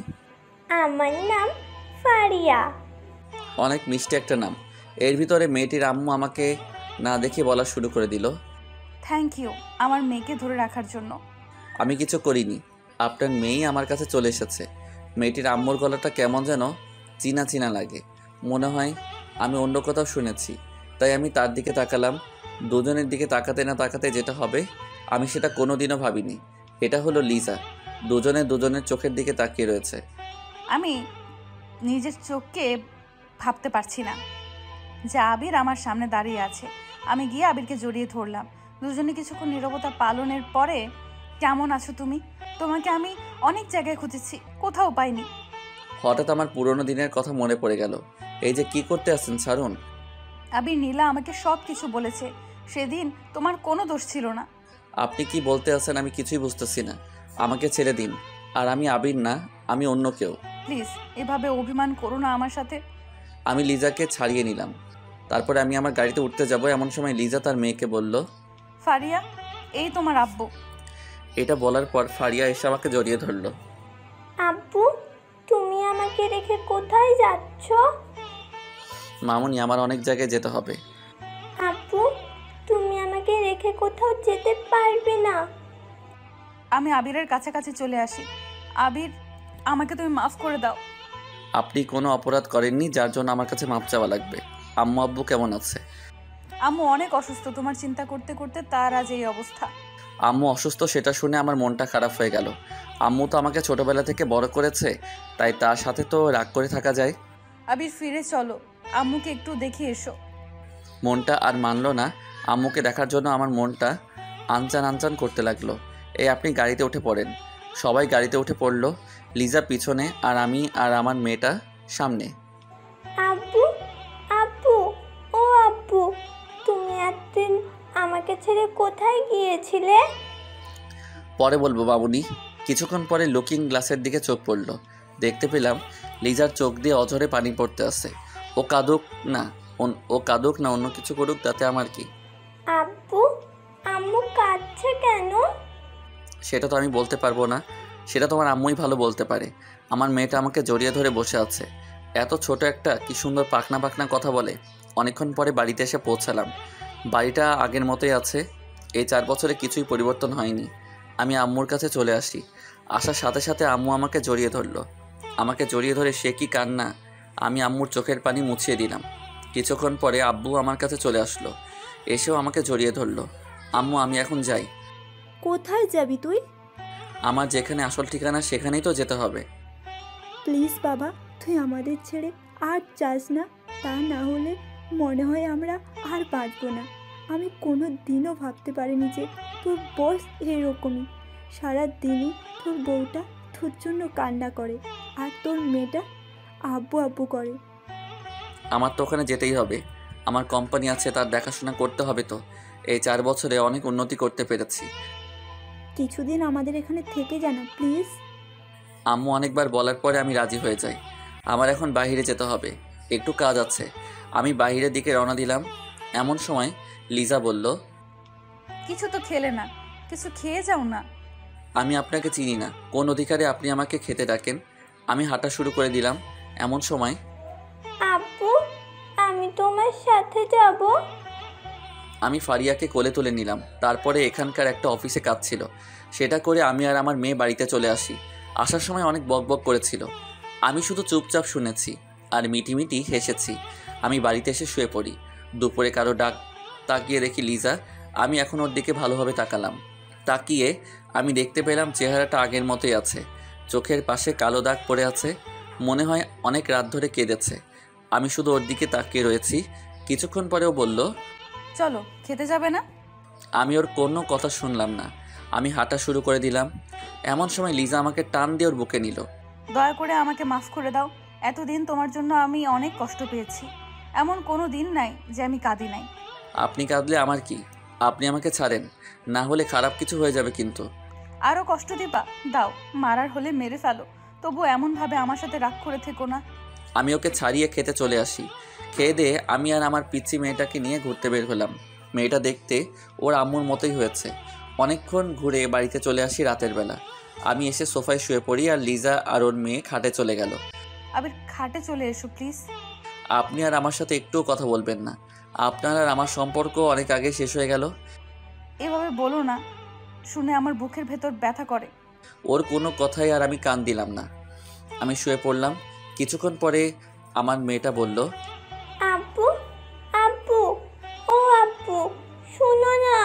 আমার নাম ফারিয়া। অনেক মিষ্টি একটা নাম। এর ভিতরে মেয়েটির আম্মু আমাকে না দেখে বলা শুরু করে দিল, থ্যাংক ইউ আমার মেয়েকে ধরে রাখার জন্য। আমি কিছু করিনি, আপনার মেয়েই আমার কাছে চলে এসেছে। মেয়েটির আম্মুর গলাটা কেমন যেন চিনা চিনা লাগে, মনে হয় আমি অন্য কোথাও শুনেছি। তাই আমি তার দিকে তাকালাম। দুজনের দিকে তাকাতে না তাকাতে যেটা হবে আমি সেটা কোনোদিনও ভাবিনি। এটা হলো লিজা। দুজনে দুজনের চোখের দিকে তাকিয়ে রয়েছে। আমি নিজের চোখকে ভাবতে পারছি না যে আবির আমার সামনে দাঁড়িয়ে আছে। আমি গিয়ে আবিরকে জড়িয়ে ধরলাম। দুজনে কিছুক্ষণ নীরবতা পালনের পরে, কেমন আছো তুমি? তোমাকে আমি অনেক জায়গায় খুঁজেছি, কোথাও পাইনি। হঠাৎ আমার পুরনো দিনের কথা মনে পড়ে গেল। এই যে কি করতে আসছেন, ছাড়ুন। আবির নীলা আমাকে সব কিছু বলেছে। সেদিন তোমার কোনো দোষ ছিল না। আপনি কি বলতে আছেন আমি কিছুই বুঝতেছি না। আমাকে ছেড়ে দিন। আর আমি আবির না, আমি অন্য কেউ। প্লিজ এভাবে অভিমান করো না আমার সাথে। আমি লিজাকে ছাড়িয়ে নিলাম। তারপরে আমি আমার গাড়িতে উঠতে যাব, এমন সময় লিজা তার মেয়েকে বলল, ফারিয়া, এই তোমার আব্বু। এটা বলার পর ফারিয়া এসে আমাকে জড়িয়ে ধরল। আব্বু, তুমি আমাকে রেখে কোথায় যাচ্ছ? মামুনি, আমার অনেক জায়গায় যেতে হবে। আব্বু, তুমি আমাকে রেখে কোথাও যেতে পারবে না। আমি আবিরের কাছাকাছি চলে আসি। আবির, আমাকে তুমি মাফ করে দাও। আপনি কোনো অপরাধ করেননি যার জন্য আমার কাছে মাপ চাওয়া লাগবে। আম্মু আব্বু কেমন আছে? আম্মু অনেক অসুস্থ, তোমার চিন্তা করতে করতে তার আজ এই অবস্থা। আম্মু অসুস্থ সেটা শুনে আমার মনটা খারাপ হয়ে গেল। আম্মু তো আমাকে ছোটবেলা থেকে বড় করেছে, তাই তার সাথে তো রাগ করে থাকা যায়। আবির, ফিরে চলো, আম্মুকে একটু দেখে এসো। মনটা আর মানলো না। আম্মুকে দেখার জন্য আমার মনটা আনচান আনচান করতে লাগলো। এই আপনি গাড়িতে উঠে পড়েন। সবাই গাড়িতে উঠে পড়লো, লিজা পিছনে আর আমি আর আমার মেয়েটা সামনে। আব্বু, আব্বু, ও আব্বু, তুমি একদিন আমাকে ছেড়ে কোথায় গিয়েছিলে? পরে বলবো মামুনি। কিছুক্ষণ পরে লুকিং গ্লাসের দিকে চোখ পড়লো। দেখতে পেলাম লিজার চোখ দিয়ে অঝরে পানি পড়তে আসে। ও কাঁদুক না অন্য কিছু করুক, তাতে আমার কি? আব্বু, আম্মু কাঁদছে কেন? সেটা তো আমি বলতে পারবো না, সেটা তোমার আম্মুই ভালো বলতে পারে। আমার মেয়েটা আমাকে জড়িয়ে ধরে বসে আছে। এত ছোট একটা কি সুন্দর পাখনা পাখনা কথা বলে। অনেকক্ষণ পরে বাড়িতে এসে পৌঁছালাম। বাড়িটা আগের মতোই আছে। এই 4 বছরে কিছুই পরিবর্তন হয়নি। আমি আম্মুর কাছে চলে আসি। আসার সাথে সাথে আম্মু আমাকে জড়িয়ে ধরলো। আমাকে জড়িয়ে ধরে সে কি কান্না! আমি আম্মুর চোখের পানি মুছিয়ে দিলাম। কিছুক্ষণ পরে আব্বু আমার কাছে চলে আসলো। এসেও আমাকে জড়িয়ে ধরলো। আম্মু, আমি এখন যাই। কোথায় যাবি তুই? আমার যেখানে আসল ঠিকানা সেখানেই তো যেতে হবে। প্লিজ বাবা, তুই আমাদের ছেড়ে আর যাস না। তা না হলে মনে হয় আমরা আর বাঁচবো না। আমি কোনো দিনও ভাবতে পারিনি যে তোর বস এরকমই। সারা দিনই তোর বউটা তোর জন্য কান্না করে আর তোর মেয়েটা আব্বু আব্বু করে। আমার তো ওখানে যেতেই হবে। আমার কোম্পানি আছে, তার দেখাশোনা করতে হবে তো। এই 4 বছরে অনেক উন্নতি করতে পেরেছি। কিছুদিন আমাদের এখানে থেকে জানা প্লিজ। আম্মু অনেকবার বলার পরে আমি রাজি হয়ে যাই। আমার এখন বাইরে যেতে হবে, একটু কাজ আছে। আমি বাইরের দিকে রওনা দিলাম। এমন সময় লিজা বলল, কিছু তো খেলে না, কিছু খেয়ে যাও না। আমি আপনাকে চিনি না, কোন অধিকারে আপনি আমাকে খেতে ডাকেন? আমি হাঁটা শুরু করে দিলাম। এমন সময়, আব্বু, আমি তোমার সাথে যাব। আমি ফারিয়াকে কোলে তুলে নিলাম। তারপরে এখানকার একটা অফিসে কাজ ছিল, সেটা করে আমি আর আমার মেয়ে বাড়িতে চলে আসি। আসার সময় অনেক বকবক করেছিল, আমি শুধু চুপচাপ শুনেছি আর মিটিমিটি হেসেছি। আমি বাড়িতে এসে শুয়ে পড়ি। দুপুরে কারো ডাক তাকিয়ে দেখি লিজা। আমি এখন ওর দিকে ভালোভাবে তাকালাম। তাকিয়ে আমি দেখতে পেলাম চেহারাটা আগের মতোই আছে। চোখের পাশে কালো দাগ পড়ে আছে, মনে হয় অনেক রাত ধরে কেঁদেছে। আমি শুধু ওর দিকে তাকিয়ে রয়েছি। কিছুক্ষণ পরেও বলল, চলো, খেতে যাবে না? আমি ওর কোনো কথা শুনলাম না। আমি হাঁটা শুরু করে দিলাম। এমন সময় লিজা আমাকে টান দিয়ে ওর বুকে নিল। দয়া করে আমাকে মাফ করে দাও। এতদিন তোমার জন্য আমি অনেক কষ্ট পেয়েছি। এমন কোনো দিন নাই যে আমি কাঁদি নাই। আপনি কাঁদলে আমার কি? আপনি আমাকে ছাড়েন, না হলে খারাপ কিছু হয়ে যাবে কিন্তু। আরও কষ্ট দিবা? দাও, মারার হলে মেরে ফেলো, তবু এমনভাবে আমার সাথে রাগ করে থেকো না। আমি ওকে ছাড়িয়ে খেতে চলে আসি। খেয়ে দিয়ে আমি আর আমার পিচ্চি মেয়েটাকে নিয়ে ঘুরতে বের হলাম। মেয়েটা দেখতে ওর আম্মুর মতোই হয়েছে। অনেকক্ষণ ঘুরে বাড়িতে চলে আসি রাতের বেলা। আমি এসে সোফায় শুয়ে পড়ি আর লিজা আর ওর মেয়ে খাটে চলে গেল। আবির, খাটে চলে এসো প্লিজ। আপনি আর আমার সাথে একটুও কথা বলবেন না। আপনার আর আমার সম্পর্ক অনেক আগে শেষ হয়ে গেল। এভাবে বলো না, শুনে আমার বুকের ভেতর ব্যথা করে। ওর কোনো কথাই আর আমি কান দিলাম না। আমি শুয়ে পড়লাম। কিছুক্ষণ পরে আমার মেয়েটা বলল, আপু আপু ও আপু শোনো না,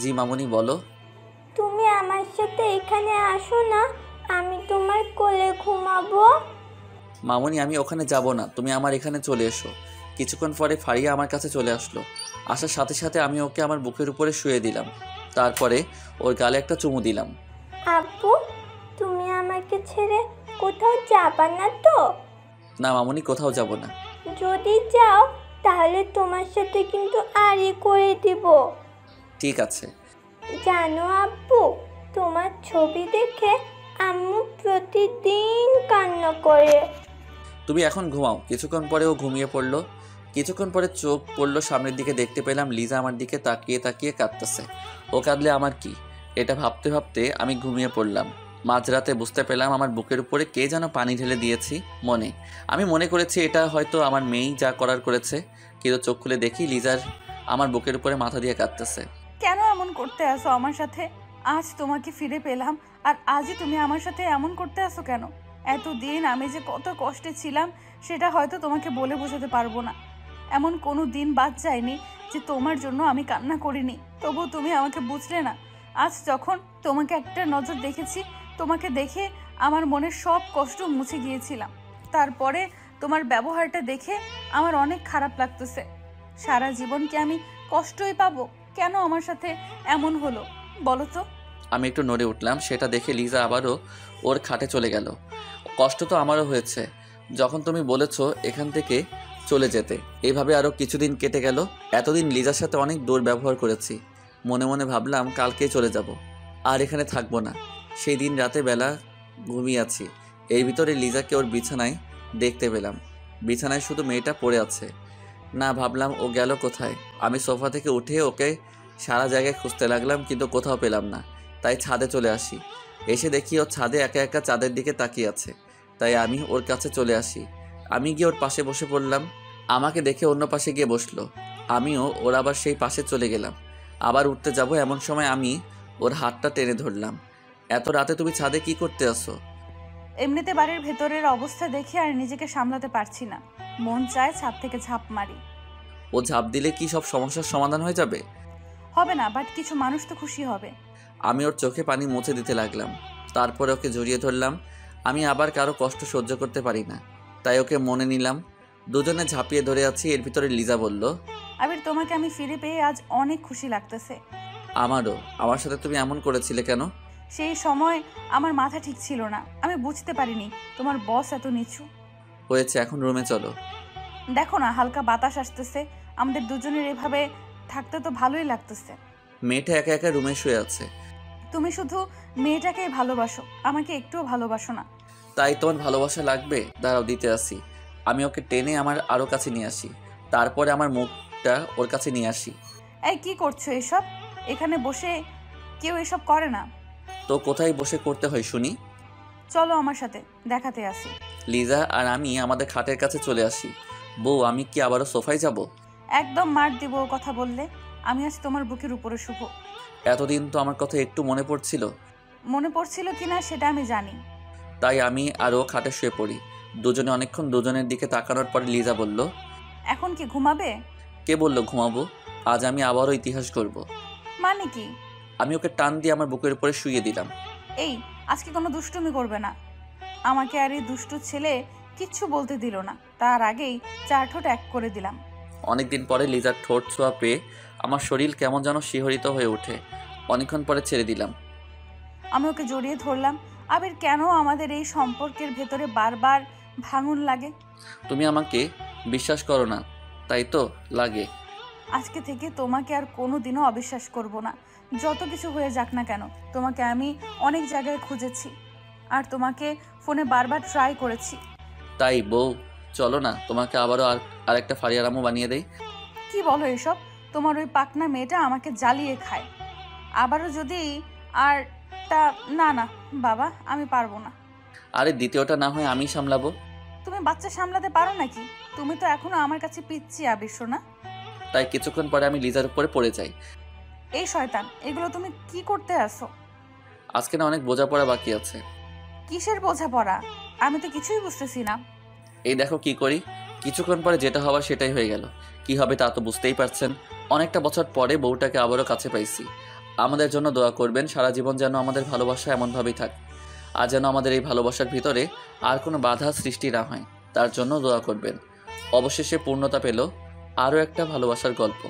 জি মামুনি বলো। তুমি আমার সাথে এখানে আসো না, আমি তোমার কোলে ঘুমাবো। মামুনি আমি ওখানে যাব না, তুমি আমার এখানে চলে এসো। কিছুক্ষণ পরে ফারিয়া আমার কাছে চলে আসলো। আসার সাথে সাথে আমি ওকে আমার বুকের উপরে শুয়ে দিলাম। তারপরে ওর গালে একটা চুমু দিলাম। আপু তুমি আমাকে ছেড়ে কোথাও যাবা না তো? না মামুনি, কোথাও যাব না। যদি যাও তাহলে তোমার সাথে কিন্তু আড়ি করে দিব। ঠিক আছে। জানো আপু, তোমার ছবি দেখে আম্মু প্রতিদিন কান্না করে। তুমি এখন ঘুমাও। কিছুক্ষণ পরে ও ঘুমিয়ে পড়লো। কিছুক্ষণ পরে চোখ পড়লো সামনের দিকে, দেখতে পেলাম লিজা আমার দিকে তাকিয়ে তাকিয়ে কাঁদতেছে। ও কাঁদলে আমার কি, এটা ভাবতে ভাবতে আমি ঘুমিয়ে পড়লাম। মাঝরাতে বুঝতে পেলাম আমার বুকের উপরে কে যেন পানি ঢেলে দিয়েছি। আমি মনে করেছি এটা হয়তো আমার মেয়েই যা করার করেছে, কিন্তু চোখ খুলে দেখি লিজার আমার বুকের উপরে মাথা দিয়ে কাঁদতেছে। কেন এমন করতে আসো আমার সাথে? আজ তোমাকে ফিরে পেলাম আর আজই তুমি আমার সাথে এমন করতে আসো কেন? এতদিন আমি যে কত কষ্টে ছিলাম সেটা হয়তো তোমাকে বলে বোঝাতে পারবো না। এমন কোনো দিন বাদ যায়নি যে তোমার জন্য আমি কান্না করিনি, তবু তুমি আমাকে বুঝলে না। আজ যখন তোমাকে একটা নজর দেখেছি, তোমাকে দেখে আমার মনের সব কষ্ট মুছে গিয়েছিলাম। তারপরে তোমার ব্যবহারটা দেখে আমার অনেক খারাপ লাগতেছে। সারা জীবন কি আমি কষ্টই পাবো? কেন আমার সাথে এমন হলো বলো তো? আমি একটু নড়ে উঠলাম। সেটা দেখে লিজা আবারও ওর খাটে চলে গেল। কষ্ট তো আমারও হয়েছে যখন তুমি বলেছো এখান থেকে চলে যেতে। এইভাবে আরও কিছুদিন কেটে গেল। এতদিন লিজার সাথে অনেক দুর্ব্যবহার করেছি। মনে মনে ভাবলাম কালকেই চলে যাব, আর এখানে থাকবো না। সেই দিন রাতে বেলা ঘুমিয়ে আছি, এর ভিতরে লিজাকে ওর বিছানায় দেখতে পেলাম। বিছানায় শুধু মেয়েটা পড়ে আছে। না, ভাবলাম ও গেল কোথায়। আমি সোফা থেকে উঠে ওকে সারা জায়গায় খুঁজতে লাগলাম, কিন্তু কোথাও পেলাম না। তাই ছাদে চলে আসি। এসে দেখি ও ছাদে একা একা চাঁদের দিকে তাকিয়ে আছে। তাই আমি ওর কাছে চলে আসি। আমি গিয়ে ওর পাশে বসে পড়লাম। আমাকে দেখে অন্য পাশে গিয়ে বসলো। আমিও ওর আবার সেই পাশে চলে গেলাম। আবার উঠতে যাব, এমন সময় আমি ওর হাতটা টেনে ধরলাম। এত রাতে তুমি ছাদে কি করতে আসো? এমনিতে বাড়ির ভেতরের অবস্থা দেখে আর নিজেকে সামলাতে পারছি না, মন চায় ছাদ থেকে ঝাঁপ মারি। ও ঝাঁপ দিলে কি সব সমস্যার সমাধান হয়ে যাবে? হবে না, বাট কিছু মানুষ তো খুশি হবে। আমি ওর চোখে পানি মুছে দিতে লাগলাম। তারপরে ওকে জড়িয়ে ধরলাম। আমি আবার কারো কষ্ট সহ্য করতে পারি না, তাই ওকে মনে নিলাম। দুজনে ঝাঁপিয়ে ধরে আছি। এর ভিতরে লিজা বলল, আবির তোমাকে আমি ফিরে পেয়ে আজ অনেক খুশি লাগতেছে। আমারও। আমার সাথে তুমি এমন করেছিলে কেন? সেই সময় আমার মাথা ঠিক ছিল না, আমি বুঝতে পারিনি তোমার বস এত নিচু। হয়েছে, এখন রুমে চলো। দেখো না, হালকা বাতাস আসতেছে, আমাদের দুজনের এভাবে থাকতে তো ভালোই লাগতেছে। মেয়েটা একা একা রুমে শুয়ে আছে। তুমি শুধু মেয়েটাকেই ভালোবাসো, আমাকে একটুও ভালোবাসো না। তাই তোমার ভালোবাসা লাগবে? দাঁড়াও, দিতে আসি। আমি ওকে টেনে আমার আরও কাছে নিয়ে আসি। তারপরে আমার মুখটা ওর কাছে নিয়ে আসি। এই কি করছো এসব? এখানে বসে কেউ এসব করে না। তো কোথায় বসে করতে হয় শুনি? চলো আমার সাথে, দেখাতে আসি। লিজা আর আমি আমাদের খাটের কাছে চলে আসি। বউ, আমি কি আবারও সোফায় যাব? একদম মার দিব ও কথা বললে। আমি আজ তোমার বুকের উপরে শুভ। এতদিন তো আমার কথা একটু মনে পড়ছিল। মনে পড়ছিল কিনা সেটা আমি জানি। তাই আমি আরও খাটে শুয়ে পড়ি। দুজনে অনেকক্ষণ দুজনের দিকে তাকানোর পরে লিজা বলল, এখন কি ঘুমাবে? কে বলল ঘুমাবো? আজ আমি আবারও ইতিহাস করব। মানে কি? আমি ওকে টান দিয়ে আমার বুকের উপরে শুইয়ে দিলাম। এই, আজকে কোনো দুষ্টুমি করবে না। আমাকে আর এই দুষ্টু ছেলে কিচ্ছু বলতে দিল না, তার আগেই চার ঠোঁট এক করে দিলাম। অনেকদিন পরে লিজার ঠোঁট ছোঁয়া পেয়ে আমার শরীর কেমন যেন শিহরিত হয়ে ওঠে। অনেকক্ষণ পরে ছেড়ে দিলাম। আমি ওকে জড়িয়ে ধরলাম। আবির, কেন আমাদের এই সম্পর্কের ভেতরে বারবার ভাঙন লাগে? তুমি আমাকে বিশ্বাস করো না, তাই তো লাগে। আজকে থেকে তোমাকে আর কোনো দিনও অবিশ্বাস করব না। যত কিছু হয়ে যাক না কেন, তোমাকে আমি অনেক জায়গায় খুঁজেছি আর তোমাকে ফোনে বারবার ট্রাই করেছি। তাই বউ, চলো না, তোমাকে আবারও আরেকটা ফারিয়ার আম্মু বানিয়ে দেই। কি বলো এসব? তোমার ওই পাকনা মেয়েটা আমাকে জ্বালিয়ে খায়। আবারও যদি আর তা না না বাবা, আমি পারবো না। আরে দ্বিতীয়টা না হয় আমি সামলাবো। তুমি বাচ্চা সামলাতে পারো নাকি? তুমি তো এখনো আমার কাছে পিচ্ছি আবির সোনা। তাই কিছুক্ষণ পরে আমি লিজার উপরে পড়ে যাই। এই শয়তান, এগুলো তুমি কি করতে আসো? আজকে না অনেক বোঝাপড়া বাকি আছে। কিসের বোঝাপড়া? আমি তো কিছুই বুঝতেছি না। এই দেখো কি করি। কিছুক্ষণ পরে যেটা হওয়ার সেটাই হয়ে গেল। কি হবে তা তো বুঝতেই পারছেন। অনেকটা বছর পরে বউটাকে আবারও কাছে পাইছি। আমাদের জন্য দোয়া করবেন, সারা জীবন যেন আমাদের ভালোবাসা এমনভাবেই থাকে, আর যেন আমাদের এই ভালোবাসার ভিতরে আর কোনো বাধা সৃষ্টি না হয়, তার জন্য দোয়া করবেন। অবশেষে পূর্ণতা পেল আরও একটা ভালোবাসার গল্প।